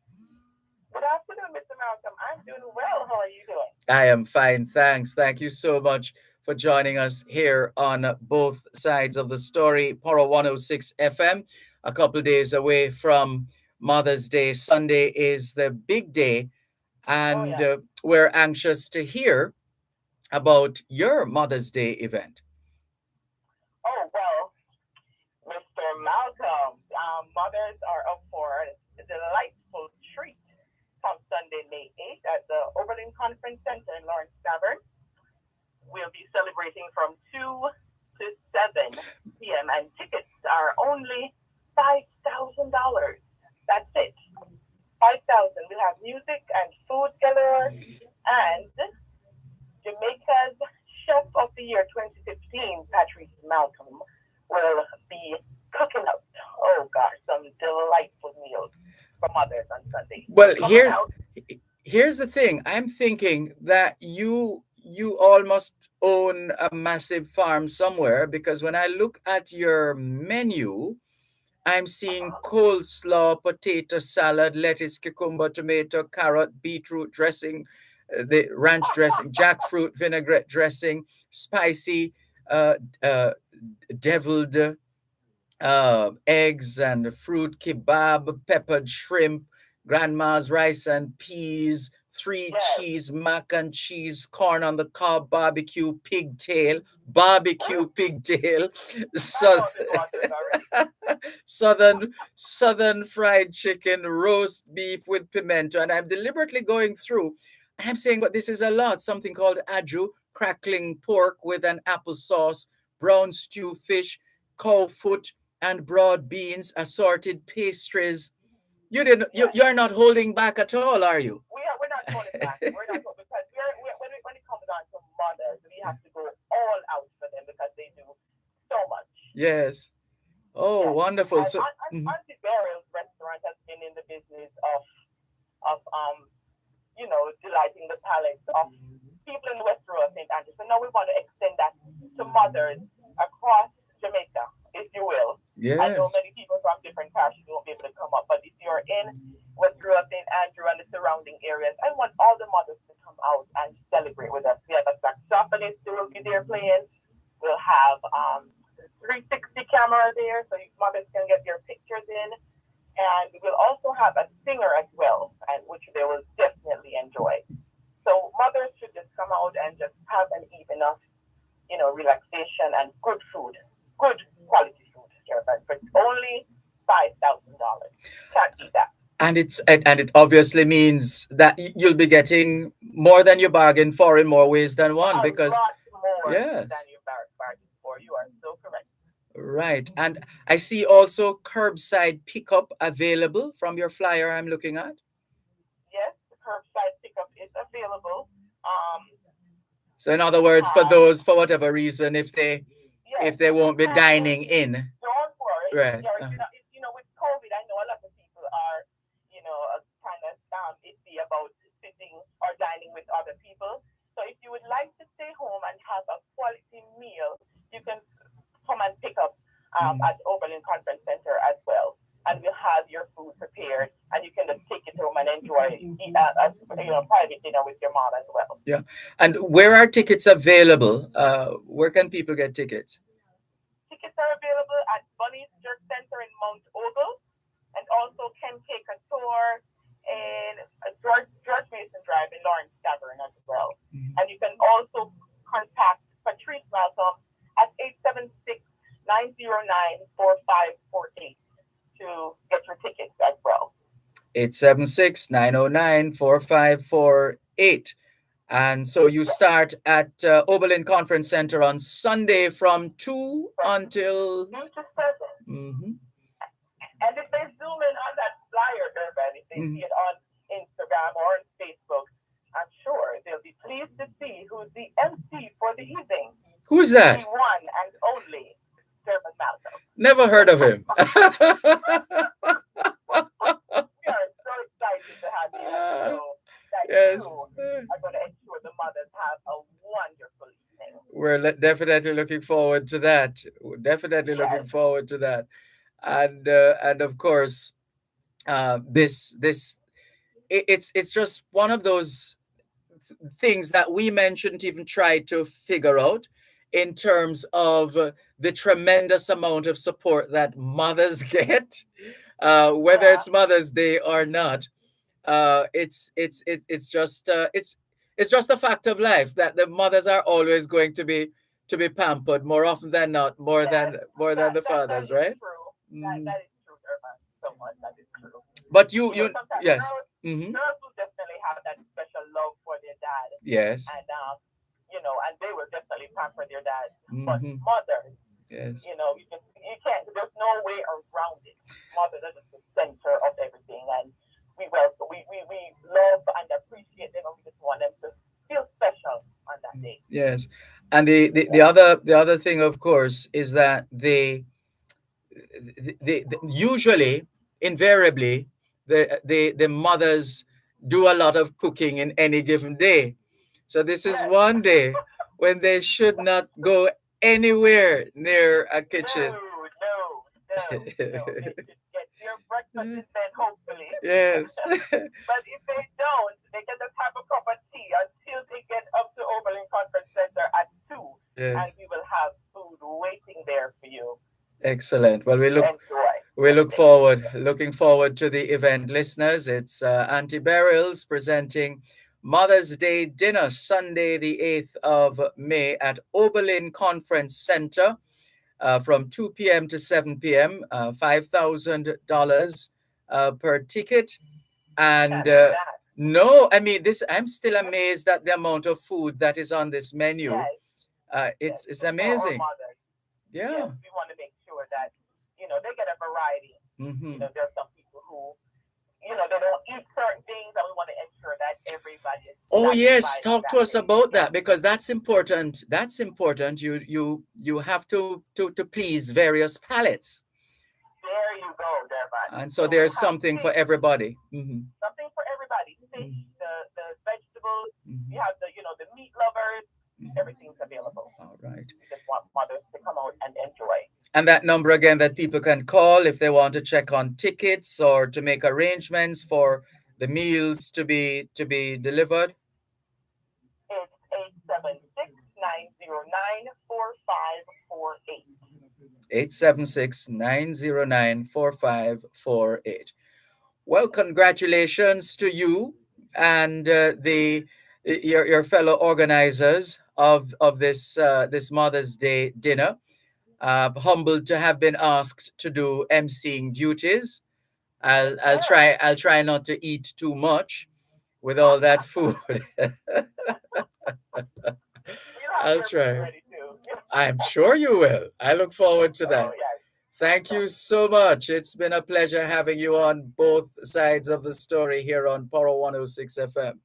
Good afternoon, Mr. Malcolm. I'm doing well. How are you doing? I am fine, thanks. Thank you so much for joining us here on both sides of the story. Poro 106 FM, a couple days away from Mother's Day. Sunday is the big day, and we're anxious to hear about your Mother's Day event. Oh, well, Mr. Malcolm, mothers are up for a delightful treat come Sunday, May 8th at the Oberlin Conference Center in Lawrence Tavern. We'll be celebrating from 2 to 7 p.m. and tickets are only $5,000. That's it. 5,000. We'll have music and food galore, and Jamaica's Chef of the Year 2015, Patrice Malcolm, will be cooking up, oh gosh, some delightful meals for mothers on Sunday. Well, here's the thing. I'm thinking that you all must own a massive farm somewhere, because when I look at your menu, I'm seeing coleslaw, potato salad, lettuce, cucumber, tomato, carrot, beetroot dressing, the ranch dressing, jackfruit vinaigrette dressing, spicy, deviled eggs and fruit kebab, peppered shrimp, grandma's rice and peas, three cheese, mac and cheese, corn on the cob, barbecue pigtail, southern fried chicken, roast beef with pimento. And I'm deliberately going through, and I'm saying, but this is a lot. Something called aju, crackling pork with an applesauce, brown stew fish, cow foot, and broad beans, assorted pastries. You're not holding back at all, are you? We're not holding back. We're not holding, because when it comes down to mothers, we have to go all out for them because they do so much. Yes. Oh, wonderful. So Auntie Beryl's restaurant has been in the business of delighting the palate of people in West Rural St. Andrews. So now we want to extend that to mothers across Jamaica, if you will. I know Yes. many people from different parishes won't be able to come up, but if you're in West Rural St. Andrew and the surrounding areas, I want all the mothers to come out and celebrate with us. We have a saxophonist who will be there playing. We'll have 360 camera there, so you mothers can get their pictures in. And we'll also have a singer as well, and which they will definitely enjoy. So mothers should just come out and just have an evening of, relaxation and good food, good quality food, but only $5,000. Can't eat that. And it obviously means that you'll be getting more than you bargained for in more ways than one, because A lot more yes, than you bargained for. You are so correct. right. And I see also curbside pickup available from your flyer I'm looking at. Yes, the curbside pickup is available. So in other words, for those, for whatever reason, if they won't be dining in, Don't worry. right? With COVID, I know a lot of people are, kind of iffy about sitting or dining with other people. So if you would like to stay home and have a quality meal, you can come and pick up at Oberlin Conference Center as well. And we'll have your food prepared, and you can just take it home and enjoy a private dinner with your mom as well. Yeah. And where are tickets available? Where can people get tickets? Tickets are available at Bunny's Jerk Center in Mount Ogle, and also can take a tour in George Mason Drive in Lawrence Tavern as well. And you can also contact Patrice Malcolm at 876-909-4548 to get your tickets as well. 876-909-4548. And so you start at Oberlin Conference Center on Sunday from 2 until 2 to 7. And if they zoom in on that flyer, Dervan, if they see it on Instagram or on Facebook, I'm sure they'll be pleased to see who's the MC for the evening. Who's that? The one and only Dervan Malcolm. Never heard of him. We are so excited to have you. So that you are going to ensure the mothers have a wonderful evening. We're definitely looking forward to that. Looking forward to that. And of course, it's just one of those things that we shouldn't even try to figure out in terms of the tremendous amount of support that mothers get, whether it's Mother's Day or not. It's just a fact of life that the mothers are always going to be pampered more often than not, more than the fathers, right? That is true, Dervan. So much that is true. But you yes. Girls will definitely have that special love for their dad. Yes. And and they will definitely pamper their dad. But mothers, yes. You can't. There's no way around it. Mothers are just the center of everything, and we love and appreciate them, and we just want them to feel special on that day. Yes, and the other thing, of course, is that they usually, invariably, the mothers do a lot of cooking in any given day. So this is one day when they should not go anywhere near a kitchen. No. They should get their breakfast in bed, hopefully. Yes. But if they don't, they can just have a cup of tea until they get up to Oberlin Conference Center at 2. Yes. And we will have food waiting there for you. Excellent. Well, looking forward to the event, listeners. It's Auntie Beryl's presenting Mother's Day dinner Sunday, the 8th of May at Oberlin Conference Center from 2 p.m. to 7 p.m. $5,000 per ticket. And no, I mean, I'm still amazed at the amount of food that is on this menu. It's amazing. Yeah. Yes, we want to make sure that, they get a variety. There's some people who, they don't eat certain things, and we want to ensure that everybody is. Oh yes, talk to us about that, because that's important. That's important. You have to please various palates. There you go, Dervan. And so there's something for everybody. Something for everybody. Fish, the vegetables. available. We have the the meat lovers. Everything's available. All right. We just want mothers to come out and enjoy. And that number again that people can call if they want to check on tickets or to make arrangements for the meals to be delivered. It's 876-909-4548. 876-909-4548. Well, congratulations to you and your fellow organizers of this this Mother's Day dinner. Humbled to have been asked to do emceeing duties. I'll try not to eat too much with all that food. I'll try. I'm sure you will. I look forward to that. Thank you so much. It's been a pleasure having you on both sides of the story here on Power 106 FM.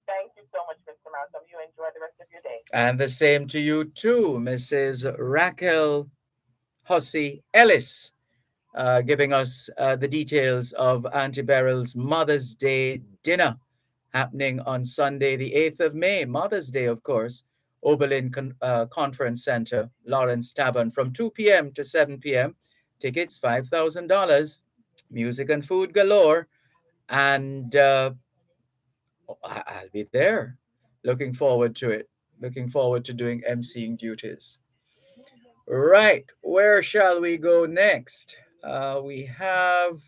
Thank you so much, Mr. Malcolm. You enjoy the rest of your day. And the same to you too, Mrs. Raquel Hussey Ellis, giving us the details of Auntie Beryl's Mother's Day dinner happening on Sunday, the 8th of May, Mother's Day, of course, Oberlin Conference Center, Lawrence Tavern, from 2 p.m. to 7 p.m. Tickets, $5,000, music and food galore. And I'll be there. Looking forward to it. Looking forward to doing emceeing duties. Right. Where shall we go next? We have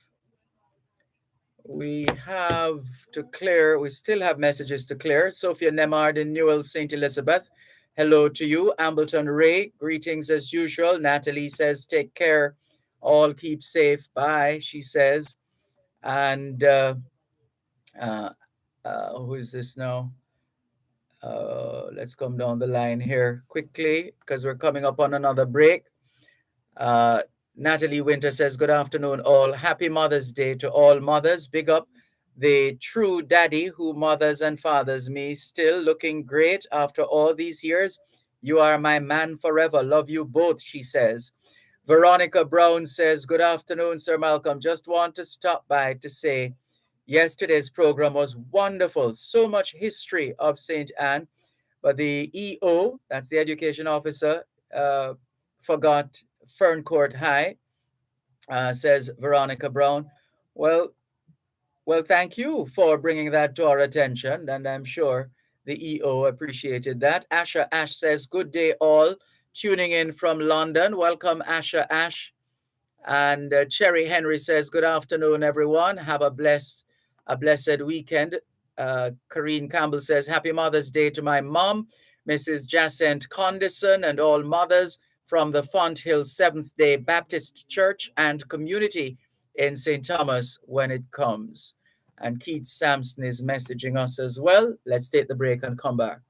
to clear. We still have messages to clear. Sophia Nemard in Newell, St. Elizabeth. Hello to you. Ambleton Ray, greetings as usual. Natalie says, take care. All keep safe. Bye, she says. And who is this now? Let's come down the line here quickly because we're coming up on another break. Natalie Winter says, good afternoon, all. Happy Mother's Day to all mothers. Big up the true daddy who mothers and fathers me. Still looking great after all these years. You are my man forever. Love you both, she says. Veronica Brown says, good afternoon, Sir Malcolm. Just want to stop by to say yesterday's program was wonderful. So much history of St. Anne. But the EO, that's the education officer, forgot Ferncourt High, says Veronica Brown. Well, thank you for bringing that to our attention, and I'm sure the EO appreciated that. Asha Ash says, good day all, tuning in from London. Welcome, Asha Ash. And Cherry Henry says, good afternoon, everyone. Have a blessed weekend. Corrine Campbell says, happy Mother's Day to my mom, Mrs. Jacent Condison, and all mothers from the Font Hill Seventh-day Baptist Church and Community in St. Thomas when it comes. And Keith Sampson is messaging us as well. Let's take the break and come back.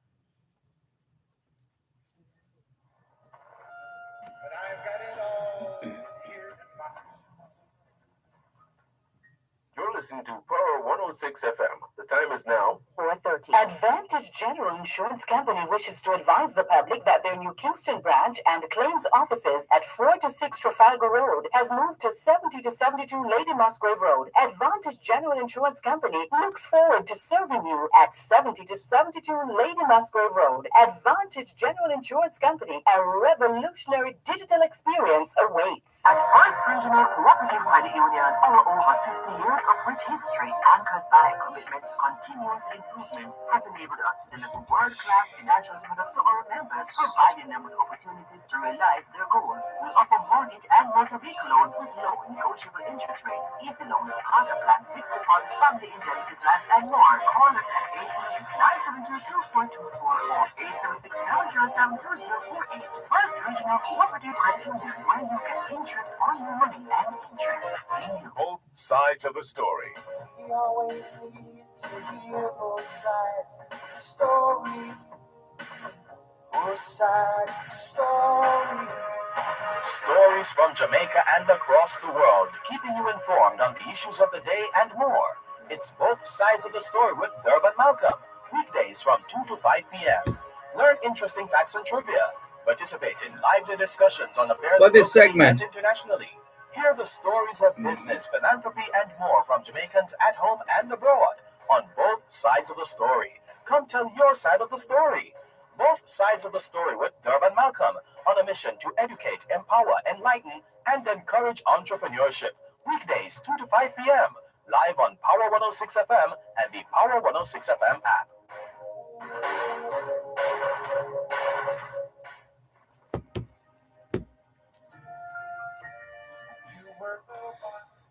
You're listening to Power 106 FM. The time is now 4:30. Advantage General Insurance Company wishes to advise the public that their new Kingston branch and claims offices at 4 to 6 Trafalgar Road has moved to 70 to 72 Lady Musgrave Road. Advantage General Insurance Company looks forward to serving you at 70 to 72 Lady Musgrave Road. Advantage General Insurance Company, a revolutionary digital experience awaits. At First Regional Cooperative Credit Union, our over 50 years of rich history, anchored by a commitment to continuous improvement, has enabled us to deliver world-class financial products to our members, providing them with opportunities to realize their goals. We offer mortgage and motor vehicle loans with low negotiable interest rates, easy loans, partner plan, fixed deposits, family indemnity plans, and more. Call us at 876-972-2424 or 876-707-2048. First Regional Cooperative Credit Union, where you get interest on your money and interest in you. both sides of the story. We always need to hear both sides of the story. Both sides of the story. Stories from Jamaica and across the world, keeping you informed on the issues of the day and more. It's Both Sides of the Story with Dervan Malcolm, weekdays from 2 to 5 p.m. Learn interesting facts and trivia. Participate in lively discussions on affairs For this locally segment, and internationally. Hear the stories of business, philanthropy, and more from Jamaicans at home and abroad. on both sides of the story. Come tell your side of the story. Both Sides of the Story with Dervan Malcolm on a mission to educate, empower, enlighten, and encourage entrepreneurship. Weekdays, 2 to 5 p.m. Live on Power 106 FM and the Power 106 FM app.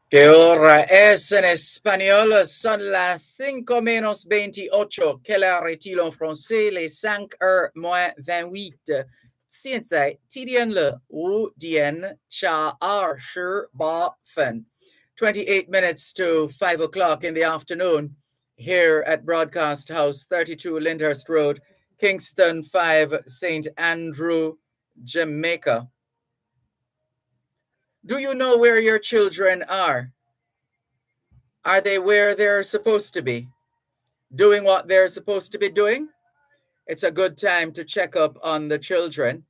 ¿Qué hora es en español? Son las 5 menos 28. Quelle heure est-il en français? Les 5 heures moins 28. 现在几点了？5点12分. 28 minutes to 5 o'clock in the afternoon here at Broadcast House, 32 Lyndhurst Road, Kingston 5, St. Andrew, Jamaica. Do you know where your children are? Are they where they're supposed to be? Doing what they're supposed to be doing? It's a good time to check up on the children.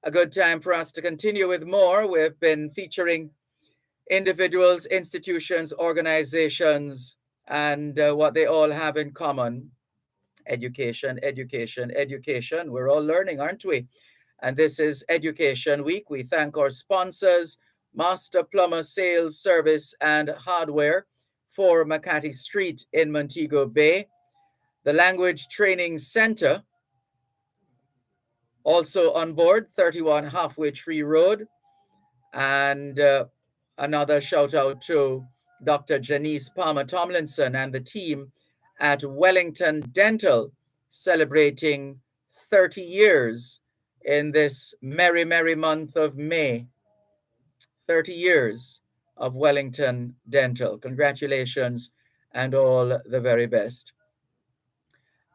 A good time for us to continue with more. We've been featuring individuals, institutions, organizations, and what they all have in common. Education, education, education. We're all learning, aren't we? And this is Education Week. We thank our sponsors, Master Plumber Sales Service and Hardware, 4 Makati Street in Montego Bay. The Language Training Center, also on board, 31 Halfway Tree Road. And another shout out to Dr. Janice Palmer Tomlinson and the team at Wellington Dental, celebrating 30 years in this merry, merry month of May. 30 years of Wellington Dental. Congratulations and all the very best.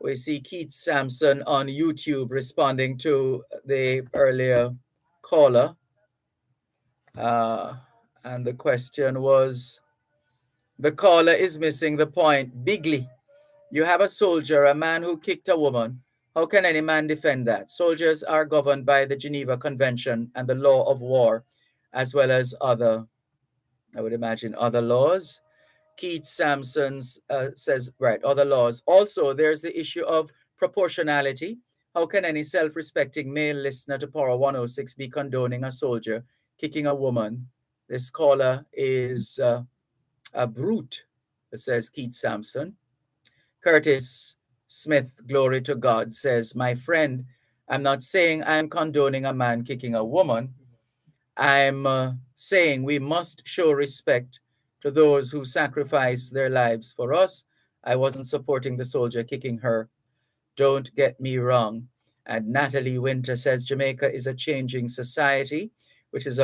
We see Keith Sampson on YouTube responding to the earlier caller. And the question was, the caller is missing the point. Bigly, you have a soldier, a man who kicked a woman. How can any man defend that? Soldiers are governed by the Geneva Convention and the law of war, as well as other, I would imagine, other laws. Keith Sampson says, right, other laws. Also, there's the issue of proportionality. How can any self-respecting male listener to Power 106 be condoning a soldier kicking a woman? This caller is a brute, says Keith Sampson. Curtis Smith, glory to God, says, my friend, I'm not saying I'm condoning a man kicking a woman. I'm saying we must show respect to those who sacrifice their lives for us. I wasn't supporting the soldier kicking her. Don't get me wrong. And Natalie Winter says Jamaica is a changing society, which is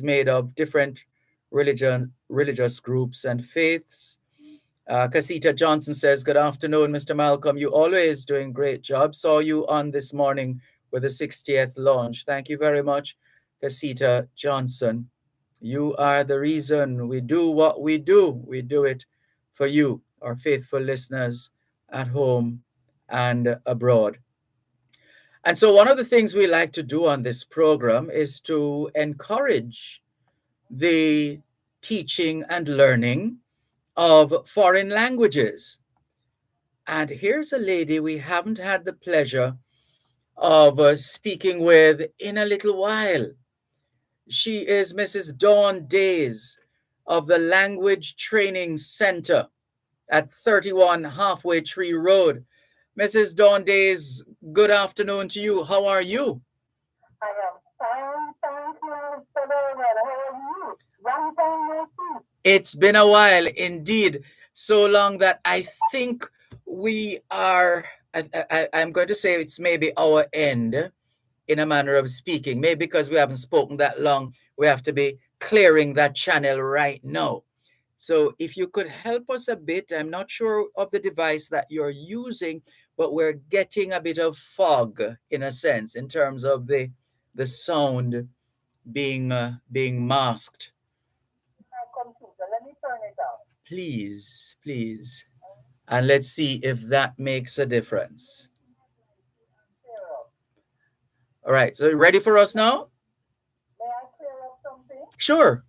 made of different religious groups and faiths. Casita Johnson says, good afternoon, Mr. Malcolm. You always doing great job. Saw you on this morning with the 60th launch. Thank you very much, Casita Johnson. You are the reason we do what we do. We do it for you, our faithful listeners at home and abroad. And so one of the things we like to do on this program is to encourage the teaching and learning of foreign languages. And here's a lady we haven't had the pleasure of speaking with in a little while. She is Mrs. Dawn Days of the Language Training Center at 31 Halfway Tree Road. Mrs. Dawn Days, good afternoon to you. How are you? I am fine, thank you, Mr. Dervan. How are you? Long time no see. It's been a while, indeed. So long that I think we are, I'm going to say it's maybe our end, in a manner of speaking. Maybe because we haven't spoken that long, we have to be clearing that channel right now. So if you could help us a bit, I'm not sure of the device that you're using, but we're getting a bit of fog, in a sense, in terms of the sound being masked. My computer, let me turn it off. Please, please. And let's see if that makes a difference. All right, so ready for us now? May I clear up something? Sure.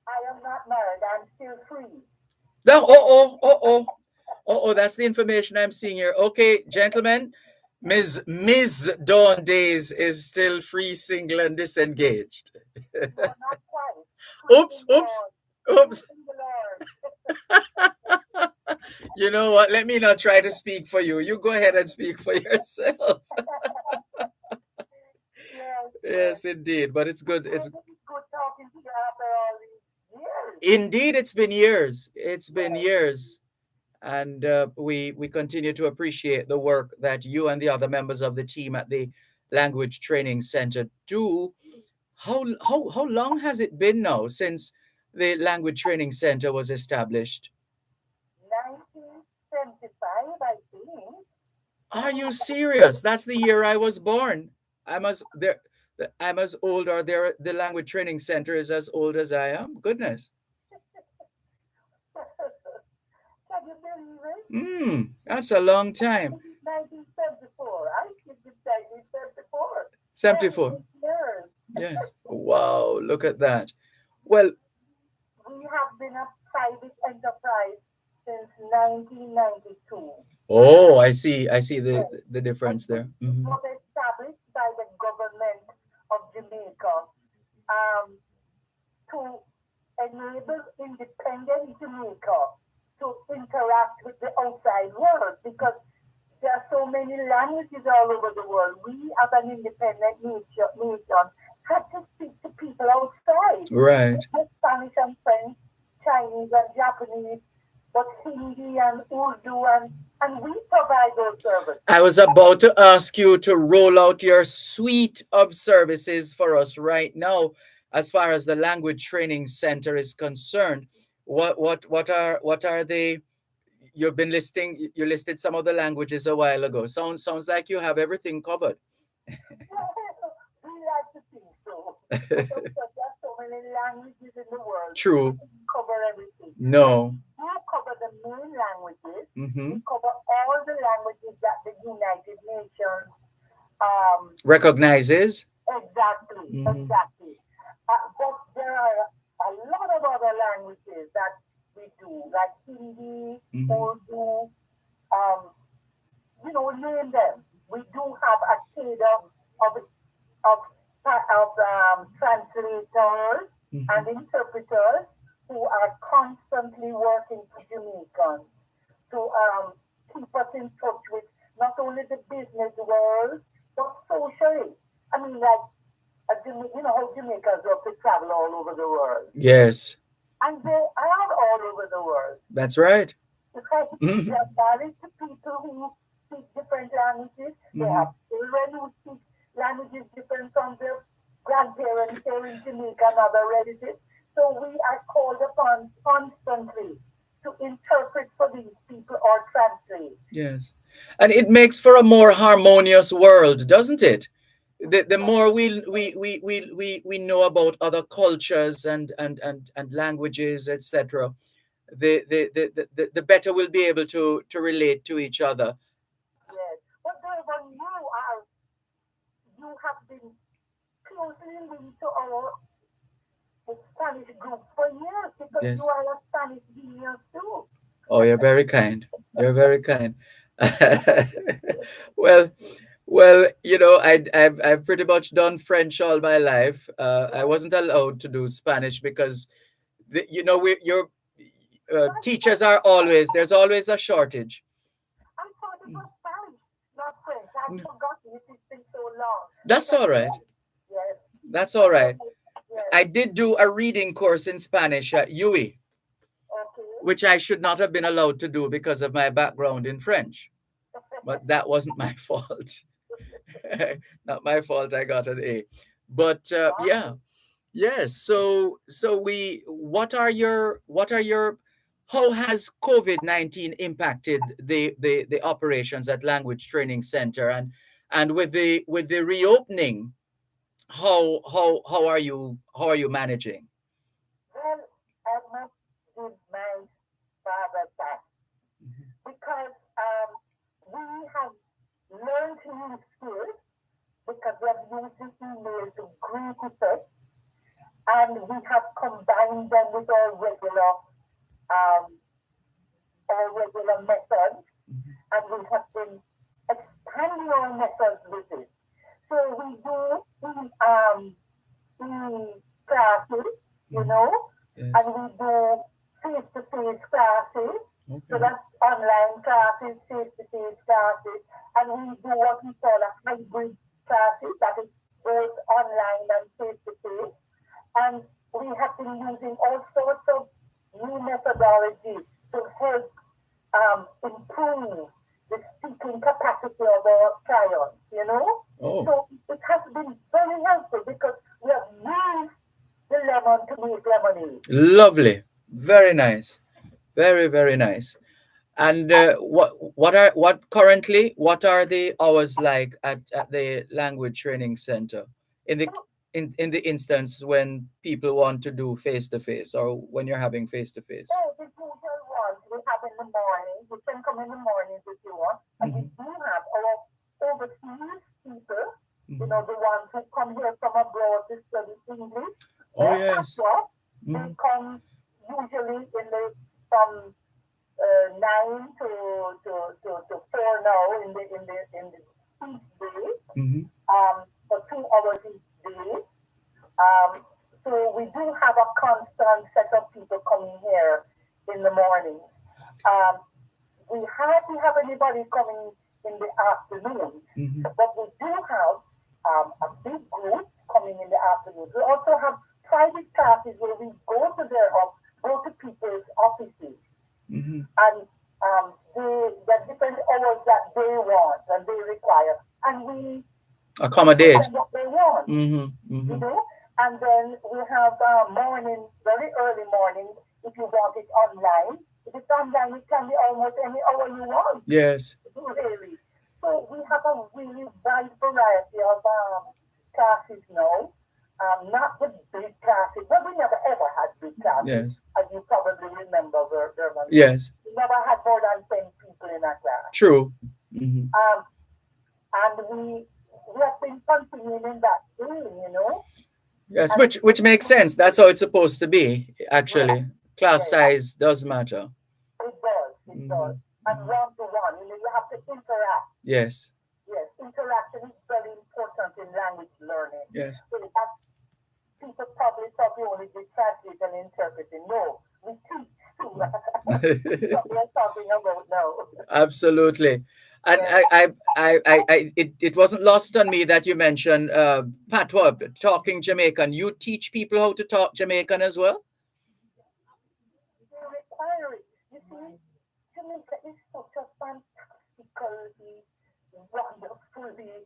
I am not married. I'm still free. That's the information I'm seeing here. Okay, gentlemen, Ms. Dawn Days is still free, single, and disengaged. Oops. You know what? Let me not try to speak for you. You go ahead and speak for yourself. Yes, indeed. But it's good. It's indeed. It's been years. It's been years, and we continue to appreciate the work that you and the other members of the team at the Language Training Center do. How long has it been now since the Language Training Center was established? 1975, I think. Are you serious? That's the year I was born. I'm as there. I'm as old, or there. The Language Training Center is as old as I am. Goodness. Can you believe it? That's a long time. 1974. I think it's 1974. 74. Years. Yes. Wow. Look at that. Well, We have been a private enterprise since 1992. oh, I see. I see the difference there. It was established by the government of Jamaica to enable independent Jamaica to interact with the outside world, because there are so many languages all over the world. We, as an independent nation, have to speak to people outside. Right. Not Spanish and French, Chinese and Japanese, but Hindi and Urdu, and we provide those services. I was about to ask you to roll out your suite of services for us right now, as far as the Language Training Center is concerned. What are they? You've been listing. You listed some of the languages a while ago. Sounds like you have everything covered. We like to think so. Because there are so many languages in the world. True. We cover everything. No. We cover the main languages. Mm-hmm. We cover all the languages that the United Nations recognizes. Exactly. Mm-hmm. Exactly. But there are a lot of other languages that we do, like Hindi, Mm-hmm. Urdu, name them. We do have a cadre of translators and interpreters who are constantly working for Jamaicans to keep us in touch with not only the business world, but socially. I mean, like, you know how Jamaicans love to travel all over the world. Yes. And they are all over the world. That's right. Because they are married to people who speak different languages. They have children who speak languages different from their grandparents here in Jamaica and other relatives. So we are called upon constantly to interpret for these people or translate. Yes. And it makes for a more harmonious world, doesn't it? The more we know about other cultures and languages, etc., the better we'll be able to relate to each other. Yes. But Dervan, you have been closely linked to our Spanish group for years, because Yes. you are a Spanish genius too. Oh, you're very kind. You're very kind. Well, I've pretty much done French all my life. I wasn't allowed to do Spanish because, your teachers are there's always a shortage. I thought it was Spanish, not French. I've forgotten it. It's been so long. That's all right. Yes. That's all right. Yes. I did do a reading course in Spanish at UE, which I should not have been allowed to do because of my background in French. But that wasn't my fault. Not my fault. I got an A. But yes. So how has COVID-19 impacted the operations at Language Training Center, and with the reopening, how are you managing? Well, I must give my father that, because we have learned new skills, because we have used the email to great effect, and we have combined them with our regular regular methods, and we have been expanding our methods with it. So we do classes, you know, and we do face-to-face classes. So that's online classes, face-to-face classes, and we do what we call a hybrid classes, that is both online and face-to-face. And we have been using all sorts of new methodologies to help improve the speaking capacity of our clients, you know? So it has been very helpful because we have used the lemon to make lemonade. Lovely. Very nice. Very, very nice. And what are the hours like at the language training center in the instance when people want to do face to face or when you're having face to face? Oh, the usual ones we have in the morning. You can come in the mornings if you want. And we do have our overseas people, you know, the ones who come here from abroad to study English. Oh, yes. They come usually from 9 to 4 now in the each day, for 2 hours each day. So we do have a constant set of people coming here in the morning. We hardly have anybody coming in the afternoon, but we do have a big group coming in the afternoon. We also have private classes where we go to people's offices. And the different hours that they want and they require, and we accommodate what they want, you know. And then we have morning, very early morning, if you want it online. If it's online, it can be almost any hour you want. Yes. Really. So we have a really wide variety of classes now. Not the big classes, but we never ever had big classes. Yes. As you probably remember, Dervan. Yes. We never had more than 10 people in a class. True. And we have been continuing in that way, you know. Yes, which makes sense. That's how it's supposed to be, actually. Class size does matter. It does. And one-to-one, you know, you have to interact. Yes. Yes, interaction is very important in language learning. Yes. So that people probably thought we only did translate and interpreting. No, we teach too. What we're talking about now. Absolutely. And it wasn't lost on me that you mentioned patois, talking Jamaican. You teach people how to talk Jamaican as well? They require it. You see, Jamaica is such a fantastically, wonderfully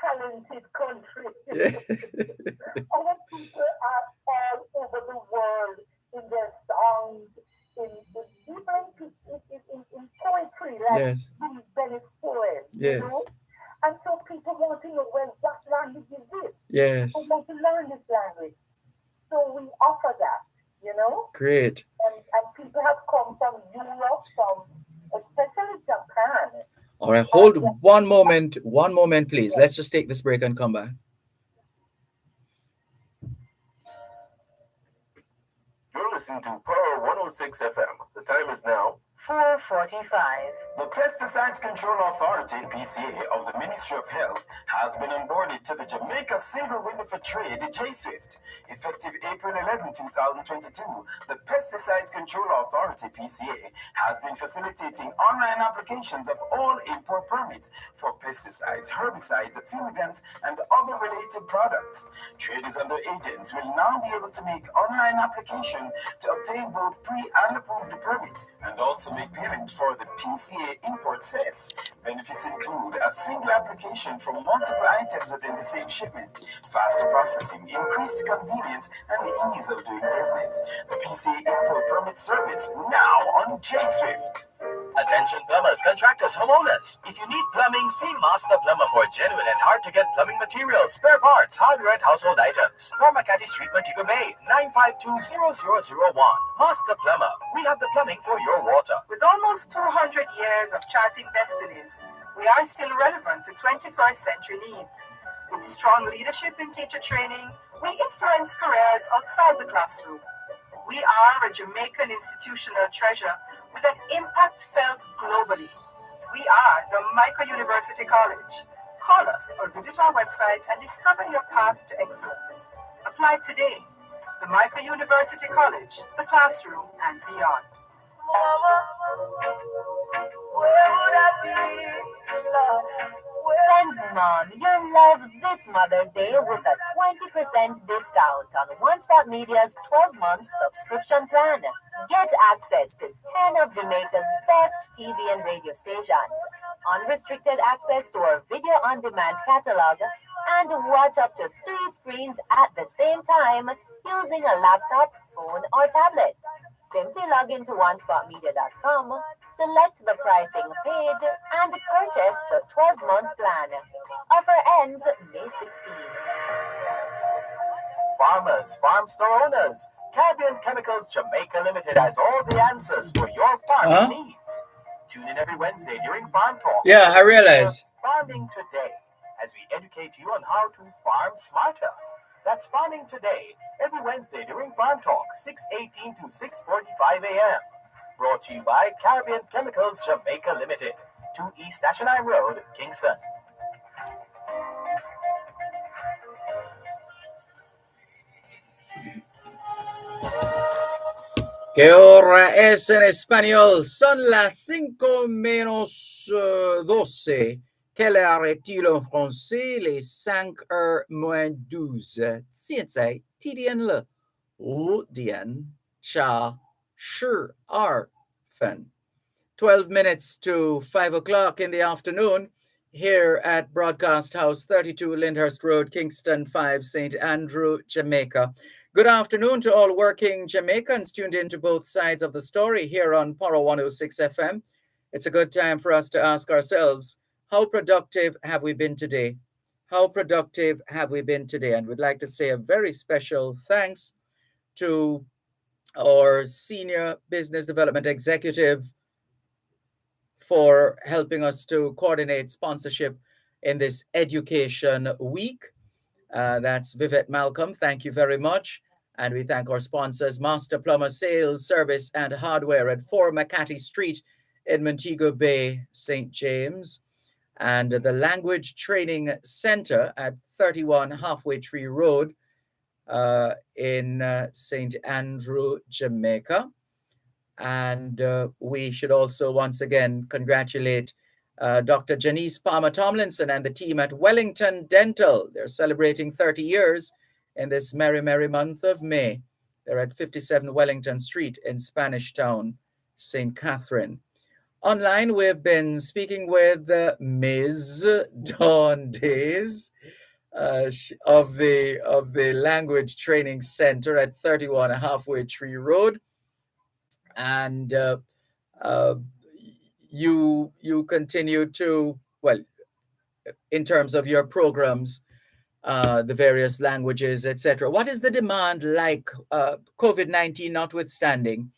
talented country. Our people are all over the world in their songs, in poetry, like Bennett's poem, you know? And so people want to know, well, what language is this? Yes. People want to learn this language. So we offer that, you know? Great. And people have come from Europe, from especially Japan. All right, hold one moment, please. Let's just take this break and come back. You're listening to Power 106 FM. The time is now 4:45. The Pesticides Control Authority, PCA, of the Ministry of Health has been onboarded to the Jamaica Single Window for Trade, JSWIFT. Effective April 11, 2022, the Pesticides Control Authority, PCA, has been facilitating online applications of all import permits for pesticides, herbicides, fumigants, and other related products. Traders and their agents will now be able to make online application to obtain both pre- and approved permits, and also make payment for the PCA import cess. Benefits include a single application for multiple items within the same shipment, faster processing, increased convenience, and ease of doing business. The PCA import permit service now on JSWIFT. Attention plumbers, contractors, homeowners. If you need plumbing, see Master Plumber for genuine and hard-to-get plumbing materials, spare parts, hardware, and household items. For Makati Street, Montego Bay, 952-0001. Master Plumber, we have the plumbing for your water. With almost 200 years of charting destinies, we are still relevant to 21st century needs. With strong leadership in teacher training, we influence careers outside the classroom. We are a Jamaican institutional treasure with an impact felt globally. We are the Micro University College. Call us or visit our website and discover your path to excellence. Apply today. The Micro University College, the classroom and beyond. Where would I be, Lord? Send mom your love this Mother's Day with a 20% discount on One Spot Media's 12-month subscription plan. Get access to 10 of Jamaica's best TV and radio stations, unrestricted access to our video on-demand catalog, and watch up to 3 screens at the same time using a laptop, phone, or tablet. Simply log into onespotmedia.com, select the pricing page, and purchase the 12-month plan. Offer ends May 16. Farmers, farm store owners, Caribbean Chemicals Jamaica Limited has all the answers for your farming needs. Tune in every Wednesday during Farm Talk. Yeah, I realize. Farming Today, as we educate you on how to farm smarter. That's Farming Today, every Wednesday during Farm Talk, 6:18 to 6:45 a.m. Brought to you by Caribbean Chemicals Jamaica Limited, 2 East Ashenine Road, Kingston. ¿Qué hora es en español? Son las 5 menos 12. Quelle heure est-il en français? Les 5 heures moins 12. 现在几点了？5点12分. 12 minutes to 5 o'clock in the afternoon here at Broadcast House, 32 Lyndhurst Road, Kingston 5, St. Andrew, Jamaica. Good afternoon to all working Jamaicans tuned into both sides of the story here on Poro 106 FM. It's a good time for us to ask ourselves, how productive have we been today? How productive have we been today? And we'd like to say a very special thanks to our Senior Business Development Executive for helping us to coordinate sponsorship in this education week. That's Vivette Malcolm. Thank you very much. And we thank our sponsors, Master Plumber Sales, Service and Hardware at 4 Makati Street in Montego Bay, St. James, and the Language Training Center at 31 Halfway Tree Road in St. Andrew, Jamaica. And we should also once again congratulate Dr. Janice Palmer Tomlinson and the team at Wellington Dental. They're celebrating 30 years in this merry, merry month of May. They're at 57 Wellington Street in Spanish Town, St. Catherine. Online, we've been speaking with Ms. Dawn Days of the Language Training Center at 31 Halfway Tree Road. And you continue to, well, in terms of your programs, the various languages, etc. What is the demand like, COVID-19 notwithstanding,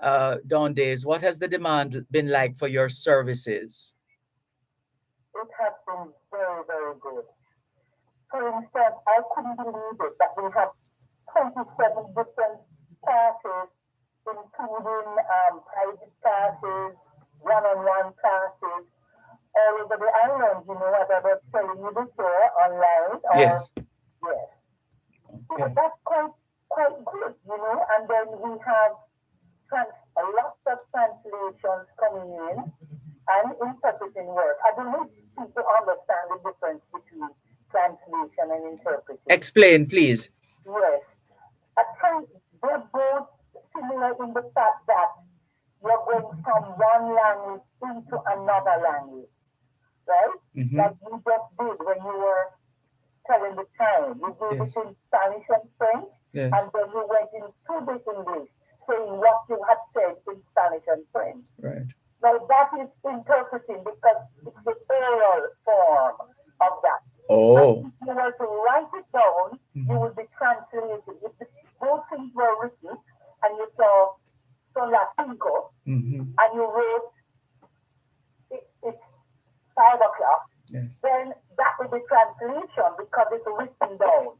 Dawn Days? What has the demand been like for your services? It has been very, very good. For instance, I couldn't believe it that we have 27 different classes, including private classes, one-on-one classes, all over the island, you know, as I was telling you before, online. Yes. Yes. Okay. So that's quite good, you know, and then we have lots of translations coming in and interpreting work. I don't know if people understand the difference between translation and interpreting. Explain, please. Yes. I think they're both similar in the fact that you're going from one language into another language, right? Mm-hmm. Like you just did when you were telling the time. You did Yes. it in Spanish and French, Yes. and then you went into the English, saying what you had said in Spanish and French. Right. Now that is interpreting because it's the oral form of that. Oh. And if you were to write it down, you would be translating. If those things were written and you saw son las cinco, and you wrote it's 5 o'clock, Yes. then that would be translation because it's written down.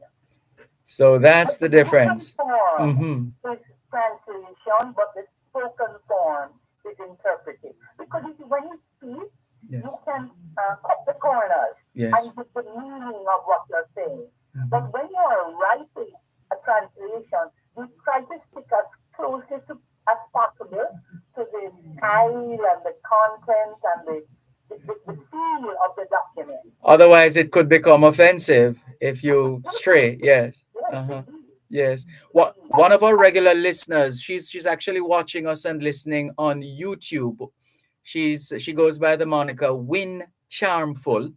So that's the difference. Form is translation, but the spoken form is interpret it. Because when you speak, you Yes. can cut the corners and Yes. get the meaning of what you're saying. But when you are writing a translation, you try to stick as closely to, as possible to the style and the content and the feel of the document. Otherwise, it could become offensive if you stray. Yes. Uh-huh. Yes. What one of our regular listeners, she's actually watching us and listening on YouTube. She goes by the moniker Win Charmful.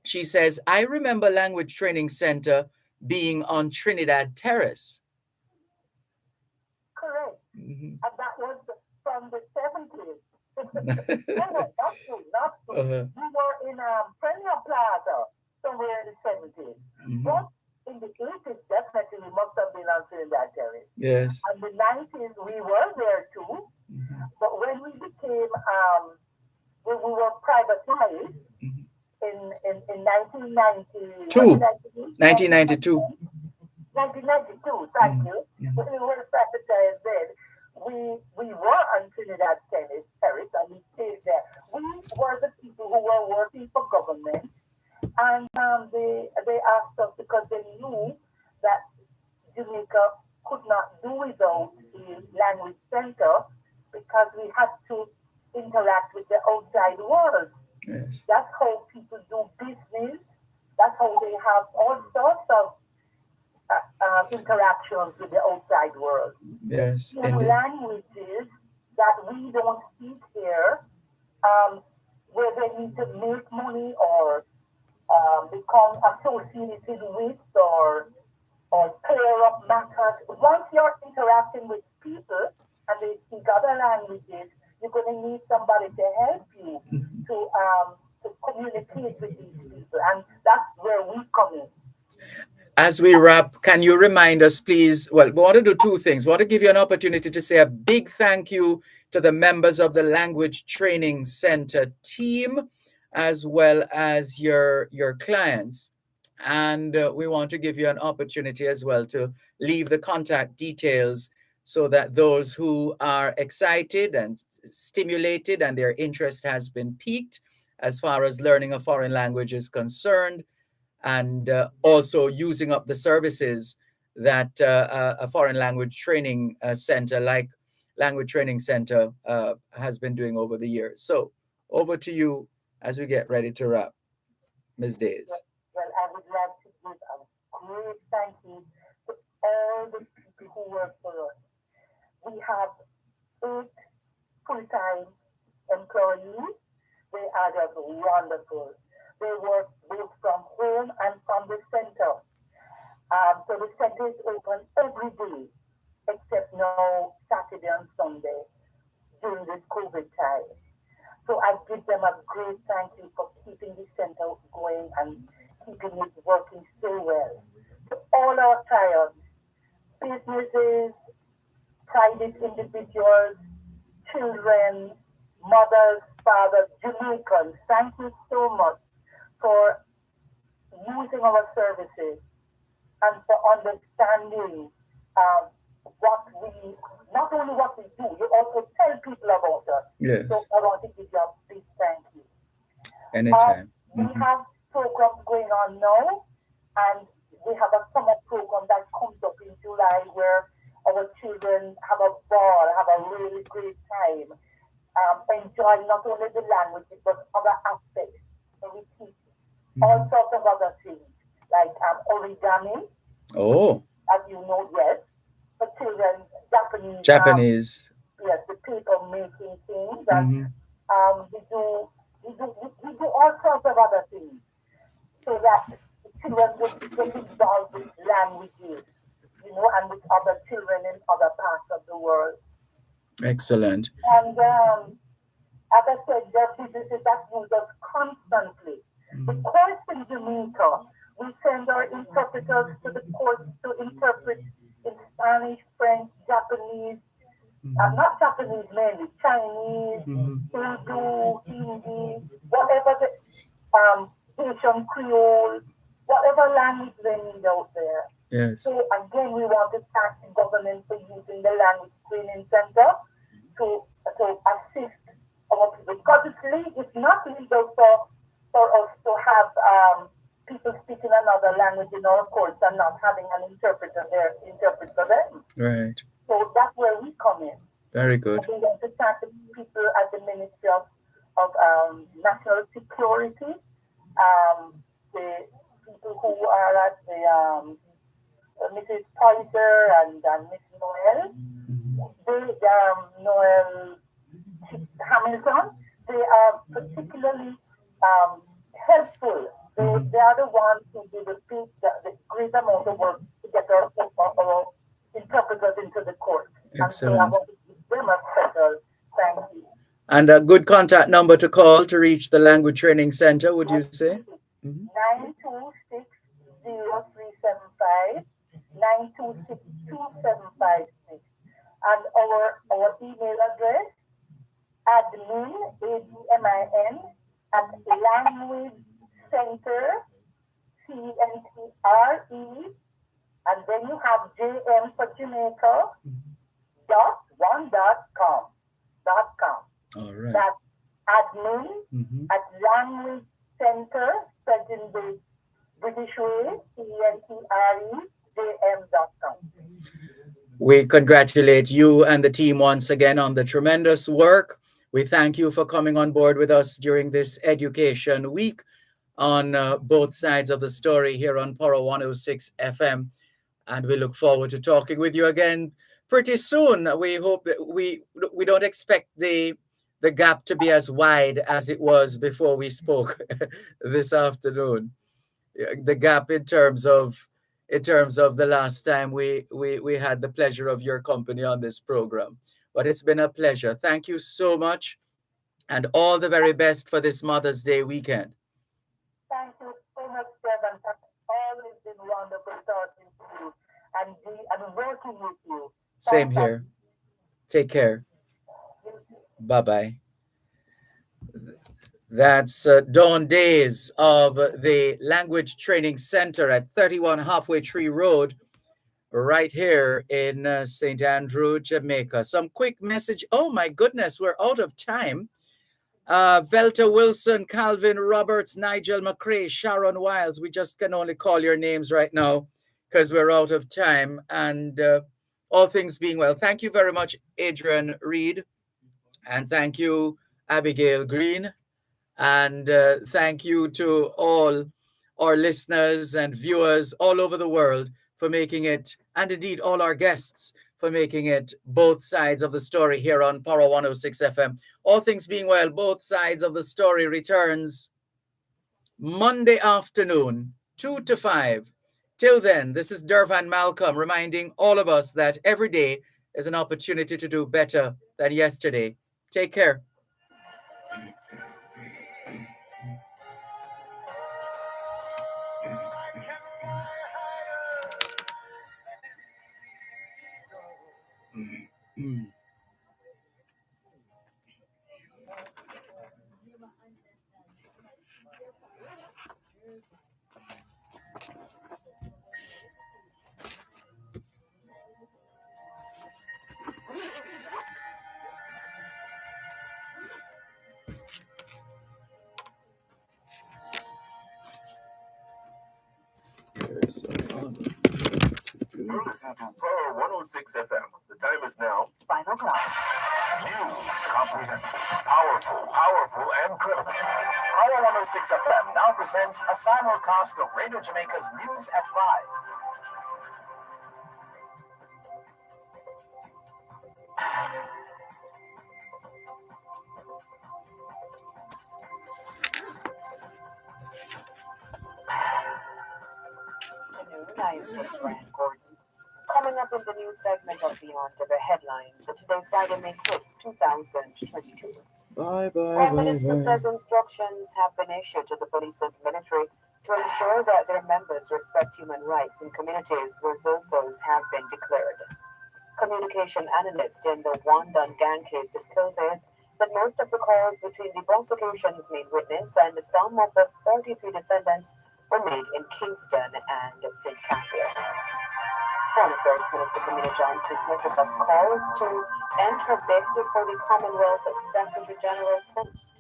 She says, I remember Language Training Center being on Trinidad Terrace. Correct. Mhm. And that was from the 70s. No, no, not true, not true. Uh-huh. We were in Premier Plaza somewhere in the 70s. But in the 80s, definitely we must have been on Trinidad Terrace. Yes. And the 90s, we were there too. But when we became, when we were privatized in 1990, Two. 1992, 1992. thank you. When we were privatized then, we were on Trinidad Terrace and we stayed there. We were the people who were working for government, and they asked us because they knew that Jamaica could not do without the language center because we had to interact with the outside world. Yes. That's how people do business. That's how they have all sorts of interactions with the outside world. Yes. In languages that we don't speak here, where they need to make money or become associated with or clear up matters. Once you're interacting with people and they speak other languages, you're going to need somebody to help you to communicate with these people, and that's where we come in. As we wrap, can you remind us, please? Well, we want to do two things. We want to give you an opportunity to say a big thank you to the members of the Language Training Center team, as well as your clients. And we want to give you an opportunity as well to leave the contact details so that those who are excited and stimulated and their interest has been piqued as far as learning a foreign language is concerned, and also using up the services that a foreign language training center like Language Training Center has been doing over the years. So over to you as we get ready to wrap, Ms. Days. Well, I would like to give a great thank you to all the people who work for us. We have 8 full-time employees. They are just wonderful. They work both from home and from the center. So the center is open every day, except now Saturday and Sunday during this COVID time. So I give them a great thank you for keeping the center going and keeping it working so well. To all our clients, businesses, private individuals, children, mothers, fathers, Jamaicans, thank you so much for using our services and for understanding what we, not only what we do, you also tell people about us. Yes. So I want to give you a big thank you. Anytime. We have programs going on now, and we have a summer program that comes up in July where our children have a ball, have a really great time, enjoy not only the language but other aspects. So we teach all sorts of other things like origami. Oh. As you know, yes, for children, Japanese. Japanese. Yes, the paper making things, and we do all sorts of other things so that children would get involved with languages, and with other children in other parts of the world. Excellent. And as I said, there are businesses that use us constantly. The course in Jamaica, we send our interpreters to the course to interpret in Spanish, French, Japanese, not Japanese mainly, Chinese, Urdu, Hindi, whatever the Haitian Creole, whatever language they need out there. Yes. So again, we want to thank the government for using the Language Training Center to assist our people, because it's not legal for us to have people speaking another language in our courts and not having an interpreter there interpret for them. Right. So that's where we come in. Very good. We want to start the people at the Ministry of National Security, the people who are at the Mrs. Poyser and Miss Noel, Noel Hamilton, they are particularly helpful. They are the ones who do the great amount of work to get our interpreters into the court. Excellent. And so I want to give them a special thank you. And a good contact number to call to reach the Language Training Center, would you say? 926-0375, 926-2756. And our email address, admin, ADMIN, at language center, CNTRE, and then you have JM for Jamaica, .com. All right. That's admin at language center, said in the British way, CNTRE.jm.com. We congratulate you and the team once again on the tremendous work. We thank you for coming on board with us during this education week on both sides of the story here on Poro 106 FM. And we look forward to talking with you again pretty soon. We hope that we don't expect the gap to be as wide as it was before we spoke this afternoon. The gap in terms of the last time we had the pleasure of your company on this program. But it's been a pleasure. Thank you so much, and all the very best for this Mother's Day weekend. Thank you so much, Dervan. It's always been wonderful talking to you and working with you. Same here. Take care. Bye-bye. That's Dawn Days of the Language Training Center at 31 Halfway Tree Road, right here in St. Andrew, Jamaica. Some quick message. Oh, my goodness, we're out of time. Velta Wilson, Calvin Roberts, Nigel McCrae, Sharon Wiles. We just can only call your names right now because we're out of time. And all things being well, thank you very much, Adrian Reed. And thank you, Abigail Green. And thank you to all our listeners and viewers all over the world for making it, and indeed all our guests for making it both sides of the story here on Power 106 FM. All things being well, both sides of the story returns Monday afternoon, 2 to 5. Till then, this is Dervan Malcolm reminding all of us that every day is an opportunity to do better than yesterday. Take care. You're listening to Power 106 FM. The time is now 5 o'clock. News, comprehensive, powerful, and credible. Power 106 FM now presents a simulcast of Radio Jamaica's News at 5. Coming up in the news segment of Beyond the Headlines, today, Friday, May 6, 2022. Prime Minister says instructions have been issued to the police and military to ensure that their members respect human rights in communities where Zosos have been declared. Communication analyst in the Wandon gang case discloses that most of the calls between the prosecution's main witness and some of the 43 defendants were made in Kingston and St. Catherine. Foreign Affairs Minister Camilla Johnson Smith with us calls to Enter bid for the Commonwealth Secretary General post.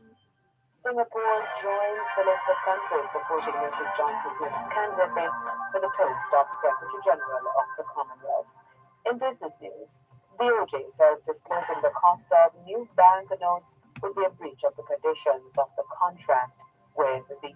Singapore joins the list of countries supporting Mrs. Johnson Smith's candidacy for the post of Secretary General of the Commonwealth. In business news, DOJ says disclosing the cost of new bank notes would be a breach of the conditions of the contract with the